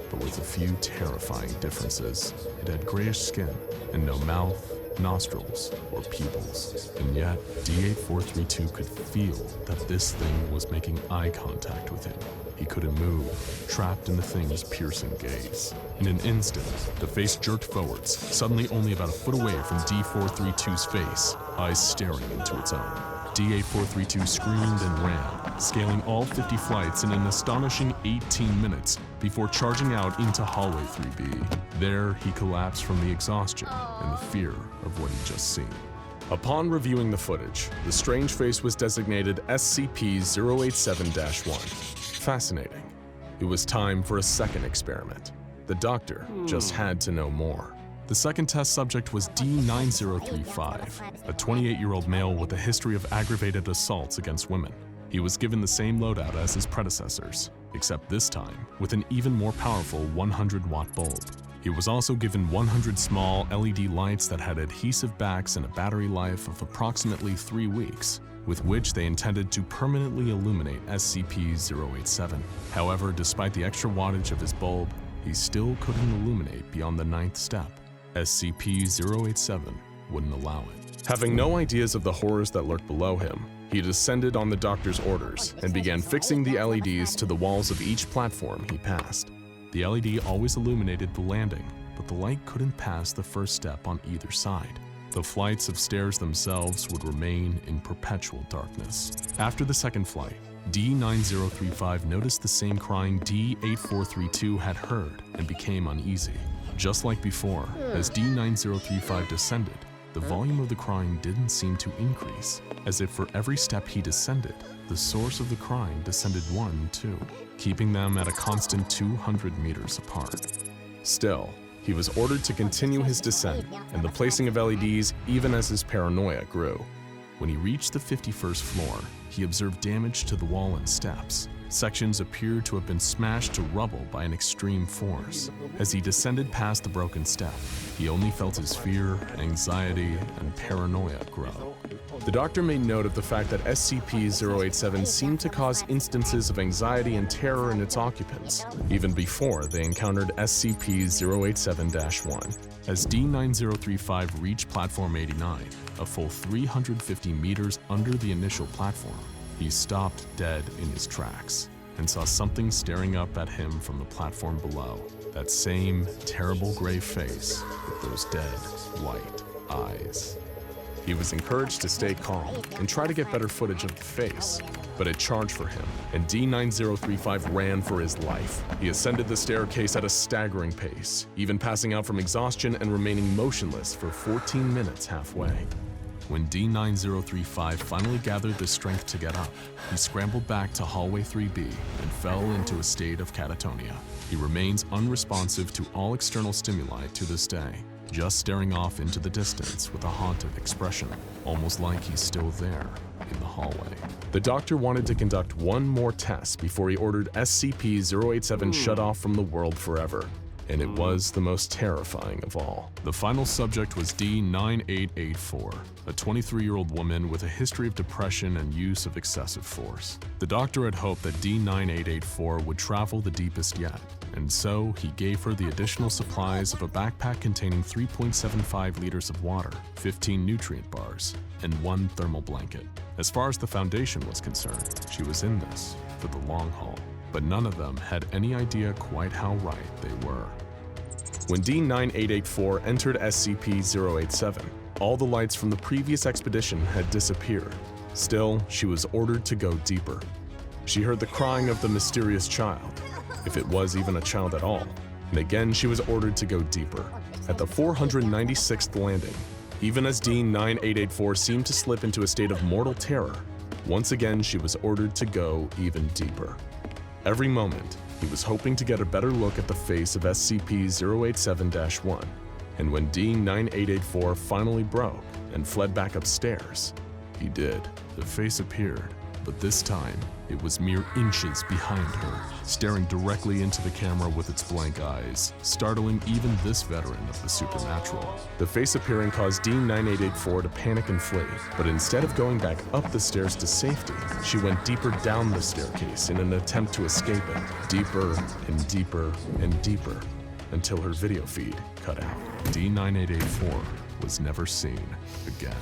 but with a few terrifying differences. It had grayish skin, and no mouth, nostrils, or pupils. And yet, D8432 could feel that this thing was making eye contact with him. He couldn't move, trapped in the thing's piercing gaze. In an instant, the face jerked forwards, suddenly only about a foot away from D432's face, eyes staring into its own. D8432 screamed and ran, scaling all 50 flights in an astonishing 18 minutes before charging out into hallway 3B. There, he collapsed from the exhaustion and the fear of what he'd just seen. Upon reviewing the footage, the strange face was designated SCP-087-1. Fascinating. It was time for a second experiment. The doctor just had to know more. The second test subject was D9035, a 28-year-old male with a history of aggravated assaults against women. He was given the same loadout as his predecessors, except this time with an even more powerful 100-watt bulb. He was also given 100 small LED lights that had adhesive backs and a battery life of approximately 3 weeks, with which they intended to permanently illuminate SCP-087. However, despite the extra wattage of his bulb, he still couldn't illuminate beyond the 9th step. SCP-087 wouldn't allow it. Having no ideas of the horrors that lurked below him, he descended on the doctor's orders and began fixing the LEDs to the walls of each platform he passed. The LED always illuminated the landing, but the light couldn't pass the first step on either side. The flights of stairs themselves would remain in perpetual darkness. After the second flight, D9035 noticed the same crying D8432 had heard and became uneasy. Just like before, as D9035 descended, the volume of the crying didn't seem to increase, as if for every step he descended, the source of the crying descended 1 too, keeping them at a constant 200 meters apart. Still, he was ordered to continue his descent and the placing of LEDs even as his paranoia grew. When he reached the 51st floor, he observed damage to the wall and steps. Sections appeared to have been smashed to rubble by an extreme force. As he descended past the broken step, he only felt his fear, anxiety, and paranoia grow. The doctor made note of the fact that SCP-087 seemed to cause instances of anxiety and terror in its occupants, even before they encountered SCP-087-1. As D9035 reached Platform 89, a full 350 meters under the initial platform, he stopped dead in his tracks and saw something staring up at him from the platform below. That same terrible gray face with those dead white eyes. He was encouraged to stay calm and try to get better footage of the face, but it charged for him, and D9035 ran for his life. He ascended the staircase at a staggering pace, even passing out from exhaustion and remaining motionless for 14 minutes halfway. When D9035 finally gathered the strength to get up, he scrambled back to hallway 3B and fell into a state of catatonia. He remains unresponsive to all external stimuli to this day, just staring off into the distance with a haunted expression, almost like he's still there in the hallway. The doctor wanted to conduct one more test before he ordered SCP-087 shut off from the world forever. And it was the most terrifying of all. The final subject was D9884, a 23-year-old woman with a history of depression and use of excessive force. The doctor had hoped that D9884 would travel the deepest yet, and so he gave her the additional supplies of a backpack containing 3.75 liters of water, 15 nutrient bars, and 1 thermal blanket. As far as the Foundation was concerned, she was in this for the long haul. But none of them had any idea quite how right they were. When D9884 entered SCP-087, all the lights from the previous expedition had disappeared. Still, she was ordered to go deeper. She heard the crying of the mysterious child, if it was even a child at all, and again she was ordered to go deeper. At the 496th landing, even as D9884 seemed to slip into a state of mortal terror, once again she was ordered to go even deeper. Every moment, he was hoping to get a better look at the face of SCP-087-1, and when D9884 finally broke and fled back upstairs, he did. The face appeared, but this time, it was mere inches behind her, staring directly into the camera with its blank eyes, startling even this veteran of the supernatural. The face appearing caused D9884 to panic and flee, but instead of going back up the stairs to safety, she went deeper down the staircase in an attempt to escape it, deeper and deeper and deeper, until her video feed cut out. D9884 was never seen again.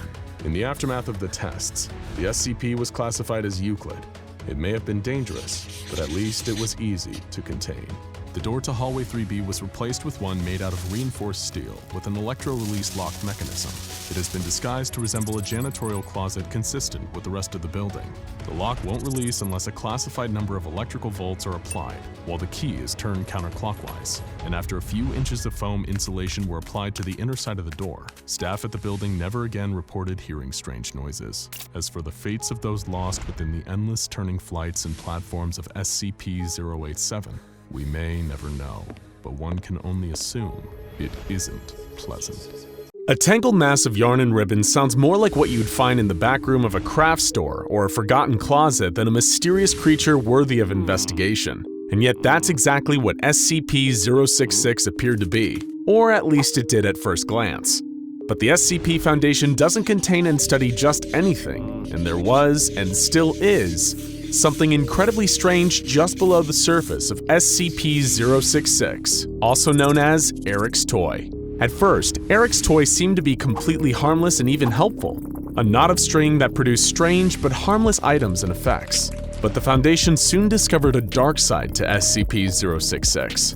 In the aftermath of the tests, the SCP was classified as Euclid. It may have been dangerous, but at least it was easy to contain. The door to hallway 3B was replaced with one made out of reinforced steel with an electro-release lock mechanism. It has been disguised to resemble a janitorial closet consistent with the rest of the building. The lock won't release unless a classified number of electrical volts are applied, while the key is turned counterclockwise. And after a few inches of foam insulation were applied to the inner side of the door, staff at the building never again reported hearing strange noises. As for the fates of those lost within the endless turning flights and platforms of SCP-087, we may never know, but one can only assume it isn't pleasant. A tangled mass of yarn and ribbon sounds more like what you'd find in the back room of a craft store or a forgotten closet than a mysterious creature worthy of investigation. And yet that's exactly what SCP-066 appeared to be, or at least it did at first glance. But the SCP Foundation doesn't contain and study just anything, and there was, and still is, something incredibly strange just below the surface of SCP-066, also known as Eric's Toy. At first, Eric's Toy seemed to be completely harmless and even helpful, a knot of string that produced strange but harmless items and effects. But the Foundation soon discovered a dark side to SCP-066.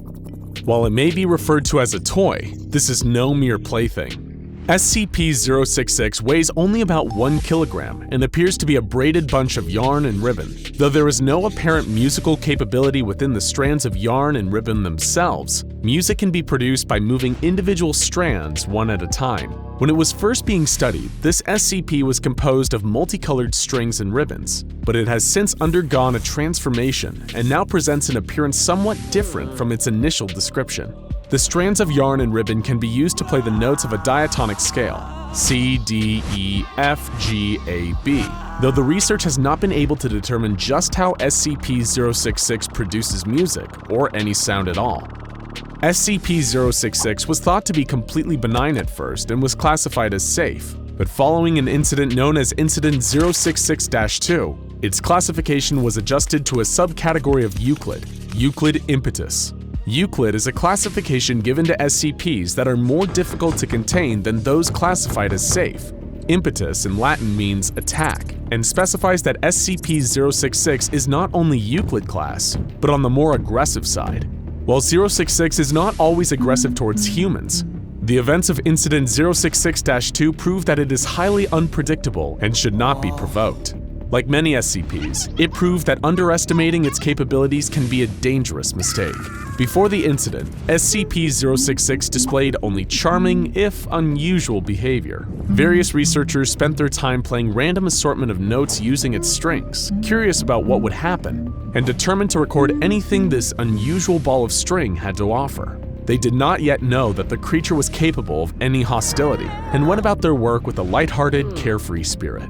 While it may be referred to as a toy, this is no mere plaything. SCP-066 weighs only about 1 kilogram and appears to be a braided bunch of yarn and ribbon. Though there is no apparent musical capability within the strands of yarn and ribbon themselves, music can be produced by moving individual strands one at a time. When it was first being studied, this SCP was composed of multicolored strings and ribbons, but it has since undergone a transformation and now presents an appearance somewhat different from its initial description. The strands of yarn and ribbon can be used to play the notes of a diatonic scale, C, D, E, F, G, A, B, though the research has not been able to determine just how SCP-066 produces music, or any sound at all. SCP-066 was thought to be completely benign at first and was classified as safe, but following an incident known as Incident 066-2, its classification was adjusted to a subcategory of Euclid, Euclid Impetus. Euclid is a classification given to SCPs that are more difficult to contain than those classified as safe. Impetus in Latin means attack, and specifies that SCP-066 is not only Euclid class, but on the more aggressive side. While 066 is not always aggressive towards humans, the events of Incident 066-2 prove that it is highly unpredictable and should not be provoked. Like many SCPs, it proved that underestimating its capabilities can be a dangerous mistake. Before the incident, SCP-066 displayed only charming, if unusual, behavior. Various researchers spent their time playing random assortment of notes using its strings, curious about what would happen, and determined to record anything this unusual ball of string had to offer. They did not yet know that the creature was capable of any hostility, and went about their work with a lighthearted, carefree spirit.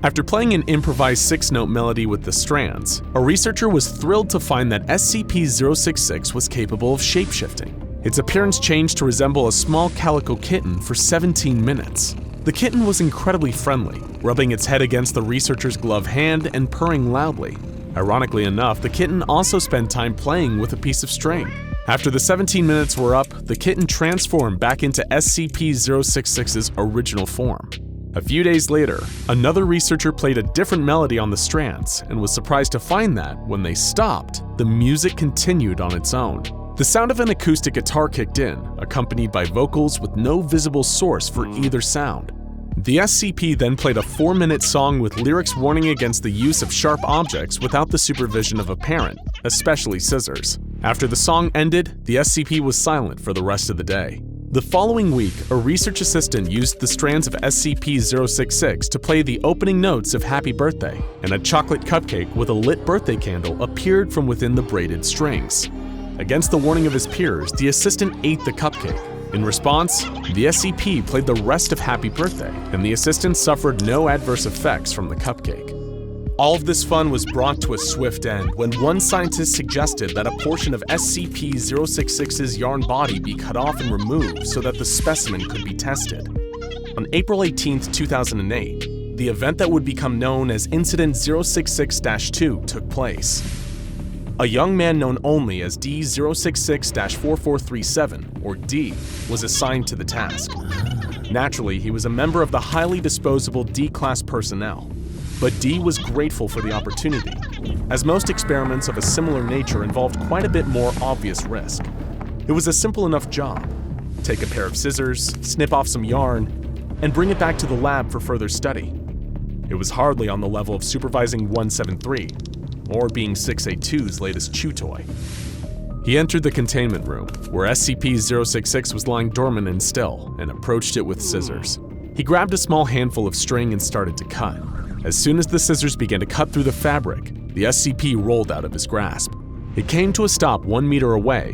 After playing an improvised 6-note melody with the strands, a researcher was thrilled to find that SCP-066 was capable of shapeshifting. Its appearance changed to resemble a small calico kitten for 17 minutes. The kitten was incredibly friendly, rubbing its head against the researcher's gloved hand and purring loudly. Ironically enough, the kitten also spent time playing with a piece of string. After the 17 minutes were up, the kitten transformed back into SCP-066's original form. A few days later, another researcher played a different melody on the strands and was surprised to find that, when they stopped, the music continued on its own. The sound of an acoustic guitar kicked in, accompanied by vocals with no visible source for either sound. The SCP then played a 4-minute song with lyrics warning against the use of sharp objects without the supervision of a parent, especially scissors. After the song ended, the SCP was silent for the rest of the day. The following week, a research assistant used the strands of SCP-066 to play the opening notes of Happy Birthday, and a chocolate cupcake with a lit birthday candle appeared from within the braided strings. Against the warning of his peers, the assistant ate the cupcake. In response, the SCP played the rest of Happy Birthday, and the assistant suffered no adverse effects from the cupcake. All of this fun was brought to a swift end when one scientist suggested that a portion of SCP-066's yarn body be cut off and removed so that the specimen could be tested. On April 18, 2008, the event that would become known as Incident 066-2 took place. A young man known only as D-066-4437, or D, was assigned to the task. Naturally, he was a member of the highly disposable D-class personnel. But D was grateful for the opportunity, as most experiments of a similar nature involved quite a bit more obvious risk. It was a simple enough job. Take a pair of scissors, snip off some yarn, and bring it back to the lab for further study. It was hardly on the level of supervising 173, or being 682's latest chew toy. He entered the containment room, where SCP-066 was lying dormant and still, and approached it with scissors. He grabbed a small handful of string and started to cut. As soon as the scissors began to cut through the fabric, the SCP rolled out of his grasp. It came to a stop 1 meter away,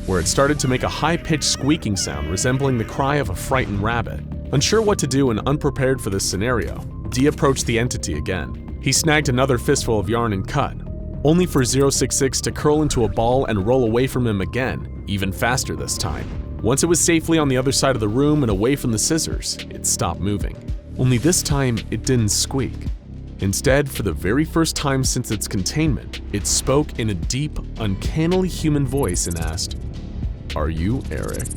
where it started to make a high-pitched squeaking sound resembling the cry of a frightened rabbit. Unsure what to do and unprepared for this scenario, D approached the entity again. He snagged another fistful of yarn and cut, only for 066 to curl into a ball and roll away from him again, even faster this time. Once it was safely on the other side of the room and away from the scissors, it stopped moving. Only this time, it didn't squeak. Instead, for the very first time since its containment, it spoke in a deep, uncannily human voice and asked, "Are you Eric?"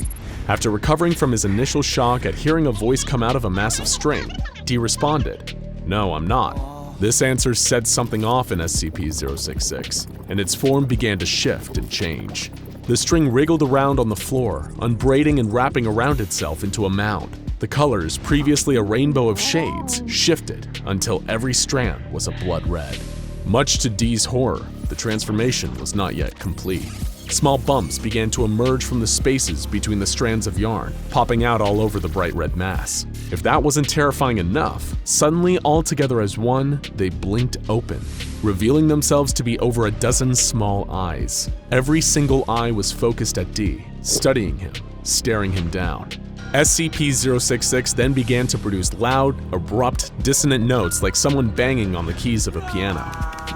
After recovering from his initial shock at hearing a voice come out of a massive string, D responded, "No, I'm not." This answer set something off in SCP-066, and its form began to shift and change. The string wriggled around on the floor, unbraiding and wrapping around itself into a mound. The colors, previously a rainbow of shades, shifted until every strand was a blood red. Much to D's horror, the transformation was not yet complete. Small bumps began to emerge from the spaces between the strands of yarn, popping out all over the bright red mass. If that wasn't terrifying enough, suddenly all together as one, they blinked open, revealing themselves to be over a dozen small eyes. Every single eye was focused at D, studying him, staring him down. SCP-066 then began to produce loud, abrupt, dissonant notes like someone banging on the keys of a piano.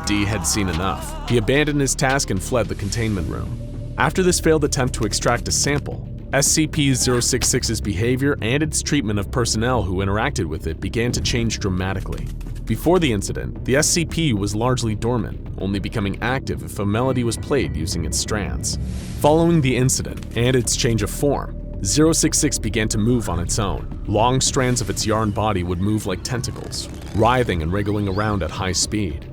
D had seen enough. He abandoned his task and fled the containment room. After this failed attempt to extract a sample, SCP-066's behavior and its treatment of personnel who interacted with it began to change dramatically. Before the incident, the SCP was largely dormant, only becoming active if a melody was played using its strands. Following the incident and its change of form, 066 began to move on its own. Long strands of its yarn body would move like tentacles, writhing and wriggling around at high speed.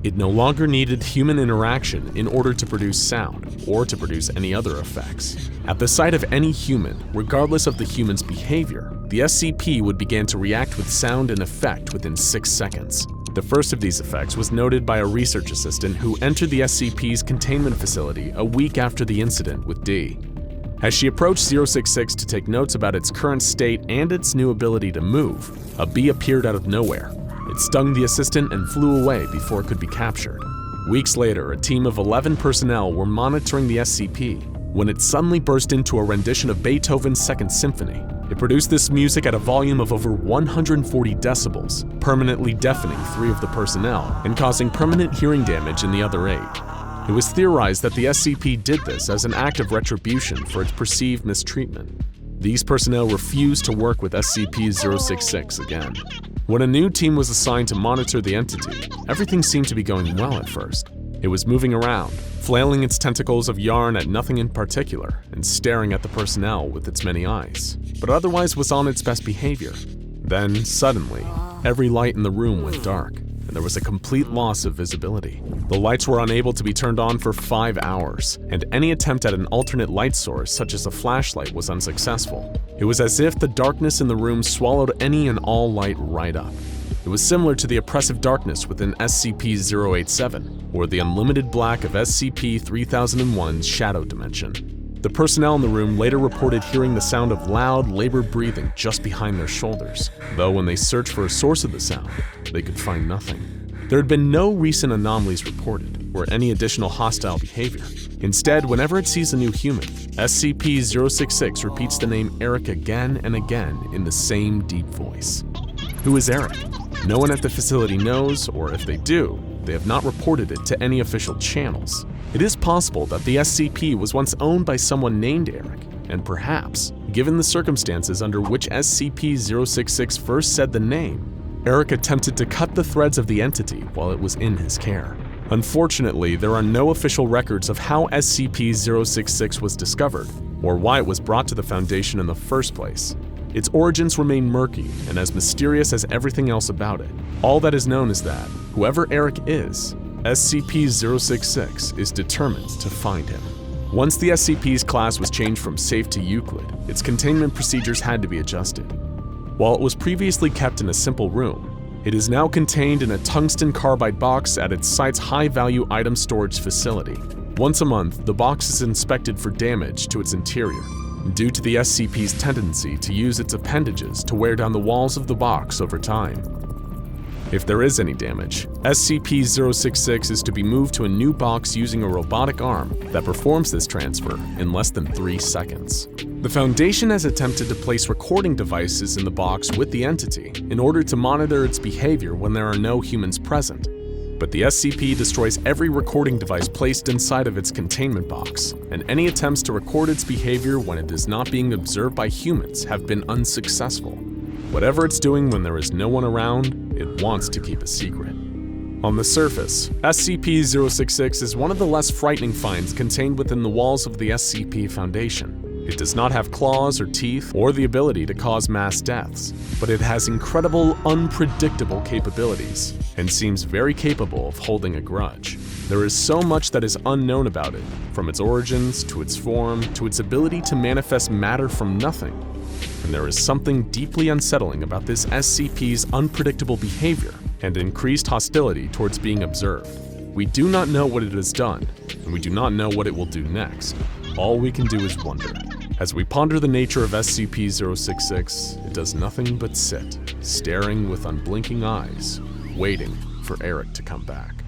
It no longer needed human interaction in order to produce sound or to produce any other effects. At the sight of any human, regardless of the human's behavior, the SCP would begin to react with sound and effect within 6 seconds. The first of these effects was noted by a research assistant who entered the SCP's containment facility a week after the incident with D. As she approached 066 to take notes about its current state and its new ability to move, a bee appeared out of nowhere. It stung the assistant and flew away before it could be captured. Weeks later, a team of 11 personnel were monitoring the SCP when it suddenly burst into a rendition of Beethoven's Second Symphony. It produced this music at a volume of over 140 decibels, permanently deafening 3 of the personnel and causing permanent hearing damage in the other 8. It was theorized that the SCP did this as an act of retribution for its perceived mistreatment. These personnel refused to work with SCP-066 again. When a new team was assigned to monitor the entity, everything seemed to be going well at first. It was moving around, flailing its tentacles of yarn at nothing in particular, and staring at the personnel with its many eyes, but otherwise was on its best behavior. Then, suddenly, every light in the room went dark, and there was a complete loss of visibility. The lights were unable to be turned on for 5 hours, and any attempt at an alternate light source, such as a flashlight, was unsuccessful. It was as if the darkness in the room swallowed any and all light right up. It was similar to the oppressive darkness within SCP-087, or the unlimited black of SCP-3001's Shadow Dimension. The personnel in the room later reported hearing the sound of loud, labored breathing just behind their shoulders, though when they searched for a source of the sound, they could find nothing. There had been no recent anomalies reported, or any additional hostile behavior. Instead, whenever it sees a new human, SCP-066 repeats the name Eric again and again in the same deep voice. Who is Eric? No one at the facility knows, or if they do, they have not reported it to any official channels. It is possible that the SCP was once owned by someone named Eric, and perhaps, given the circumstances under which SCP-066 first said the name, Eric attempted to cut the threads of the entity while it was in his care. Unfortunately, there are no official records of how SCP-066 was discovered, or why it was brought to the Foundation in the first place. Its origins remain murky and as mysterious as everything else about it. All that is known is that, whoever Eric is, SCP-066 is determined to find him. Once the SCP's class was changed from safe to Euclid, its containment procedures had to be adjusted. While it was previously kept in a simple room, it is now contained in a tungsten carbide box at its site's high-value item storage facility. Once a month, the box is inspected for damage to its interior, due to the SCP's tendency to use its appendages to wear down the walls of the box over time. If there is any damage, SCP-066 is to be moved to a new box using a robotic arm that performs this transfer in less than 3 seconds. The Foundation has attempted to place recording devices in the box with the entity in order to monitor its behavior when there are no humans present, but the SCP destroys every recording device placed inside of its containment box, and any attempts to record its behavior when it is not being observed by humans have been unsuccessful. Whatever it's doing when there is no one around, it wants to keep a secret. On the surface, SCP-066 is one of the less frightening finds contained within the walls of the SCP Foundation. It does not have claws or teeth or the ability to cause mass deaths, but it has incredible, unpredictable capabilities and seems very capable of holding a grudge. There is so much that is unknown about it, from its origins to its form to its ability to manifest matter from nothing. And there is something deeply unsettling about this SCP's unpredictable behavior and increased hostility towards being observed. We do not know what it has done, and we do not know what it will do next. All we can do is wonder. As we ponder the nature of SCP-066, it does nothing but sit, staring with unblinking eyes, waiting for Eric to come back.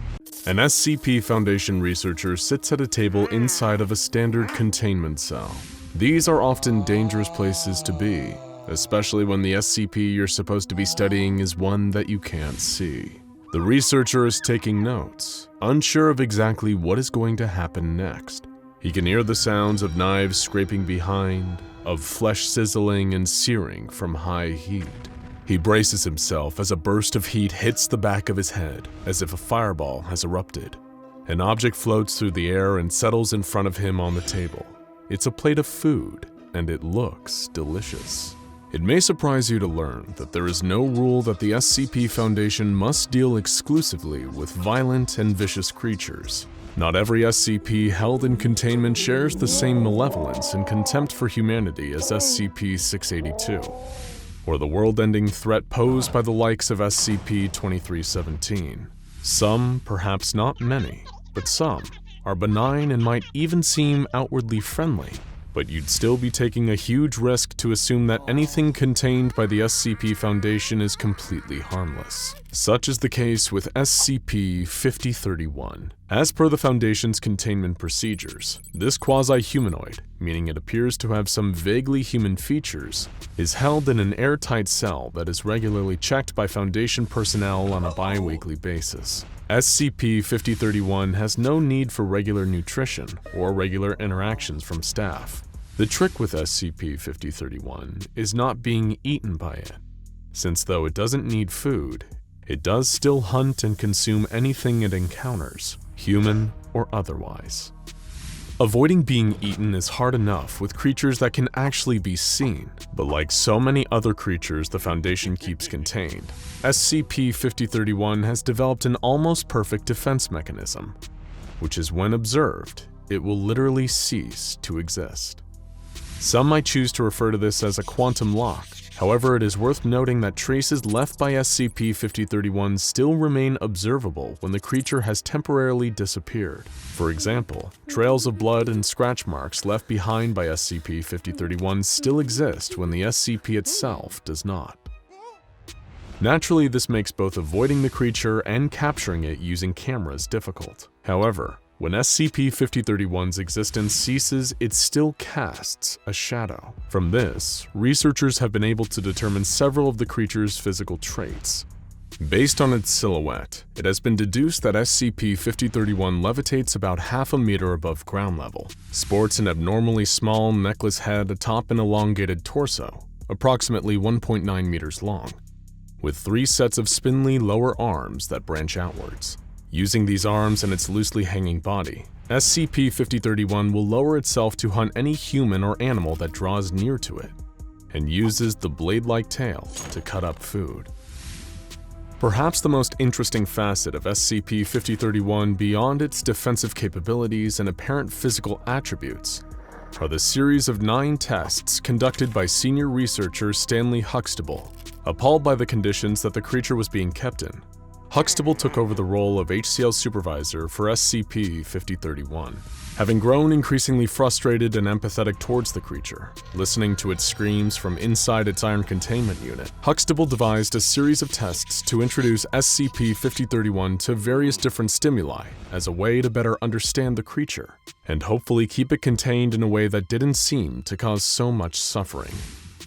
An SCP Foundation researcher sits at a table inside of a standard containment cell. These are often dangerous places to be, especially when the SCP you're supposed to be studying is one that you can't see. The researcher is taking notes, unsure of exactly what is going to happen next. He can hear the sounds of knives scraping behind, of flesh sizzling and searing from high heat. He braces himself as a burst of heat hits the back of his head, as if a fireball has erupted. An object floats through the air and settles in front of him on the table. It's a plate of food, and it looks delicious. It may surprise you to learn that there is no rule that the SCP Foundation must deal exclusively with violent and vicious creatures. Not every SCP held in containment shares the same malevolence and contempt for humanity as SCP-682, or the world-ending threat posed by the likes of SCP-2317. Some, perhaps not many, but some, are benign and might even seem outwardly friendly, but you'd still be taking a huge risk to assume that anything contained by the SCP Foundation is completely harmless. Such is the case with SCP-5031. As per the Foundation's containment procedures, this quasi-humanoid, meaning it appears to have some vaguely human features, is held in an airtight cell that is regularly checked by Foundation personnel on a bi-weekly basis. SCP-5031 has no need for regular nutrition or regular interactions from staff. The trick with SCP-5031 is not being eaten by it, since though it doesn't need food, it does still hunt and consume anything it encounters, human or otherwise. Avoiding being eaten is hard enough with creatures that can actually be seen, but like so many other creatures the Foundation keeps contained, SCP-5031 has developed an almost perfect defense mechanism, which is when observed, it will literally cease to exist. Some might choose to refer to this as a quantum lock. However, it is worth noting that traces left by SCP-5031 still remain observable when the creature has temporarily disappeared. For example, trails of blood and scratch marks left behind by SCP-5031 still exist when the SCP itself does not. Naturally, this makes both avoiding the creature and capturing it using cameras difficult. However, when SCP-5031's existence ceases, it still casts a shadow. From this, researchers have been able to determine several of the creature's physical traits. Based on its silhouette, it has been deduced that SCP-5031 levitates about half a meter above ground level, sports an abnormally small necklace head atop an elongated torso, approximately 1.9 meters long, with 3 sets of spindly lower arms that branch outwards. Using these arms and its loosely hanging body, SCP-5031 will lower itself to hunt any human or animal that draws near to it. and uses the blade-like tail to cut up food. Perhaps the most interesting facet of SCP-5031 beyond its defensive capabilities and apparent physical attributes are the series of 9 tests conducted by senior researcher Stanley Huxtable. Appalled by the conditions that the creature was being kept in, Huxtable took over the role of HCL supervisor for SCP-5031. Having grown increasingly frustrated and empathetic towards the creature, listening to its screams from inside its iron containment unit, Huxtable devised a series of tests to introduce SCP-5031 to various different stimuli as a way to better understand the creature, and hopefully keep it contained in a way that didn't seem to cause so much suffering.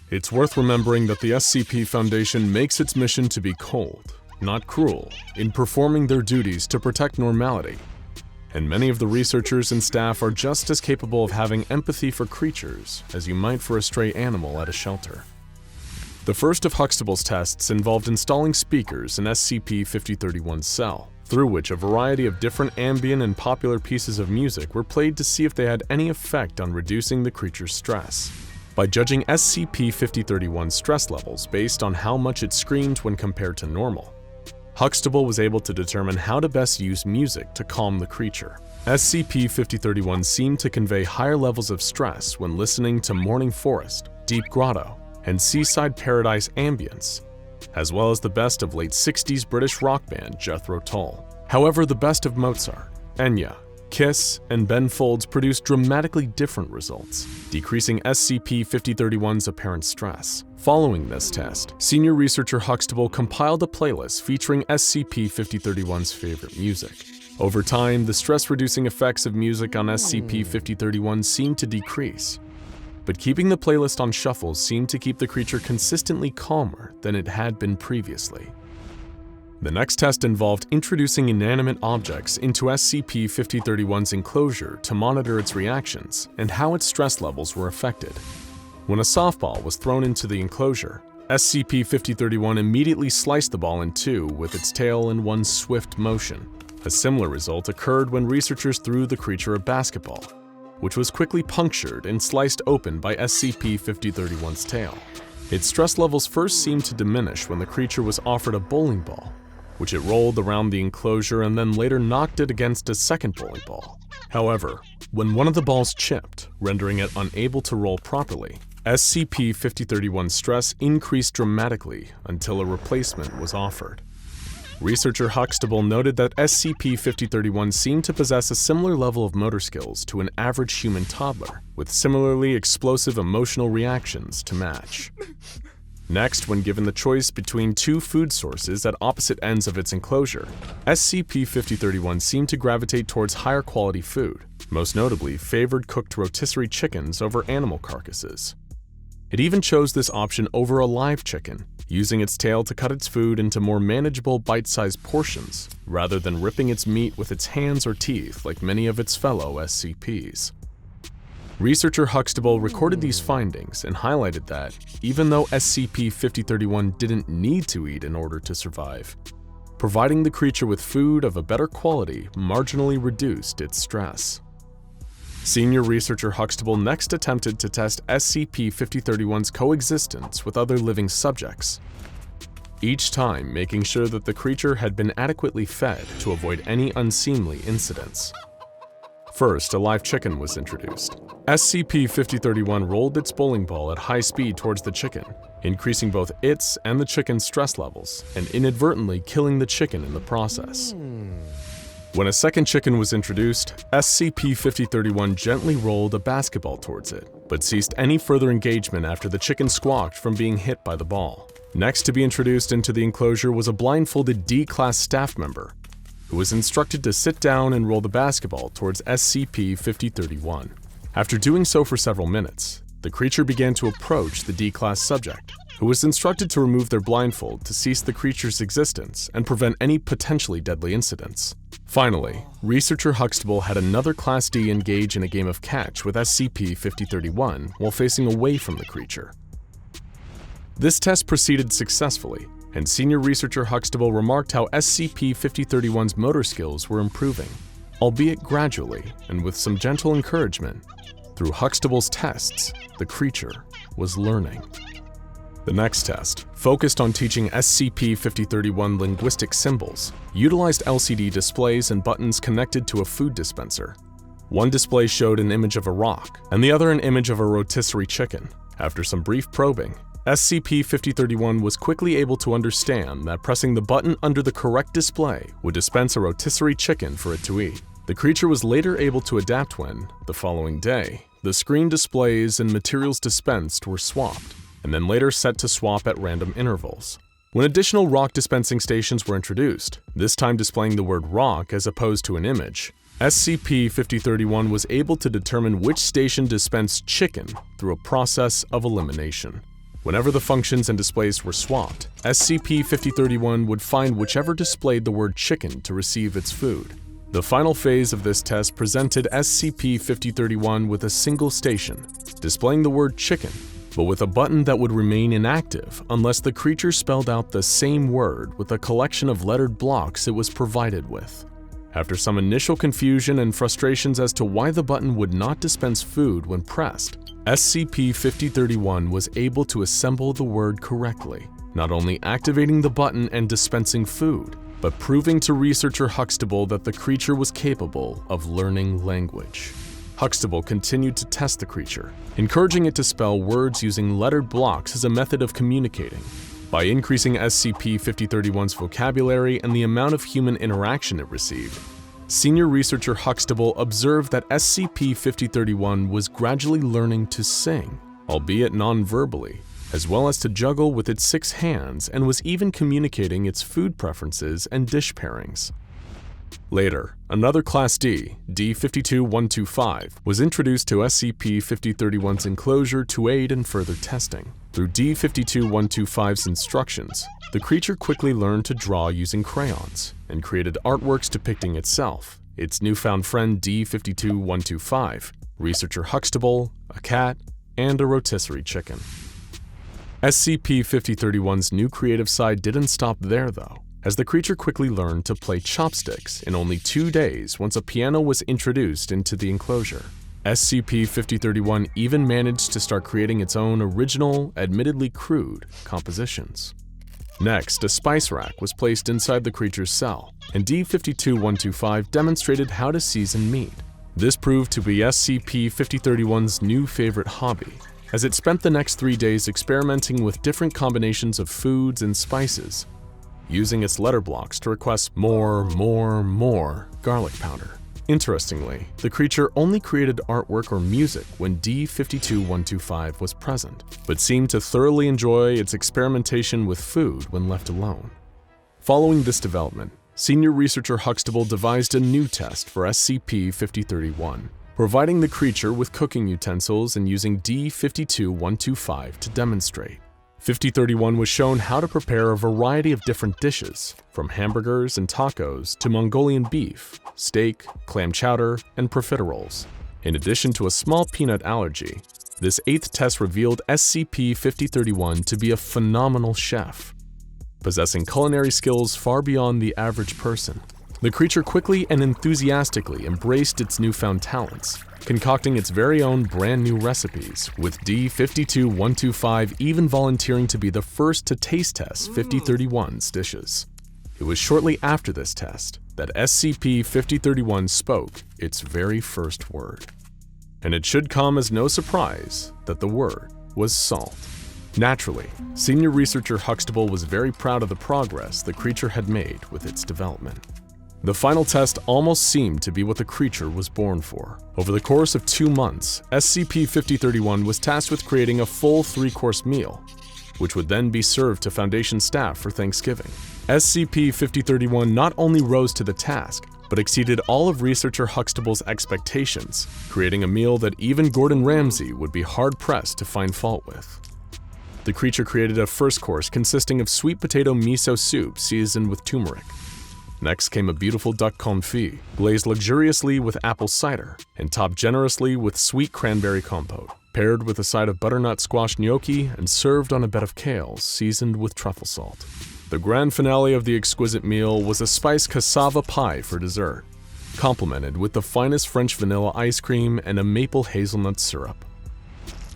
It's worth remembering that the SCP Foundation makes its mission to be cold, not cruel, in performing their duties to protect normality, and many of the researchers and staff are just as capable of having empathy for creatures as you might for a stray animal at a shelter. The first of Huxtable's tests involved installing speakers in SCP-5031's cell, through which a variety of different ambient and popular pieces of music were played to see if they had any effect on reducing the creature's stress. By judging SCP-5031's stress levels based on how much it screamed when compared to normal, Huxtable was able to determine how to best use music to calm the creature. SCP-5031 seemed to convey higher levels of stress when listening to Morning Forest, Deep Grotto, and Seaside Paradise ambience, as well as the best of late 60s British rock band Jethro Tull. However, the best of Mozart, Enya, Kiss, and Ben Folds produced dramatically different results, decreasing SCP-5031's apparent stress. Following this test, senior researcher Huxtable compiled a playlist featuring SCP-5031's favorite music. Over time, the stress-reducing effects of music on SCP-5031 seemed to decrease, but keeping the playlist on shuffle seemed to keep the creature consistently calmer than it had been previously. The next test involved introducing inanimate objects into SCP-5031's enclosure to monitor its reactions and how its stress levels were affected. When a softball was thrown into the enclosure, SCP-5031 immediately sliced the ball in two with its tail in one swift motion. A similar result occurred when researchers threw the creature a basketball, which was quickly punctured and sliced open by SCP-5031's tail. Its stress levels first seemed to diminish when the creature was offered a bowling ball, which it rolled around the enclosure and then later knocked it against a second bowling ball. However, when one of the balls chipped, rendering it unable to roll properly, SCP-5031's stress increased dramatically until a replacement was offered. Researcher Huxtable noted that SCP-5031 seemed to possess a similar level of motor skills to an average human toddler, with similarly explosive emotional reactions to match. Next, when given the choice between two food sources at opposite ends of its enclosure, SCP-5031 seemed to gravitate towards higher quality food, most notably favored cooked rotisserie chickens over animal carcasses. It even chose this option over a live chicken, using its tail to cut its food into more manageable bite-sized portions, rather than ripping its meat with its hands or teeth like many of its fellow SCPs. Researcher Huxtable recorded these findings and highlighted that, even though SCP-5031 didn't need to eat in order to survive, providing the creature with food of a better quality marginally reduced its stress. Senior researcher Huxtable next attempted to test SCP-5031's coexistence with other living subjects, each time making sure that the creature had been adequately fed to avoid any unseemly incidents. First, a live chicken was introduced. SCP-5031 rolled its bowling ball at high speed towards the chicken, increasing both its and the chicken's stress levels, and inadvertently killing the chicken in the process. When a second chicken was introduced, SCP-5031 gently rolled a basketball towards it, but ceased any further engagement after the chicken squawked from being hit by the ball. Next to be introduced into the enclosure was a blindfolded D-Class staff member, who was instructed to sit down and roll the basketball towards SCP-5031. After doing so for several minutes, the creature began to approach the D-Class subject, who was instructed to remove their blindfold to cease the creature's existence and prevent any potentially deadly incidents. Finally, researcher Huxtable had another Class D engage in a game of catch with SCP-5031 while facing away from the creature. This test proceeded successfully, and senior researcher Huxtable remarked how SCP-5031's motor skills were improving, albeit gradually and with some gentle encouragement. Through Huxtable's tests, the creature was learning. The next test, focused on teaching SCP-5031 linguistic symbols, utilized LCD displays and buttons connected to a food dispenser. One display showed an image of a rock, and the other an image of a rotisserie chicken. After some brief probing, SCP-5031 was quickly able to understand that pressing the button under the correct display would dispense a rotisserie chicken for it to eat. The creature was later able to adapt when, the following day, the screen displays and materials dispensed were swapped, and then later set to swap at random intervals. When additional rock dispensing stations were introduced, this time displaying the word rock as opposed to an image, SCP-5031 was able to determine which station dispensed chicken through a process of elimination. Whenever the functions and displays were swapped, SCP-5031 would find whichever displayed the word chicken to receive its food. The final phase of this test presented SCP-5031 with a single station, displaying the word chicken, but with a button that would remain inactive unless the creature spelled out the same word with a collection of lettered blocks it was provided with. After some initial confusion and frustrations as to why the button would not dispense food when pressed, SCP-5031 was able to assemble the word correctly, not only activating the button and dispensing food, but proving to researcher Huxtable that the creature was capable of learning language. Huxtable continued to test the creature, encouraging it to spell words using lettered blocks as a method of communicating. By increasing SCP-5031's vocabulary and the amount of human interaction it received, senior researcher Huxtable observed that SCP-5031 was gradually learning to sing, albeit non-verbally, as well as to juggle with its 6 hands, and was even communicating its food preferences and dish pairings. Later, another Class D, D-52125, was introduced to SCP-5031's enclosure to aid in further testing. Through D-52125's instructions, the creature quickly learned to draw using crayons, and created artworks depicting itself, its newfound friend D-52125, researcher Huxtable, a cat, and a rotisserie chicken. SCP-5031's new creative side didn't stop there though, as the creature quickly learned to play chopsticks in only 2 days once a piano was introduced into the enclosure. SCP-5031 even managed to start creating its own original, admittedly crude, compositions. Next, a spice rack was placed inside the creature's cell, and D-52125 demonstrated how to season meat. This proved to be SCP-5031's new favorite hobby, as it spent the next 3 days experimenting with different combinations of foods and spices, using its letter blocks to request more garlic powder. Interestingly, the creature only created artwork or music when D-52125 was present, but seemed to thoroughly enjoy its experimentation with food when left alone. Following this development, senior researcher Huxtable devised a new test for SCP-5031, providing the creature with cooking utensils and using D-52125 to demonstrate. 5031 was shown how to prepare a variety of different dishes, from hamburgers and tacos to Mongolian beef, steak, clam chowder, and profiteroles. In addition to a small peanut allergy, this 8th test revealed SCP-5031 to be a phenomenal chef, possessing culinary skills far beyond the average person. The creature quickly and enthusiastically embraced its newfound talents, concocting its very own brand new recipes, with D-52125 even volunteering to be the first to taste test 5031's dishes. It was shortly after this test that SCP-5031 spoke its very first word. And it should come as no surprise that the word was salt. Naturally, senior researcher Huxtable was very proud of the progress the creature had made with its development. The final test almost seemed to be what the creature was born for. Over the course of 2 months, SCP-5031 was tasked with creating a full 3-course meal, which would then be served to Foundation staff for Thanksgiving. SCP-5031 not only rose to the task, but exceeded all of researcher Huxtable's expectations, creating a meal that even Gordon Ramsay would be hard-pressed to find fault with. The creature created a first course consisting of sweet potato miso soup seasoned with turmeric. Next came a beautiful duck confit, glazed luxuriously with apple cider, and topped generously with sweet cranberry compote, paired with a side of butternut squash gnocchi and served on a bed of kale seasoned with truffle salt. The grand finale of the exquisite meal was a spiced cassava pie for dessert, complemented with the finest French vanilla ice cream and a maple hazelnut syrup.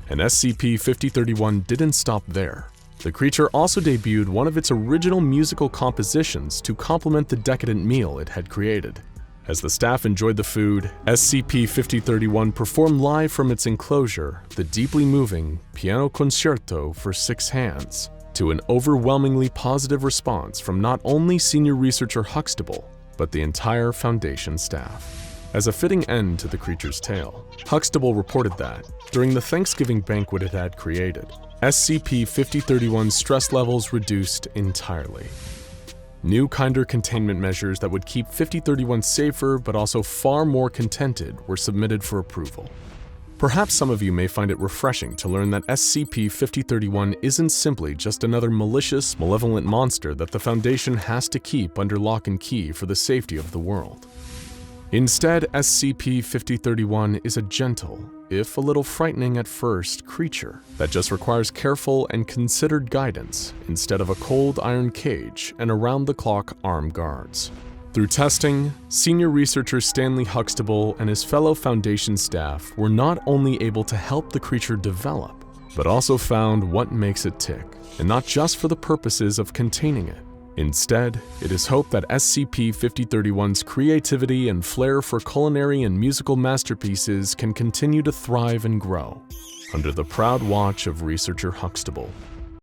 And SCP-5031 didn't stop there. The creature also debuted one of its original musical compositions to complement the decadent meal it had created. As the staff enjoyed the food, SCP-5031 performed live from its enclosure the deeply moving Piano Concerto for 6 hands, to an overwhelmingly positive response from not only senior researcher Huxtable, but the entire Foundation staff. As a fitting end to the creature's tale, Huxtable reported that, during the Thanksgiving banquet it had created, SCP-5031's stress levels reduced entirely. New, kinder containment measures that would keep 5031 safer but also far more contented were submitted for approval. Perhaps some of you may find it refreshing to learn that SCP-5031 isn't simply just another malicious, malevolent monster that the Foundation has to keep under lock and key for the safety of the world. Instead, SCP-5031 is a gentle, if a little frightening at first, creature that just requires careful and considered guidance instead of a cold iron cage and around-the-clock armed guards. Through testing, senior researcher Stanley Huxtable and his fellow Foundation staff were not only able to help the creature develop, but also found what makes it tick, and not just for the purposes of containing it. Instead, it is hoped that SCP-5031's creativity and flair for culinary and musical masterpieces can continue to thrive and grow, under the proud watch of researcher Huxtable.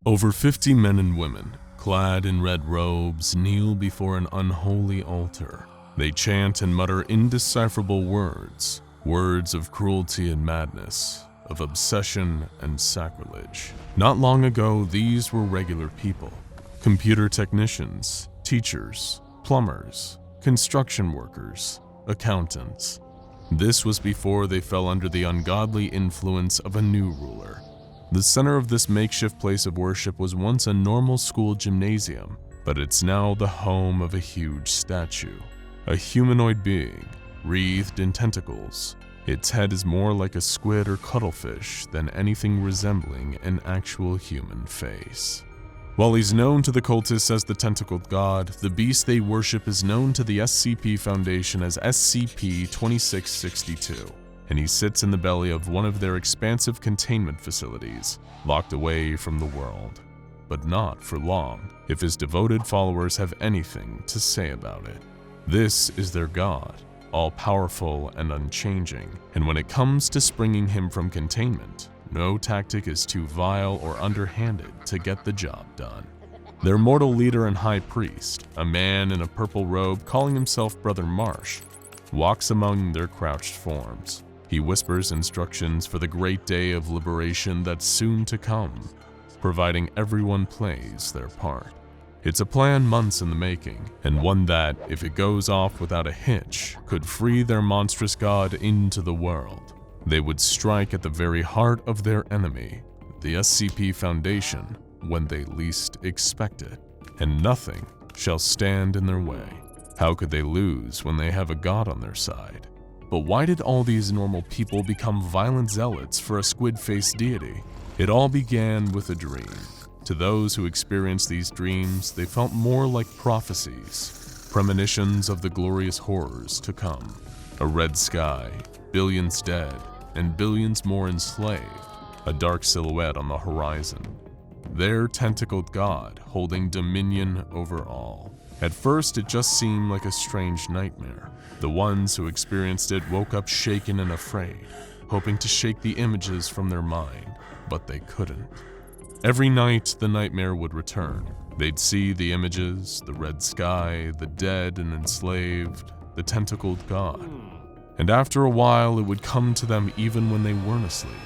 Over 50 men and women, clad in red robes, kneel before an unholy altar. They chant and mutter indecipherable words, words of cruelty and madness, of obsession and sacrilege. Not long ago, these were regular people. Computer technicians, teachers, plumbers, construction workers, accountants. This was before they fell under the ungodly influence of a new ruler. The center of this makeshift place of worship was once a normal school gymnasium, but it's now the home of a huge statue. A humanoid being, wreathed in tentacles. Its head is more like a squid or cuttlefish than anything resembling an actual human face. While he's known to the cultists as the Tentacled God, the beast they worship is known to the SCP Foundation as SCP-2662, and he sits in the belly of one of their expansive containment facilities, locked away from the world. But not for long, if his devoted followers have anything to say about it. This is their God, all-powerful and unchanging, and when it comes to springing him from containment, no tactic is too vile or underhanded to get the job done. Their mortal leader and high priest, a man in a purple robe calling himself Brother Marsh, walks among their crouched forms. He whispers instructions for the great day of liberation that's soon to come, providing everyone plays their part. It's a plan months in the making, and one that, if it goes off without a hitch, could free their monstrous god into the world. They would strike at the very heart of their enemy, the SCP Foundation, when they least expect it, and nothing shall stand in their way. How could they lose when they have a god on their side? But why did all these normal people become violent zealots for a squid-faced deity? It all began with a dream. To those who experienced these dreams, they felt more like prophecies, premonitions of the glorious horrors to come. A red sky, billions dead, and billions more enslaved, a dark silhouette on the horizon. Their tentacled god holding dominion over all. At first, it just seemed like a strange nightmare. The ones who experienced it woke up shaken and afraid, hoping to shake the images from their mind, but they couldn't. Every night, the nightmare would return. They'd see the images, the red sky, the dead and enslaved, the tentacled god. And after a while, it would come to them even when they weren't asleep,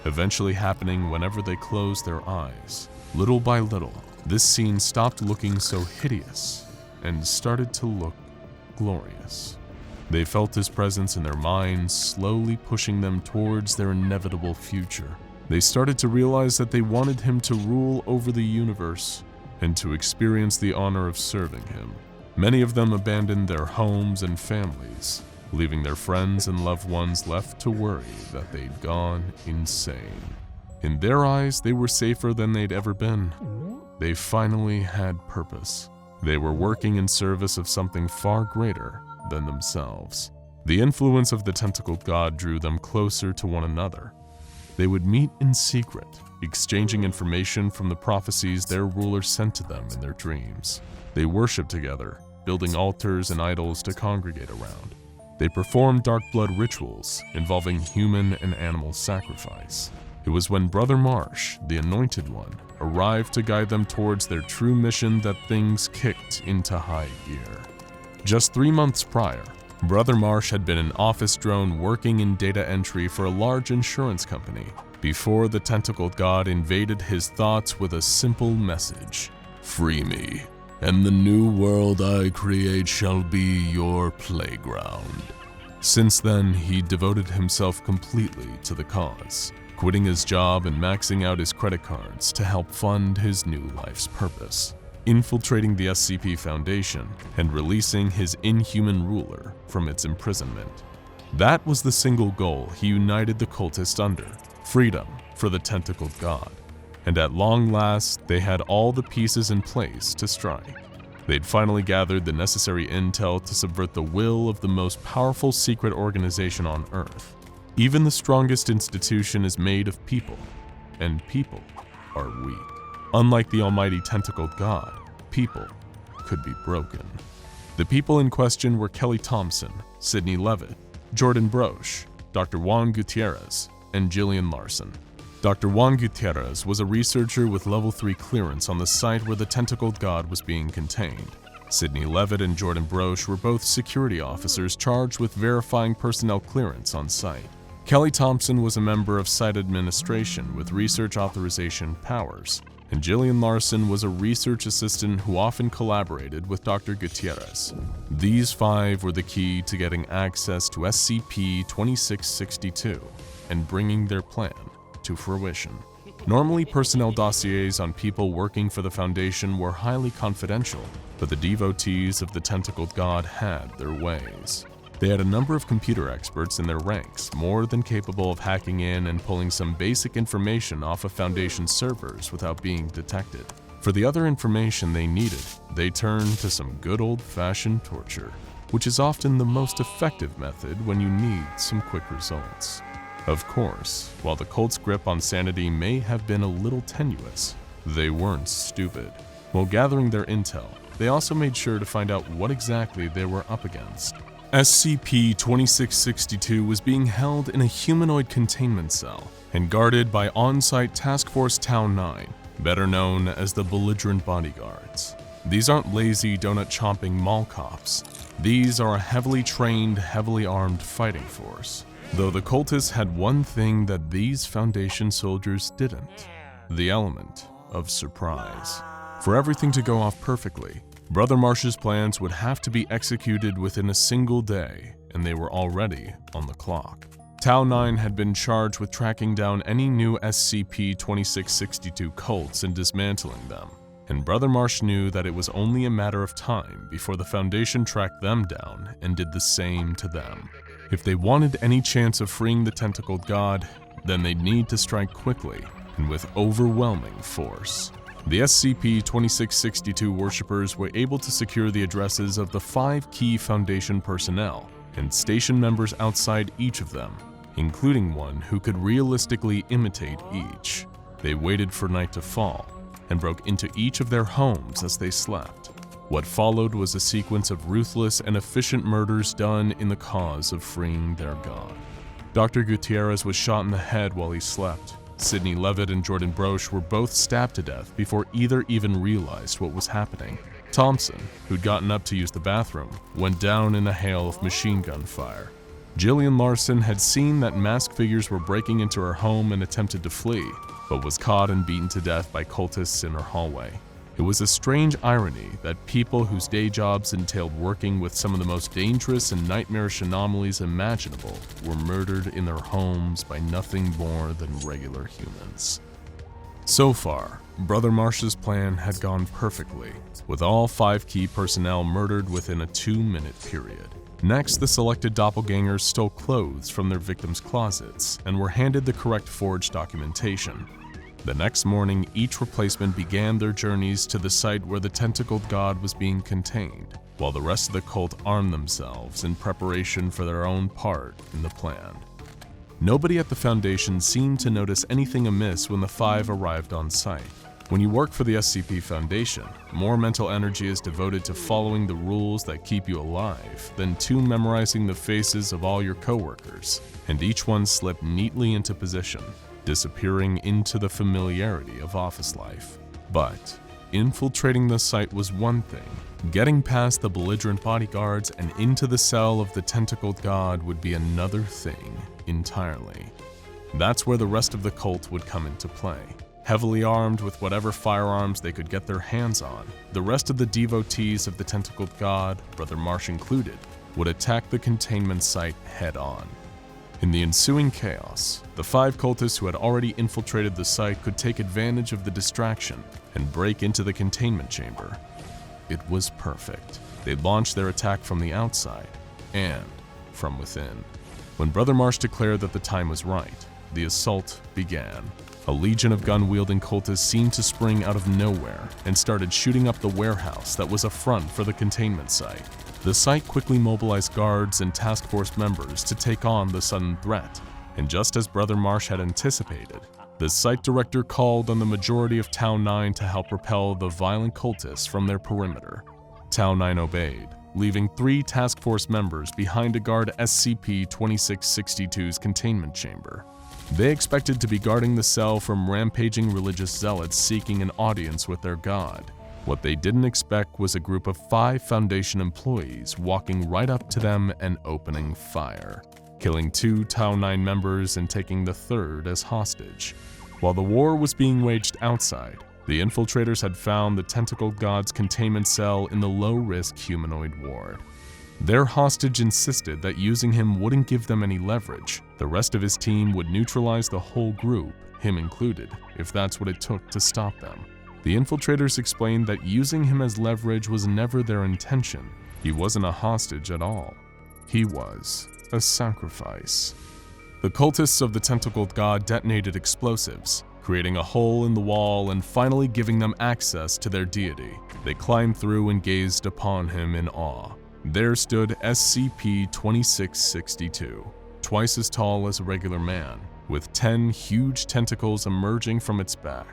eventually happening whenever they closed their eyes. Little by little, this scene stopped looking so hideous and started to look glorious. They felt his presence in their minds, slowly pushing them towards their inevitable future. They started to realize that they wanted him to rule over the universe and to experience the honor of serving him. Many of them abandoned their homes and families, leaving their friends and loved ones left to worry that they'd gone insane. In their eyes, they were safer than they'd ever been. They finally had purpose. They were working in service of something far greater than themselves. The influence of the tentacled god drew them closer to one another. They would meet in secret, exchanging information from the prophecies their ruler sent to them in their dreams. They worshiped together, building altars and idols to congregate around. They performed dark blood rituals involving human and animal sacrifice. It was when Brother Marsh, the Anointed One, arrived to guide them towards their true mission that things kicked into high gear. Just 3 months prior, Brother Marsh had been an office drone working in data entry for a large insurance company before the tentacled god invaded his thoughts with a simple message: "Free me, and the new world I create shall be your playground." Since then, he devoted himself completely to the cause, quitting his job and maxing out his credit cards to help fund his new life's purpose, infiltrating the SCP Foundation and releasing his inhuman ruler from its imprisonment. That was the single goal he united the cultists under: freedom for the tentacled god. And at long last, they had all the pieces in place to strike. They'd finally gathered the necessary intel to subvert the will of the most powerful secret organization on Earth. Even the strongest institution is made of people, and people are weak. Unlike the almighty tentacled god, people could be broken. The people in question were Kelly Thompson, Sidney Levitt, Jordan Broche, Dr. Juan Gutierrez, and Jillian Larson. Dr. Juan Gutierrez was a researcher with level 3 clearance on the site where the tentacled god was being contained. Sidney Levitt and Jordan Broche were both security officers charged with verifying personnel clearance on site. Kelly Thompson was a member of site administration with research authorization powers, and Jillian Larson was a research assistant who often collaborated with Dr. Gutierrez. These 5 were the key to getting access to SCP-2662 and bringing their plan to fruition. Normally, personnel dossiers on people working for the Foundation were highly confidential, but the devotees of the tentacled god had their ways. They had a number of computer experts in their ranks, more than capable of hacking in and pulling some basic information off of Foundation servers without being detected. For the other information they needed, they turned to some good old-fashioned torture, which is often the most effective method when you need some quick results. Of course, while the cult's grip on sanity may have been a little tenuous, they weren't stupid. While gathering their intel, they also made sure to find out what exactly they were up against. SCP-2662 was being held in a humanoid containment cell and guarded by on-site Task Force Town 9, better known as the Belligerent Bodyguards. These aren't lazy, donut-chomping mall cops. These are a heavily trained, heavily armed fighting force. Though the cultists had one thing that these Foundation soldiers didn't: the element of surprise. For everything to go off perfectly, Brother Marsh's plans would have to be executed within a single day, and they were already on the clock. Tau 9 had been charged with tracking down any new SCP-2662 cults and dismantling them, and Brother Marsh knew that it was only a matter of time before the Foundation tracked them down and did the same to them. If they wanted any chance of freeing the tentacled god, then they'd need to strike quickly and with overwhelming force. The SCP-2662 worshippers were able to secure the addresses of the 5 key Foundation personnel and station members outside each of them, including one who could realistically imitate each. They waited for night to fall and broke into each of their homes as they slept. What followed was a sequence of ruthless and efficient murders done in the cause of freeing their god. Dr. Gutierrez was shot in the head while he slept. Sidney Levitt and Jordan Broche were both stabbed to death before either even realized what was happening. Thompson, who'd gotten up to use the bathroom, went down in a hail of machine gun fire. Jillian Larson had seen that masked figures were breaking into her home and attempted to flee, but was caught and beaten to death by cultists in her hallway. It was a strange irony that people whose day jobs entailed working with some of the most dangerous and nightmarish anomalies imaginable were murdered in their homes by nothing more than regular humans. So far, Brother Marsh's plan had gone perfectly, with all 5 key personnel murdered within a 2-minute period. Next, the selected doppelgangers stole clothes from their victims' closets and were handed the correct forged documentation. The next morning, each replacement began their journeys to the site where the tentacled god was being contained, while the rest of the cult armed themselves in preparation for their own part in the plan. Nobody at the Foundation seemed to notice anything amiss when the five arrived on site. When you work for the SCP Foundation, more mental energy is devoted to following the rules that keep you alive than to memorizing the faces of all your coworkers, and each one slipped neatly into position, disappearing into the familiarity of office life. But infiltrating the site was one thing. Getting past the belligerent bodyguards and into the cell of the tentacled god would be another thing entirely. That's where the rest of the cult would come into play. Heavily armed with whatever firearms they could get their hands on, the rest of the devotees of the tentacled god, Brother Marsh included, would attack the containment site head-on. In the ensuing chaos, the five cultists who had already infiltrated the site could take advantage of the distraction and break into the containment chamber. It was perfect. They launched their attack from the outside and from within. When Brother Marsh declared that the time was right, the assault began. A legion of gun-wielding cultists seemed to spring out of nowhere and started shooting up the warehouse that was a front for the containment site. The site quickly mobilized guards and task force members to take on the sudden threat, and just as Brother Marsh had anticipated, the site director called on the majority of Town 9 to help repel the violent cultists from their perimeter. Town 9 obeyed, leaving 3 task force members behind to guard SCP-2662's containment chamber. They expected to be guarding the cell from rampaging religious zealots seeking an audience with their god. What they didn't expect was a group of 5 Foundation employees walking right up to them and opening fire, killing 2 Town 9 members and taking the 3rd as hostage. While the war was being waged outside, the infiltrators had found the tentacled god's containment cell in the low-risk humanoid ward. Their hostage insisted that using him wouldn't give them any leverage. The rest of his team would neutralize the whole group, him included, if that's what it took to stop them. The infiltrators explained that using him as leverage was never their intention. He wasn't a hostage at all. He was a sacrifice. The cultists of the tentacled god detonated explosives, creating a hole in the wall and finally giving them access to their deity. They climbed through and gazed upon him in awe. There stood SCP-2662, twice as tall as a regular man, with 10 huge tentacles emerging from its back.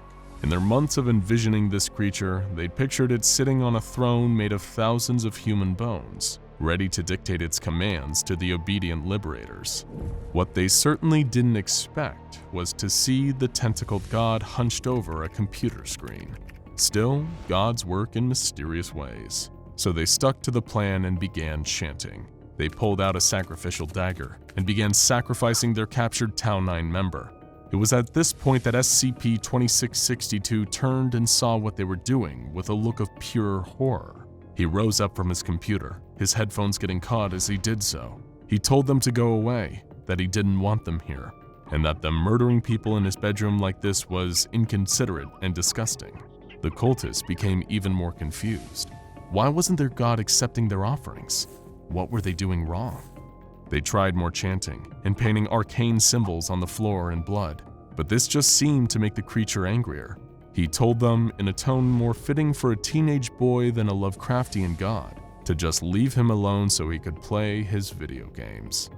In their months of envisioning this creature, they'd pictured it sitting on a throne made of thousands of human bones, ready to dictate its commands to the obedient liberators. What they certainly didn't expect was to see the tentacled god hunched over a computer screen. Still, gods work in mysterious ways. So they stuck to the plan and began chanting. They pulled out a sacrificial dagger and began sacrificing their captured Town 9 member. It was at this point that SCP-2662 turned and saw what they were doing with a look of pure horror. He rose up from his computer, his headphones getting caught as he did so. He told them to go away, that he didn't want them here, and that them murdering people in his bedroom like this was inconsiderate and disgusting. The cultists became even more confused. Why wasn't their god accepting their offerings? What were they doing wrong? They tried more chanting and painting arcane symbols on the floor in blood, but this just seemed to make the creature angrier. He told them, in a tone more fitting for a teenage boy than a Lovecraftian god, to just leave him alone so he could play his video games.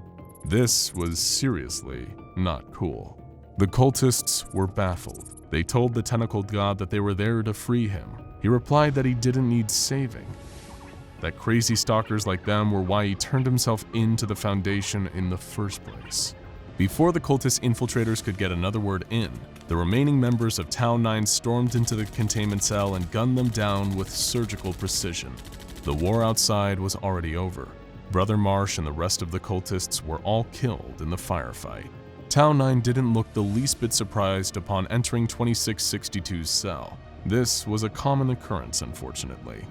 This was seriously not cool. The cultists were baffled. They told the tentacled god that they were there to free him. He replied that he didn't need saving, that crazy stalkers like them were why he turned himself into the Foundation in the first place. Before the cultist infiltrators could get another word in, the remaining members of Town 9 stormed into the containment cell and gunned them down with surgical precision. The war outside was already over. Brother Marsh and the rest of the cultists were all killed in the firefight. Town 9 didn't look the least bit surprised upon entering 2662's cell. This was a common occurrence, unfortunately.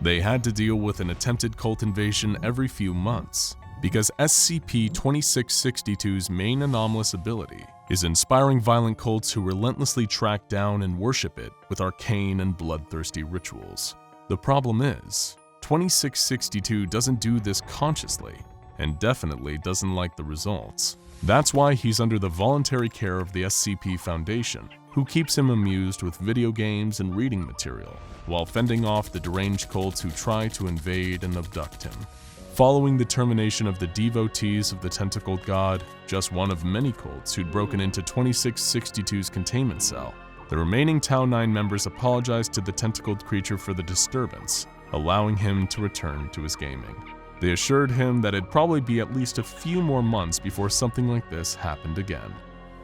They had to deal with an attempted cult invasion every few months, because SCP-2662's main anomalous ability is inspiring violent cults who relentlessly track down and worship it with arcane and bloodthirsty rituals. The problem is, 2662 doesn't do this consciously, and definitely doesn't like the results. That's why he's under the voluntary care of the SCP Foundation, who keeps him amused with video games and reading material, while fending off the deranged cults who try to invade and abduct him. Following the termination of the devotees of the tentacled god, just one of many cults who'd broken into 2662's containment cell, the remaining Tau 9 members apologized to the tentacled creature for the disturbance, allowing him to return to his gaming. They assured him that it'd probably be at least a few more months before something like this happened again.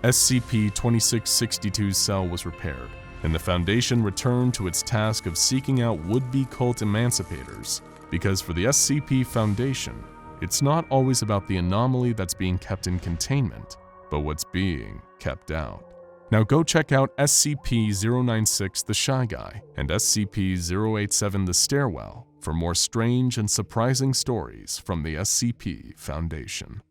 SCP-2662's cell was repaired, and the Foundation returned to its task of seeking out would-be cult emancipators, because for the SCP Foundation, it's not always about the anomaly that's being kept in containment, but what's being kept out. Now go check out SCP-096 The Shy Guy and SCP-087 The Stairwell for more strange and surprising stories from the SCP Foundation.